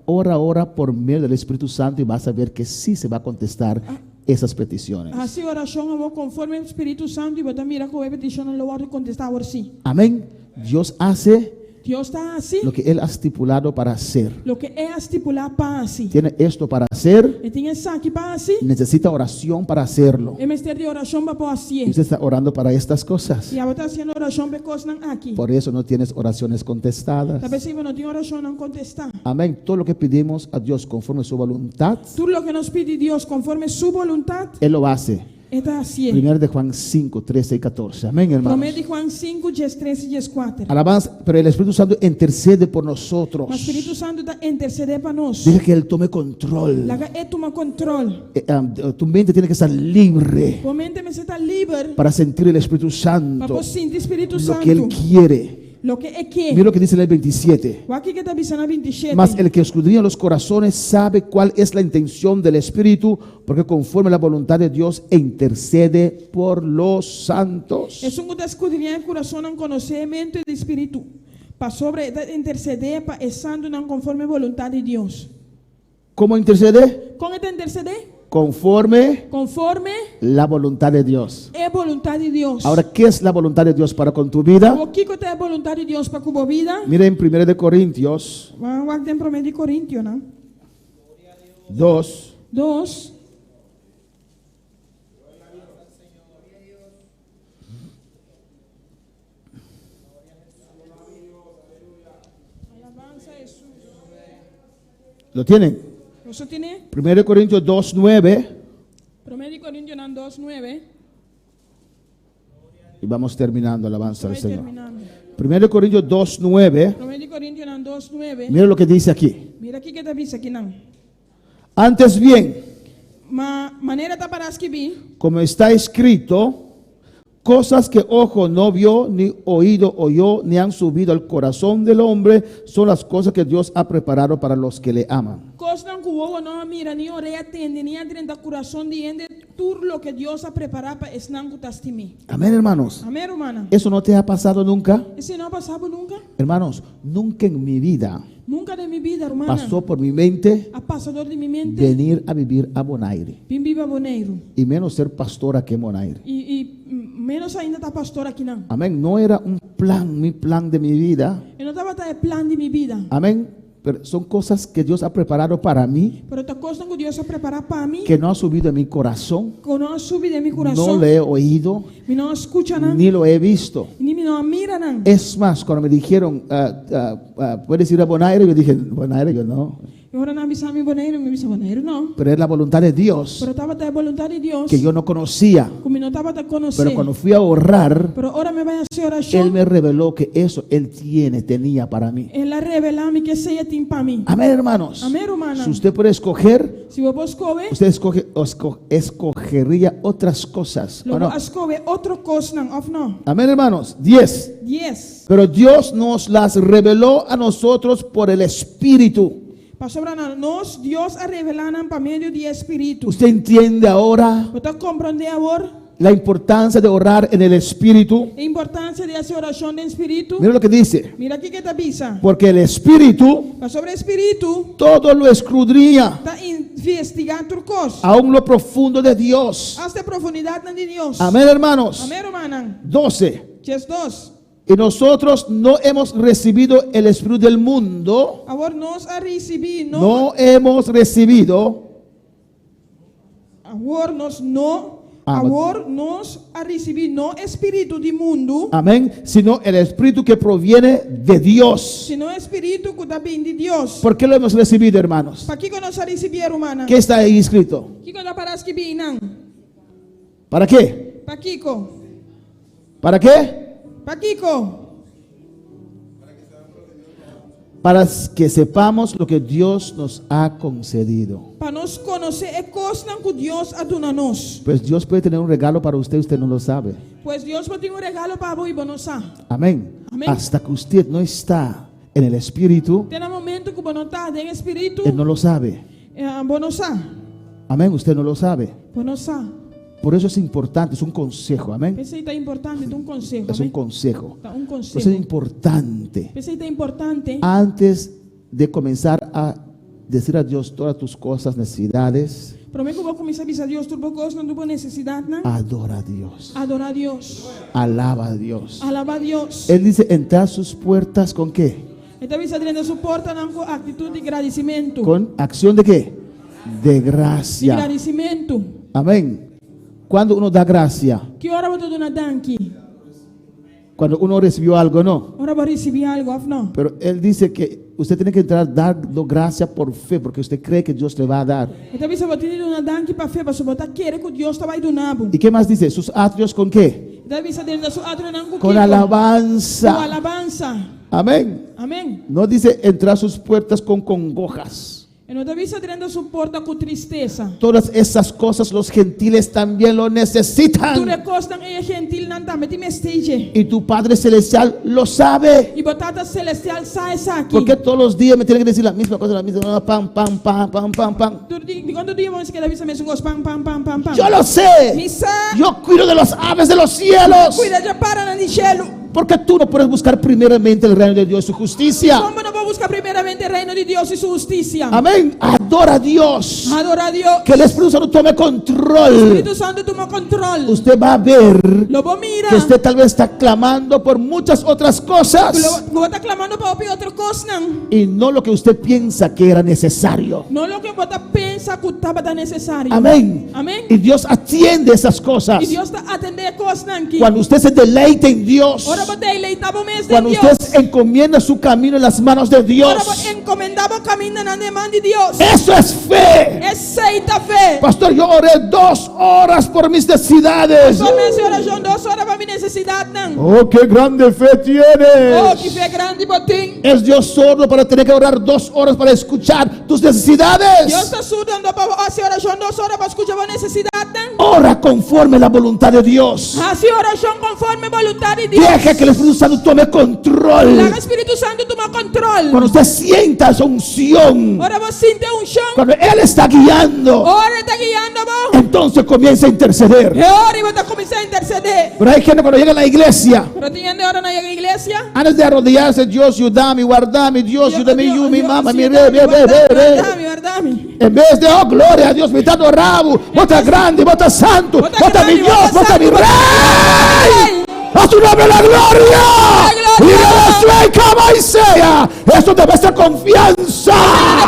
Ora por medio del Espíritu Santo y vas a ver que sí se va a contestar esas peticiones. Assim oração eu vou conforme o Espírito Santo e vou mirar com a petição lo vou contestar por si. Amén. Dios hace Deus está assim. lo que Él ha estipulado para hacer. Lo que é estipular para assim. Tiene esto para hacer, E tem isso aqui para assim. necesita oración para hacerlo. É mestre de oração para assim. Y usted está orando para estas cosas. E a está fazendo oração para coisas aqui. Por eso no tienes oraciones contestadas. Talvez se não tem oração não contestar. Amén. Todo lo que pedimos a Dios conforme su voluntad, Tudo o que nos pede Deus conforme sua vontade, Él lo hace. está assim. 1 de Juan 5, 13 y 14. Amén, hermanos. Promete Juan 5, 13 e 14. Alabanza, pero el Espíritu Santo intercede por nosotros. O Espírito Santo está interceder para nós. Deja que Él tome control. Laga é tomar controle. Tu mente tiene que estar libre O mente me está livre para sentir el Espíritu para Santo, sentir o Espírito lo que Él Santo. quiere. Lo que é que. Mira lo que dice en el 27. O aqui que está avisando 27. Mas el que escudriña los corazones sabe cuál es la intención del Espíritu, porque conforme a la voluntad de Dios intercede por los santos. É um que está escudriñando o coração não conhecimento do Espírito. Para sobre interceder para o santo não conforme a vontade de Deus. ¿Cómo intercede? Com esta interceder Conforme conforme la voluntad de Dios. é a vontade de Deus. Ahora, ¿qué es la voluntad de Dios para con tu vida? O que é a vontade de Deus para a tua vida? Mira en 1 de Corintios Vamos a ter promessa de Coríntios, não? 2. 2. Alabanza a Jesús. ¿Lo tienen? ¿Eso tiene? 1 Corintios 2, 9. Promesa de Coríntios 2:9. Y vamos terminando, alabanza al Estoy Señor. terminando. 1 Corintios 2, 9. Promesa de Coríntios 2:9. Mira lo que dice aquí. Mira aqui que está dice aqui não. Antes bien, Maneira tá para escrever. como está escrito, cosas que ojo no vio, ni oído oyó, ni han subido al corazón del hombre, son las cosas que Dios ha preparado para los que le aman. Coisas que o ovo não mira, nem orelha atende, nem adrenta o coração de ende, tudo o que Deus ha preparado para esse não que estime. Amén, hermanos. Amém, hermana? ¿Eso no te ha pasado nunca? Esse não passava nunca? Hermanos, nunca en mi vida Nunca de minha vida, hermana. pasó por mi mente A passador de minha mente. venir a vivir a Bonaire. Vim viva Boneiro. Y menos ser pastor aquí en Bonaire. Menos ainda tá pastor aqui não. Amén. No era un plan, mi plan de mi vida. Eu não estava tá plano de minha vida. Amén. Pero son cosas que Dios ha preparado para mí, Pero tá coisa que Deus ha preparado para mim. que no ha subido a mi corazón. Que não subi de meu No coração. lo he oído, Me não escuta não. ni lo he visto. Nem me não mira não. Es más, cuando me dijeron, ¿puedes ir a Bonaire? Yo dije, Bonaire, yo no. Eu ora não avisava meu Boneiro, me avisava Boneiro não. Pero es la voluntad de Dios Pero estava a vontade de Deus. que yo no conocía. Como não estava a conhecer. Pero cuando fui a orar, Pero ahora me vai a hacer Él oração. me reveló que eso Él tenía para mí. Ela revela-me que seja tem para mim. Amén, hermanos. Amém, hermana. Si usted puede escoger, Se eu vou escolher, usted escogería otras cosas. ¿O logo no? escolher outra coisa não, ou não? Amén, hermanos. 10. Yes. Pero Dios nos las reveló a nosotros por el Espíritu. Pastor nós, Deus a revelar para meio de Espírito. ¿Usted entiende ahora Você compreende agora la importancia de orar en el Espíritu? a importância de fazer oração no Espírito? Mira lo que dice. Mira aqui que está avisa. Porque el Espíritu Sobre o Espírito, todo lo escudriña, está investigando coisas. aún lo profundo de Dios. Hasta a profundidade de Deus. Amén, hermanos. Amém, hermana. 12. Ches 2. Y nosotros no hemos recibido el Espíritu del mundo. Agora nós a receber, No hemos recibido. agora nós não, Ah, agora nós a receber no Espírito do mundo, Amén. Sino el Espíritu que proviene de Dios. senão o Espírito que está bem de Deus. ¿Por qué lo hemos recibido, hermanos? Para que nós a receber, hermana? ¿Qué está ahí escrito? Que nós para escrever, não? ¿Para qué? Para Kiko. ¿Para qué? Para Kiko. para que sepamos lo que Dios nos ha concedido. Para nós conhecer é coisa que Deus a dado a nós. Pues Dios puede tener un regalo para usted, usted no lo sabe. Pois Deus vai ter regalo para você e não sabe. Amén. Amén. Hasta que usted no está en el Espíritu, Tem um momento que você não está em espírito, Él no lo sabe. você não sabe. Amén, usted no lo sabe. Você não sabe. Por eso es importante, es un consejo. Amén. Pensei que é importante, é consejo. Es un consejo. Tá Por consejo. eso es importante, Pensei que é importante. antes de comenzar a decir a Dios todas tus cosas, necesidades, Para mim que eu vou começar a dizer Deus tudo coisa, não tudo necessidade, não? adora a Dios, Adorar a Deus. alaba a Dios. Alaba a Deus. Él dice, entrar sus puertas con qué? Então você dentro da sua porta com atitude de agradecimento. Con acción de qué? De De gracia. agradecimento. Amén. Cuando uno da gracia, Que hora você dona danke? cuando uno recibió algo, no. Hora você receber algo, ou não? Pero Él dice que usted tiene que entrar dando gracia por fe, porque usted cree que Dios le va a dar. Então você vai ter dona danke para fé, para você botar querer que Deus está vai donar. ¿Y qué más dice? Sus atrios con qué? Então você dentro da sua atro não Con alabanza. Com alabança. Amén. Amém. No dice entrar sus puertas con congojas. E não deve ser dentro da sua porta com tristeza. Todas esas cosas los gentiles también lo Tu necesitan. recostam é gentil não também te mesteje. Y tu Padre Celestial lo sabe. E botata celestial sai aqui. Porque todos los días me tienen que decir la misma cosa, la misma, pam, pam, pam, pam, pam, pam. Quando dia vamos que avisa mesmo os pam pam pam pam pam. Yo lo sé. Misa. Yo cuido de los aves de los cielos. Cuida de para na cielo. Porque tú no puedes buscar primeramente el reino de Dios y su justicia. Como não vou buscar primeiramente o reino de Deus e sua justiça? Amén. Adora a Dios. Adora a Deus. Que el Espíritu Santo tome control. Espírito Santo toma control. Usted va a ver Lo vou mira. que usted tal vez está clamando por muchas otras cosas Lo está clamando para ouvir outra coisa não. y no lo que usted piensa que era necesario. Não lo que você pensa que estava necessário. Amén. Amém. Y Dios atiende esas cosas. E Deus está atendendo coisas aqui. Cuando usted se deleita en Dios, Ora você eleitava mesmo de cuando Deus. usted encomienda su camino en las manos de Ora Dios, você encomendava caminho na mão de Deus. eso es fe. Aceita fé. Pastor, yo oré 2 horas por mis necesidades. Somente oração 2 horas para minha necessidade não. Oh, qué grande fe Oh, que tienes. fé grande botim. Es Dios sordo para tener que orar 2 horas para escuchar tus necesidades. Deus está surdo para fazer oração 2 horas para escutar a necessidade não. Ora conforme la voluntad de Dios. Assim oração conforme a vontade de Deus. Deja que el Espíritu Santo tome control. Laga Espírito Santo toma control. Cuando usted sienta esa unción, Ora você sente chão. cuando Él está guiando, Ora está guiando vos. entonces comienza a interceder. E ora você começa a interceder. Pero hay gente cuando llega a la iglesia, Pero tiene hora na igreja. antes de arrodillarse, Dios, ayúdame, guardame, Dios, ayúdame, yo, mi mamá, mi Guardame. En vez de, oh, gloria a Dios, mi tanto rabo, bota grande, bota santo, bota mi Dios, bota mi rey. A su nombre la gloria. Y le rey cama y sea. Eso debe ser confianza.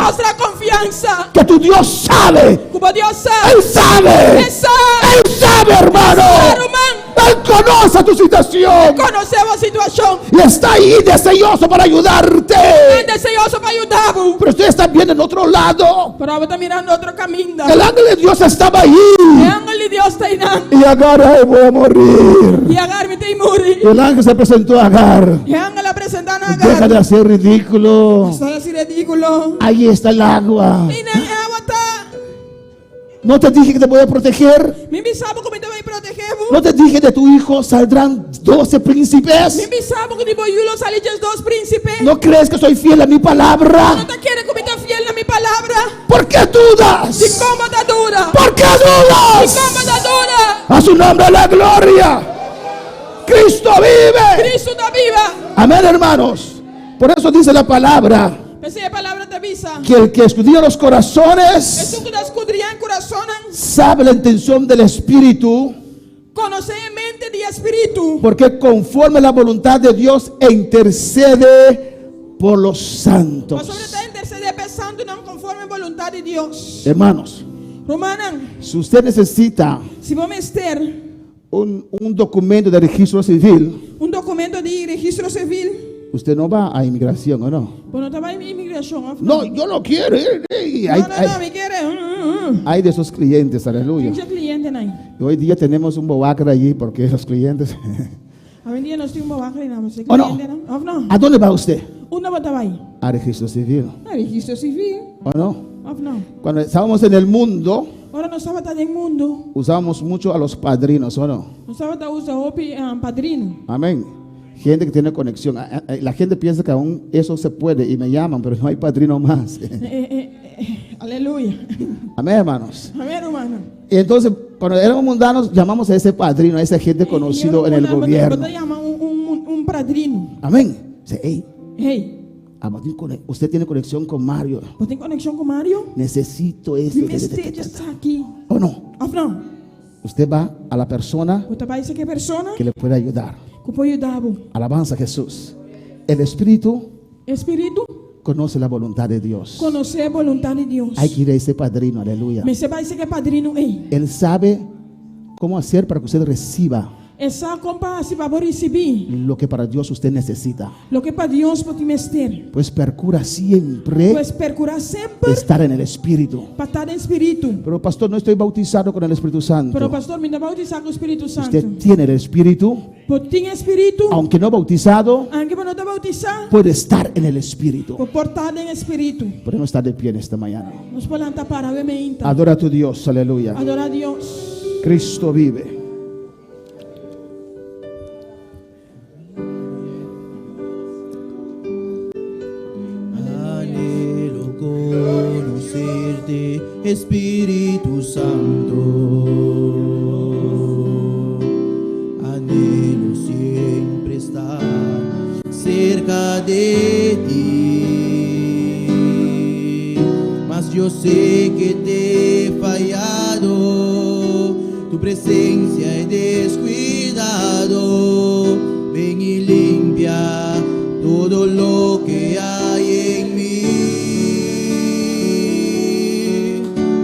Mostrar confianza. Que tu Dios sabe. Como Deus sabe. Él sabe. Ele sabe. Él sabe, hermano. Claro, man. Él conoce tu situación. Conhecemos a situação. Y está ahí deseoso para ayudarte. É desejoso para ajudar-vos. Pero usted está viendo en otro lado. Pero você está mirando outro caminho. El ángel de Dios estaba ahí. E ángel de Deus está indo. Y Agar, ay, voy a morir. E Agar me tem morrer. El ángel se presentó a Agar. E ángel apresentando a Deja de Agar. hacer ridículo. Está assim ridículo. Ahí está el agua. E nem água tá. ¿No te dije que te voy a proteger? Me sabe como te vai proteger-vos. ¿No te dije de tu hijo saldrán 12 príncipes? Me sabe que de Boiulo salem dos príncipes. ¿No crees que soy fiel a mi palabra? Não te quero que me te fiel na minha palavra. ¿Por qué dudas? E como está dura. ¿Por qué E dudas? como está dura. A su nombre la gloria. Cristo vive. Cristo está viva. Amén, hermanos. Por eso dice la palabra Essa é a palavra te avisa. que el que escudriña los É corazones tu que das escudriñar coração. sabe la intención del Espíritu, Conocer a mente de espírito. porque conforme la voluntad de Dios intercede por los santos. Mas sobre está interceder pensando não conforme a vontade de Deus. Hermanos, Romana, si usted necesita se vamos ter un documento de registro civil, documento de registro civil, usted no va a inmigración, ¿o no? quando estava em imigração. No, yo lo quiero. Não, me quer. Hay de esos clientes, aleluya. Tinha cliente não. Y hoy día tenemos un bobacra allí porque los clientes. Hoje em dia nós temos uma vaca e não, mas Oh, no. cliente não. Ou não? ¿A dónde va usted? Onde você vai? a registro civil. registro civil. ¿O no? Of no? Cuando estábamos en el mundo, Ora nós estava tá em mundo. usábamos mucho a los padrinos, ¿o no? Nós estava tá usa opi padrino. Amén. Gente que tiene conexión. La gente piensa que aún eso se puede y me llaman, pero no hay padrino más. Aleluya. Amén, hermanos. Amén, hermano. Y entonces, cuando éramos mundanos, llamamos a ese padrino, a esa gente conocido en el gobierno. Você chama padrino. Amén. Dice, hey, Hey, usted tiene conexión con Mario. você tem conexão com Mario? Necesito esto. Mesteja está aqui. ¿O no? Of no? Usted va a la persona Você vai ser que persona que le puede ayudar. que pode ajudar. Alabanza a Jesús. El Espíritu Espírito conoce la voluntad de Dios. conhecer a vontade de Deus. Hay que ir a ese padrino, aleluya. Mas você vai ser que padrino ei. Él sabe cómo hacer para que usted reciba Essa compa se vai receber lo que para Dios usted necesita. lo que para Deus pode mester. Pues procura siempre Pues procurar sempre estar en el Espíritu. para estar em espírito. Pero pastor, no estoy bautizado con el Espíritu Santo. Pero pastor, me dá bautizar com o Espírito Santo. Usted tiene el Espíritu, Por ter espírito, aunque no bautizado, aunque não te bautizar, puede estar en el Espíritu. por portar em espírito. Podemos estar de pie en esta mañana. Nos podemos parar bem. Adora a tu Dios, aleluya. Adorar a Deus. Cristo vive. Anhelo conocerte, Espíritu Santo. Anhelo siempre estar cerca de ti. Mas yo sé que te he fallado, tu presencia he descuidado. Ven y limpia todo lo que hay en mí.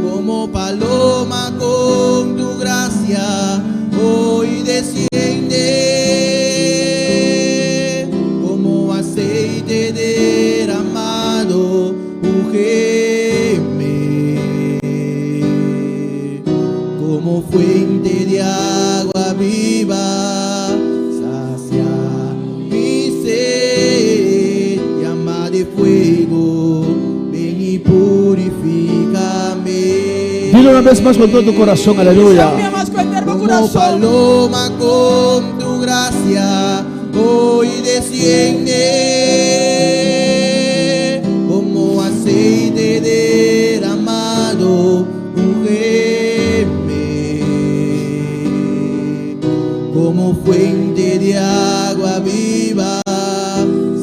Como paloma con tu gracia hoy desciende. Como aceite derramado, ungeme. Como fuente de agua viva, sacia mi sed. Llama de fuego, ven y purifícame. Dilo una vez más con todo tu corazón, aleluya. Salve mais com o eterno Como coração. paloma con tu gracia hoy desciende. Como aceite derramado, ungeme. Como fuente de agua viva,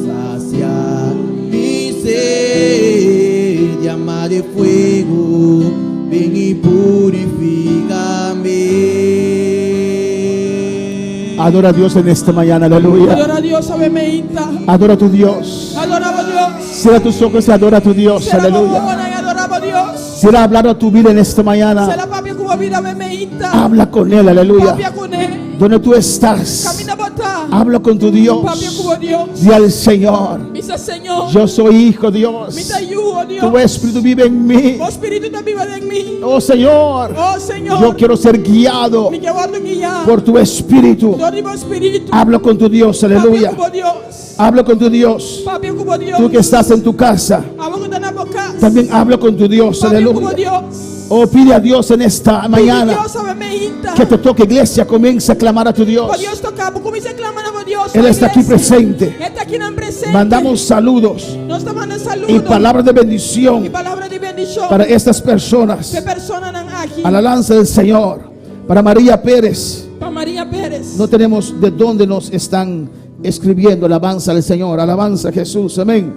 sacia mi sed. Llama de fuego, ven y purifícame. Adora a Dios en esta mañana, aleluya. Adorar a Deus, sabemente. Adora a tu Dios. Adorava a Deus. Cierra tus ojos y adora a tu Dios, Será aleluya. bom e adorava a Deus. Será hablar a tu vida en esta mañana. Será papi com a vida bemeita. Habla con Él, aleluya. Papi com ele. Donde tú estás, Camina botar. habla con tu Dios. Papi com Deus. Di al Señor, Misa Senhor. yo soy hijo Dios. Mita you, oh Tu Deus. Espíritu vive en mí. O Espírito está vivo em mim. Oh Señor, Oh Senhor. yo quiero ser guiado Me quero guiar. por tu Espíritu. Todo meu Espírito. Habla con tu Dios, Papi aleluya. com Deus. Habla con tu Dios. Papi com Deus. Tú que estás en tu casa, Algo que está na boca. también habla con tu Dios, Papi com aleluya. Deus. Oh, pide a Dios en esta mañana Deus sabemente. que te toque, iglesia. Comienza a clamar a tu Dios. Para Deus tocar, comienza a clamar a Deus. Él está aquí presente. Ele está aqui na presente. Mandamos saludos Nós estamos mandando saludo. y palabras de bendición Y palabra de bendición. para estas personas. Que persona nan aqui. A la lanza del Señor. Para María Pérez. Para María Pérez. No tenemos de dónde nos están escribiendo. Alabanza al Señor. Alabanza a Jesús. Amén.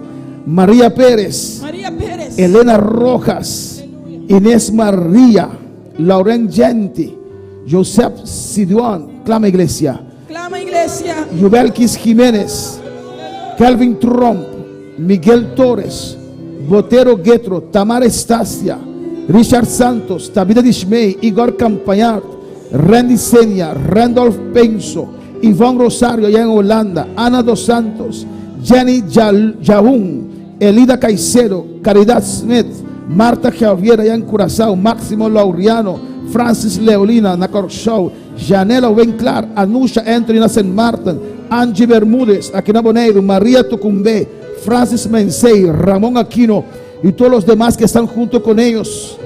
María Pérez. María Pérez. Elena Rojas. Inés María. Lauren Genti. Joseph Siduan. Clama, iglesia. Clama iglesia. Yubelkis Jiménez. Calvin Trump. Miguel Torres. Botero Getro. Tamara Estacia. Richard Santos. Tabitha Dishmey. Igor Campañart. Randy Senia. Randolph Penso. Ivonne Rosario allá en Holanda. Ana Dos Santos. Jenny Yaún. Elida Caicedo. Caridad Smith. Marta Javier allá en Curazao. Máximo Laureano. Francis Leolina Nacor Show. Janela Wenclar. Anusha Anthony na St. Martin. Angie Bermúdez. Aquina Boneiro. María Tucumbe. Francis Mensei, Ramón Aquino y todos los demás que están junto con ellos.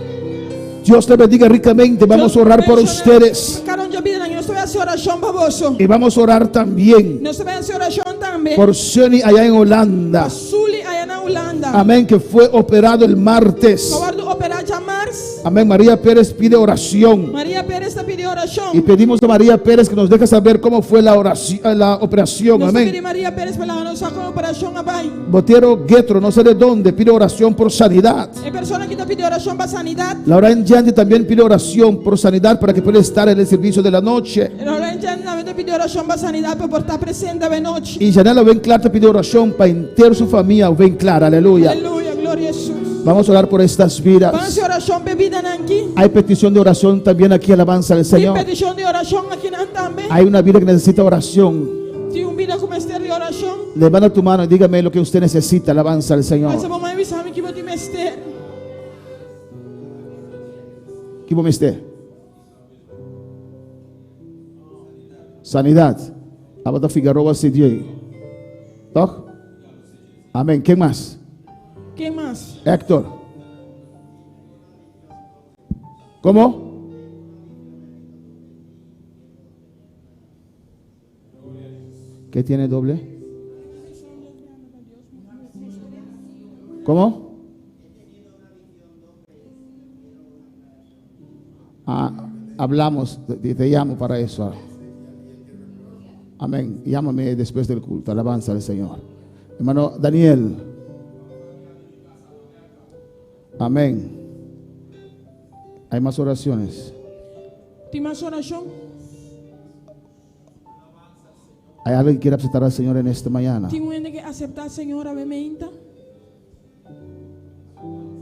Dios te bendiga ricamente. Vamos a orar por ustedes. Y vamos a orar también por Sonny allá en Holanda. Amén, que fue operado el martes. Amén, María Pérez pide oración. Y pedimos a María Pérez que nos deje saber cómo fue la operación. Amén. Botero Guetro, no sé de dónde, pide oración por sanidad. Laura Yandy también pide oración por sanidad para que pueda estar en el servicio de la noche. Y Janela Ben Clara te pide oración para enterar su familia. Ben Clara, aleluya. Vamos a orar por estas vidas. Hay petición de oración también aquí, alabanza al Señor. Hay una vida que necesita oración. Levanta tu mano y dígame lo que usted necesita, alabanza al Señor. ¿Qué vos usted? Sanidad. Abata Figueroa Sidier. ¿Toch? Amén. ¿Quién más? ¿Qué más? Héctor. ¿Cómo? ¿Qué tiene doble? ¿Cómo? Hablamos, te llamo para eso. Amén. Llámame después del culto. Alabanza al Señor. Hermano Daniel. Amén. Hay más oraciones. ¿Tienes más oración? ¿Hay alguien que quiere aceptar al Señor en esta mañana? ¿Tienes que aceptar al Señor a Bemeinta?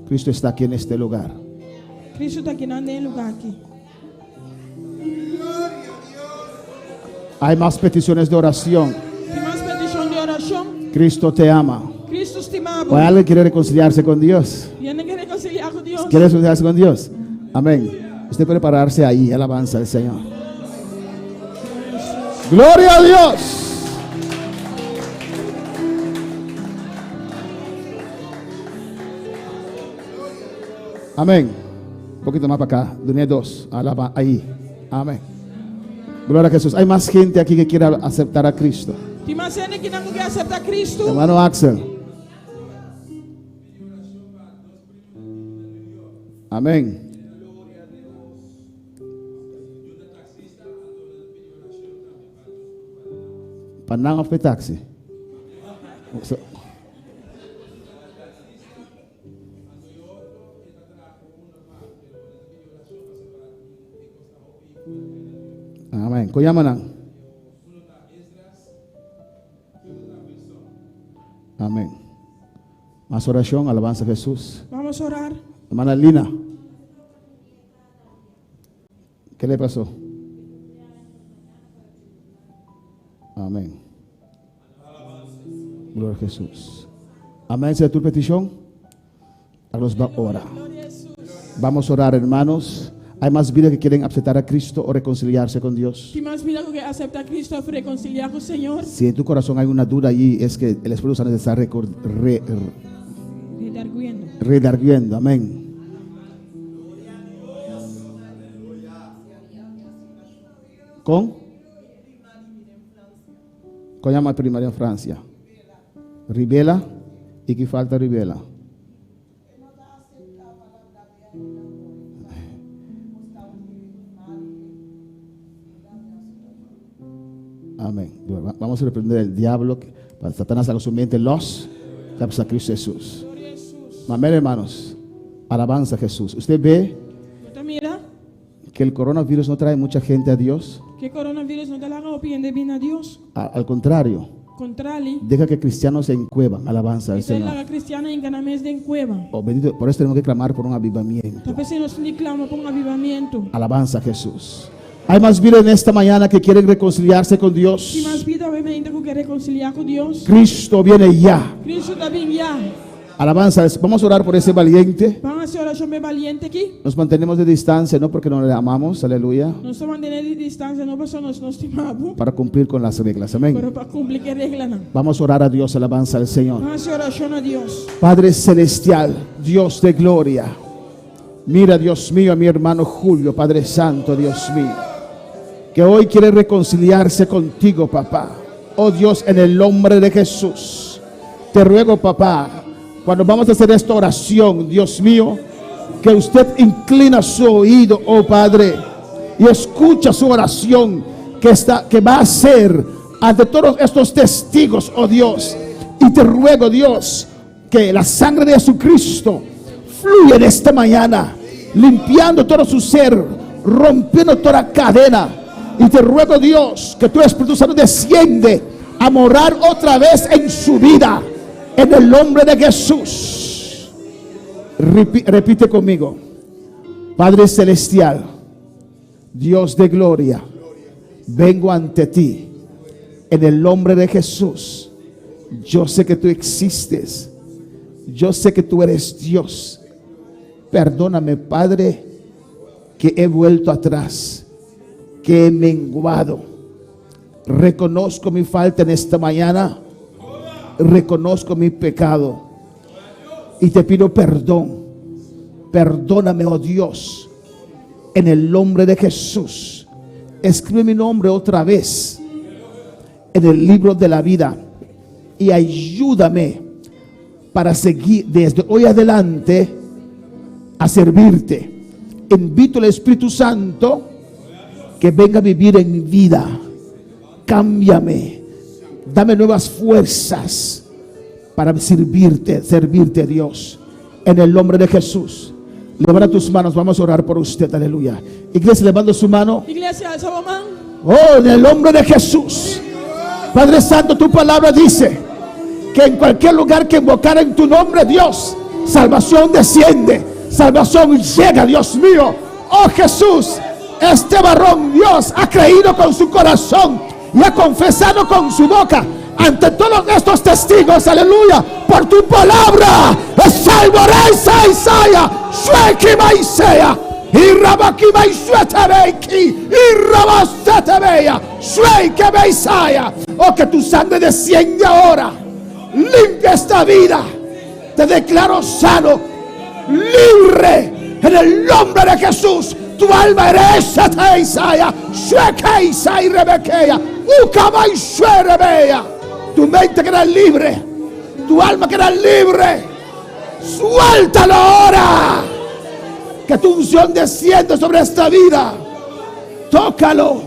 Cristo está aquí en este lugar. Cristo está aquí en el lugar aquí. Hay más peticiones de oración. ¿Tienes más petición de oración? Cristo te ama. Cristo te ama. ¿O hay alguien que quiere reconciliarse con Dios? ¿Quiere reconciliar con Dios? ¿Quiere reconciliarse con Dios? Amén. Usted puede pararse ahí. Alabanza al Señor. Gloria a Dios. Amén. Un poquito más para acá. Dunia 2. Alaba ahí. Amén. Gloria a Jesús. Hay más gente aquí que quiera aceptar a Cristo. ¿Hay más gente que quiere aceptar a Cristo? Hermano Axel. Amén. Panang of the taxi. Amén. Kuyamanang. Amén. Más oración, alabanza a Jesús. Vamos a orar. Hermana Lina. ¿Qué le pasó? Amén. Gloria a Jesús. Amén. ¿Esa es tu petición? A los va a orar. Vamos a orar, hermanos. Hay más vidas que quieren aceptar a Cristo o reconciliarse con Dios. ¿Hay más vidas que aceptan a Cristo o reconciliar con el Señor? Si en tu corazón hay una duda allí, es que el Espíritu Santo está redarguyendo. Amén. ¿Con llama primaria en Francia? Rivela. ¿Y qué falta Rivela? Amén. Vamos a reprender el diablo para Satanás haga su mente los a Cristo Jesús. Amén, hermanos. Alabanza a Jesús. ¿Usted ve que el coronavirus no trae mucha gente a Dios? ¿Que coronavirus no te la haga opinión bien a Dios? Al contrario. Deja que cristianos se encuevan. Alabanza al Señor. Oh, bendito. Por eso tenemos que clamar por un avivamiento. Alabanza a Jesús. Hay más vida en esta mañana que quieren reconciliarse con Dios. Cristo viene ya. Alabanza. Vamos a orar por ese valiente. Vamos a hacer oración de valiente aquí. Nos mantenemos de distancia, no porque no le amamos, aleluya, Nos vamos a mantener de distancia, no porque nos estimamos, para cumplir con las reglas. Amén. pero para cumplir qué regla no. Vamos a orar a Dios, alabanza al Señor. Vamos a hacer oración a Dios. Padre celestial, Dios de gloria, mira, Dios mío, a mi hermano Julio, Padre Santo, Dios mío, que hoy quiere reconciliarse contigo, papá. Oh Dios, en el nombre de Jesús, te ruego, papá, cuando vamos a hacer esta oración, Dios mío, que usted inclina su oído, oh Padre, y escucha su oración que va a hacer ante todos estos testigos, oh Dios. Y te ruego, Dios, que la sangre de Jesucristo fluya en esta mañana, limpiando todo su ser, rompiendo toda cadena. Y te ruego, Dios, que tu Espíritu Santo desciende a morar otra vez en su vida, en el nombre de Jesús. Repite conmigo: Padre celestial, Dios de gloria, vengo ante ti en el nombre de Jesús. Yo sé que tú existes, yo sé que tú eres Dios. Perdóname, Padre, que he vuelto atrás, que he menguado. Reconozco mi falta en esta mañana, reconozco mi pecado y te pido perdón. Perdóname, oh Dios, en el nombre de Jesús. Escribe mi nombre otra vez en el libro de la vida y ayúdame para seguir desde hoy adelante a servirte. Invito al Espíritu Santo que venga a vivir en mi vida. Cámbiame, dame nuevas fuerzas para servirte, Dios, en el nombre de Jesús. Levanta tus manos, vamos a orar por usted, aleluya. Iglesia, levanta su mano. Iglesia, alza la mano. Oh, en el nombre de Jesús. Padre Santo, tu palabra dice que en cualquier lugar que invocar en tu nombre, Dios, salvación desciende, salvación llega, Dios mío. Oh Jesús, este varón, Dios, ha creído con su corazón y ha confesado con su boca ante todos estos testigos, aleluya, por tu palabra es salvo. Reisa Isaya, Shueki Maisea, y Rabaki Maisuetabeki, y Rabastetebeya, Shueki Maisaya. Oh, que tu sangre desciende ahora, limpia esta vida. Te declaro sano, libre, en el nombre de Jesús. Tu alma eres Isaya, Shueki Isai Rebekeya, Ukamai Shuerebeya. Tu mente queda libre, tu alma queda libre. Suéltalo ahora. Que tu unción descienda sobre esta vida. Tócalo,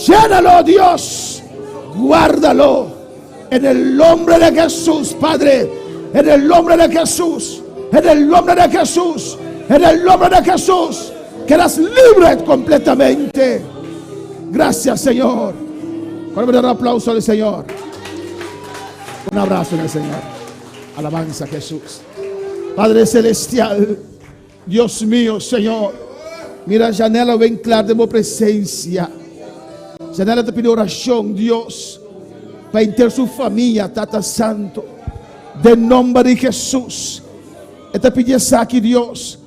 llénalo, Dios. Guárdalo en el nombre de Jesús, Padre. En el nombre de Jesús, en el nombre de Jesús, en el nombre de Jesús. Quedas libre completamente. Gracias, Señor. Con un aplauso al Señor. Un abrazo en el Señor. Alabanza a Jesús. Padre celestial, Dios mío, Señor, mira, Janela ven claro de tu presencia. Janela te pide oración, Dios, para inter su familia, Tata Santo, de nombre de Jesús. Te pide aquí, Dios,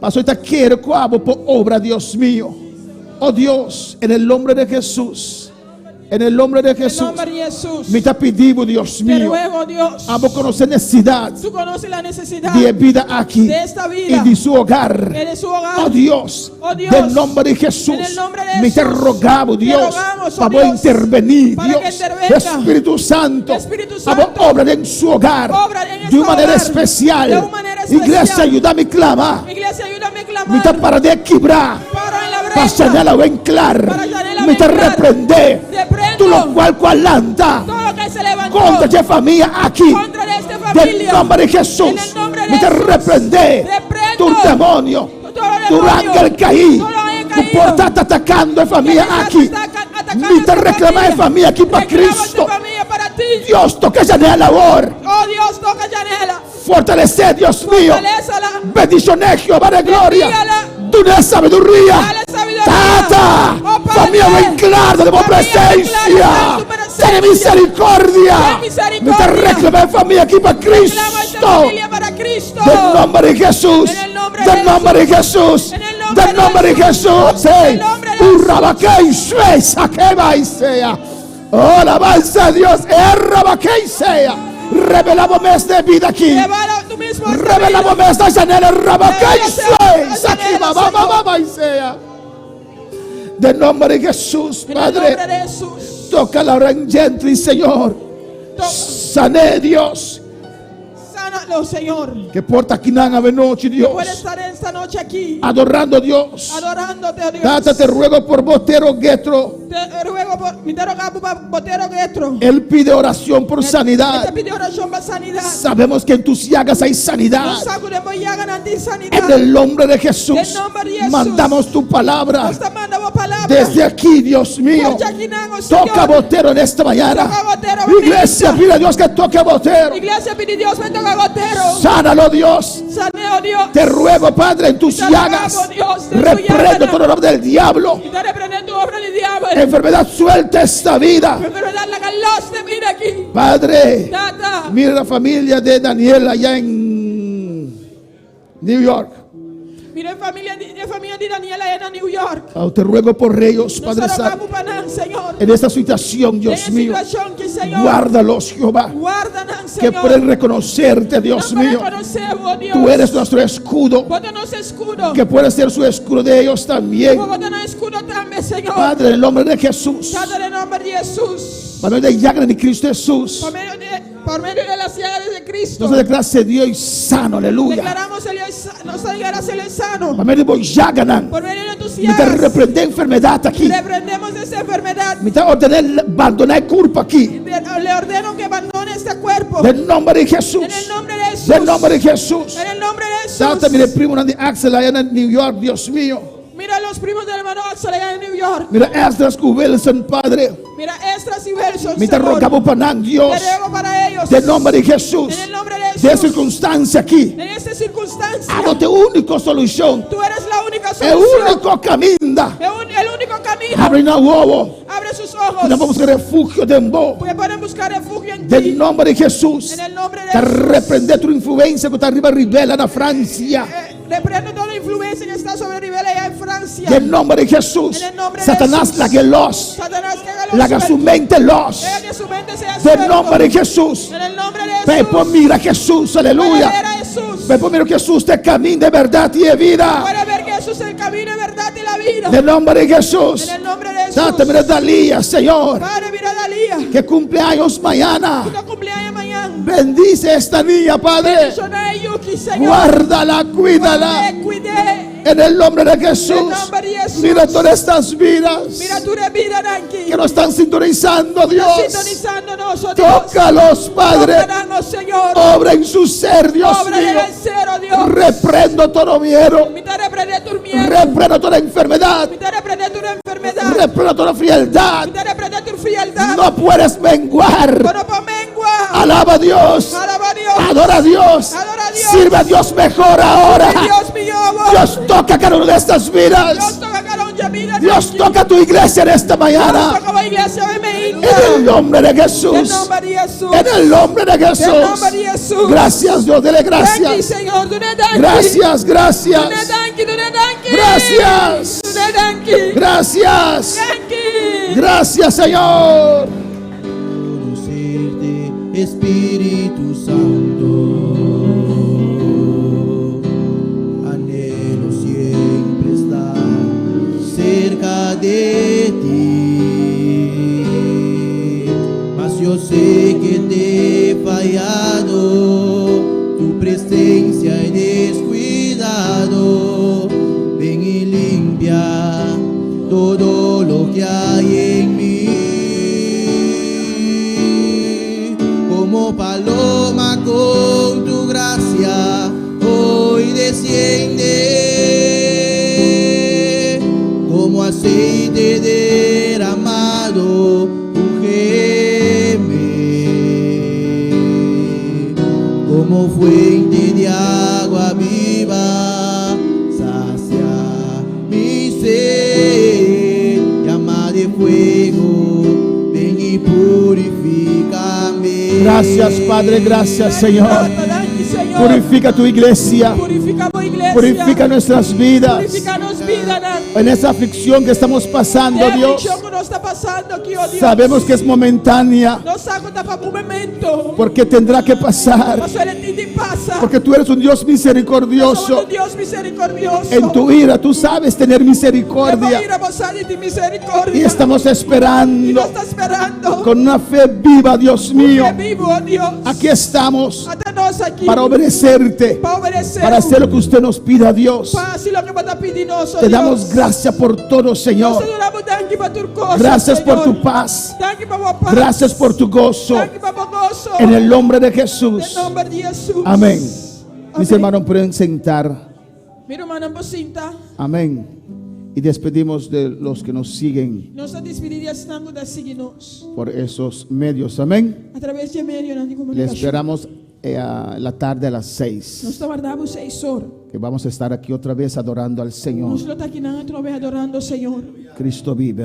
pasó esta quiero cuavo por obra, Dios mío. Oh Dios, en el nombre de Jesús. En el nombre de Jesús, me te pedimos, Dios mío, amo conocer necesidad. Tú conoces la necesidad de vida aquí, de esta vida, y de su hogar. Oh Dios, del nombre de Jesús, me te rogamos, Dios, para intervenir, Dios, Espíritu Santo, para obrar en su hogar de una manera especial. Iglesia, ayúdame a clamar. Me te para de quebrar, para señalar o enclar, me te reprender. Tú lo cual anda contra esta familia aquí, del nombre de Jesús, me te reprender tu demonio, tu ángel caído, tu porta está atacando a familia aquí, me te reclama a familia aquí para Cristo. Dios toca Janela ahora. Oh Dios, toca Janela. Fortalecer, Dios mío. Bendición, Jehová de gloria. Tú la sabiduría. Tata, familia, ven claro de tu presencia. misericordia. Ten misericordia. Ten misericordia. Me te reclama familia aquí para Cristo. Reclama esta familia para Cristo. Del nombre de Jesús. En el nombre Del de nombre de Jesús. En el nombre Del de nombre de Jesús. En el nombre de Jesús. Urrabaquei shue sakeba isea. Oh, alabanza a Dios. Errabaquei sea. Revelamos esta vida aquí. Revela tú mismo esta Revelamos vida. esta janela. Rabaquei Revela shue esta sakeba janela, baba isea. Del nombre de Jesús, En el nombre Padre. de Jesús. Toca la gently, Señor. Toca. Sané, Dios. Sánalo, Señor. Que porta aquí nada noche, Dios. Puede estar esta noche aquí. Adorando a Dios. Adorándote, oh Dios. Tata, te ruego por Botero Getro. Te ruego por mi botero Getro. Él pide oración por Él te sanidad. pide oración para sanidad. Sabemos que en tus llagas hay sanidad. Nos sacudemos y hagan anti En sanidad. el nombre de Jesús. En el nombre de Jesús. Mandamos tu palabra. Nos mandamos palabra. Desde aquí, Dios mío. Desde aquí, Nago, Señor. Toca a Botero en esta mañana. Toca a Botero, Iglesia, bendiga. pide a Dios que toque a Botero. Iglesia, pide Dios, me toca Gotero. Sánalo, Dios. Saneo, Dios. Te ruego, Padre, en tus Te llagas. rogamos, Dios, en tu Reprendo llaga. todo el nombre del diablo. Y te reprende tu obra del diablo. Enfermedad, suelta esta vida. Enfermedad, la galos te mira aquí. Padre, Tata. mira la familia de Daniel allá en New York. Mira familia de Daniela en New York. Oh, te ruego por ellos, Nos Padre Santo. rogamos para nan, Señor. En esta situación, En Dios esta mío. situación que, Señor. Guárdalos, Jehová. Guárdanos, Que Señor. pueden reconocerte, Dios No mío. reconocemos, oh Dios. Tú eres nuestro escudo. Bótanos escudo. Que puede ser su escudo de ellos también. Bótanos escudo también, Señor. Padre, en el nombre de Jesús. Padre, en el nombre de Jesús. Para de llaga de Cristo Jesús. Por medio de las llagas de Cristo. Entonces declara se dio y sano, aleluya. Declaramos el nos salgarás el sano. Para medio de llaganan. Por medio de tus Me te llagas. reprende enfermedad aquí. Reprendemos esa enfermedad. Me te ordené abandonar el cuerpo aquí. Le ordeno que abandone este cuerpo. Del nombre de Jesús. En el nombre de Jesús. Del nombre de Jesús. En el nombre de Jesús. Date, mire, primo de Axel allá en New York, Dios mío. Mira los primos del hermano Axel allá en New York. Mira, Esdras Wilson, Padre. Mira Estras y Versos. Me te rogamos para Dios. Te ruego para ellos. Del nombre de Jesús. En el nombre de Jesús. De circunstancia aquí. En esta circunstancia. Hago única solución. Tú eres la única El solución. único camino. El único camino. Abre una huevo. Abre sus ojos. No vamos a refugio de embo. Porque pueden buscar refugio en ti. Del nombre de Jesús. En el nombre de Te Jesús. reprende tu influencia que está arriba rivela en Francia. Reprendo toda influencia que está sobre Rivera allá en Francia. Del nombre de Jesús. En el nombre de Satanás Jesús. la que los. Satanás que haga los La que su mente los. Deja que su mente sea Del suelto. nombre de Jesús. En el nombre de Ve Jesús. por mira Jesús, aleluya. Puede ver a Jesús. Ve por mira Jesús te camina de verdad y de vida. Puede ver que Jesús es el camino de verdad y la vida. Del nombre de Jesús. En el nombre de Jesús. Date, mira Dalía, Señor. Padre, mira a Dalía. Que cumpleaños mañana. Tu cumpleaños mañana. Bendice esta niña, Padre. Bendiciones a Yuki, Señor. Guárdala, cuídala. Cuide. En el nombre de En el Jesús. nombre de Jesús. Mira todas estas vidas Mira tu vida, Nanki. que nos están sintonizando, Está Dios. sintonizándonos, oh Dios. Tócalos, Padre. Tócanos, Señor. Obra en su ser, Dios Obra en mío. el ser, oh Dios. Reprendo todo miedo. Mita reprende tu miedo. Reprendo toda enfermedad. Mita reprende tu enfermedad. Reprendo toda frialdad. Mita reprende tu frialdad. No puedes menguar. Pero por mengua. Alaba a Dios. Alaba a Dios. Adora a Dios. Adora a Dios. Sirve a Dios mejor ahora. Dios mío, amor. Dios toca cada una de estas Dios vidas. toca cada una vida. Dios toca tu iglesia en esta Dios mañana. toca la iglesia hoy me En el nombre de En el Jesús. nombre de Jesús. En el nombre de En el Jesús. nombre de Jesús. Gracias, Dios. Dele Thank you, gracias. Señor. Du ne danki. Gracias, gracias. Du ne danki, du ne danki. Gracias. Du ne danki. Gracias. Danki. Gracias, Señor. Conocerte, Espíritu Santo. Anhelo siempre estar cerca de ti. Mas yo sé que te he fallado, tu presencia he descuidado. Ven y limpia todo lo que hay en mí. Como paloma con tu gracia hoy desciende, como aceite derramado, ungeme, como fuente de agua viva, sacia mi sed, llama de fuego, ven y purifica. Gracias, Padre, gracias, Señor. Danke, Señor. Purifica tu iglesia. Purifica tu iglesia. Purifica nuestras vidas. Purifica-nos vida, En esa aflicción que estamos pasando, Dios. que nos está pasando aquí, oh Dios. Sabemos que es momentánea, Nos saca para un momento. porque tendrá que pasar. Mas ele te passa. Porque tú eres un Dios Somos misericordioso. un Dios misericordioso. En tu ira tú sabes tener misericordia. Misericordia. Y estamos Y esperando nos está esperando. con una fe viva, Dios mío. Que vivo, oh Dios. Aquí estamos Hasta nós aqui. para obedecerte, Para obedecer. para hacer lo que usted nos pida, Dios. Para hacer lo que está pidiendo, oh Te Dios. damos gracias por todo, Señor. Nós te damos danke para tu coisa, Gracias por Senhor. tu paz. Danke para a paz. Gracias por tu gozo. Danke para o gozo. En el nombre de En Jesús. nombre de Jesus. Amén. Mis Amén. hermanos pueden sentar. Meu irmão, não sinta. Amén. Y despedimos de los que nos siguen Nós estamos despedidos estando da signos. por esos medios. Amén. Através de meio de Le comunicação. esperamos a la tarde a las 6. Nós guardamos 6 horas. Que vamos a estar aquí otra vez adorando al Señor. Nós estamos aqui na outra vez adorando o Senhor. Cristo vive.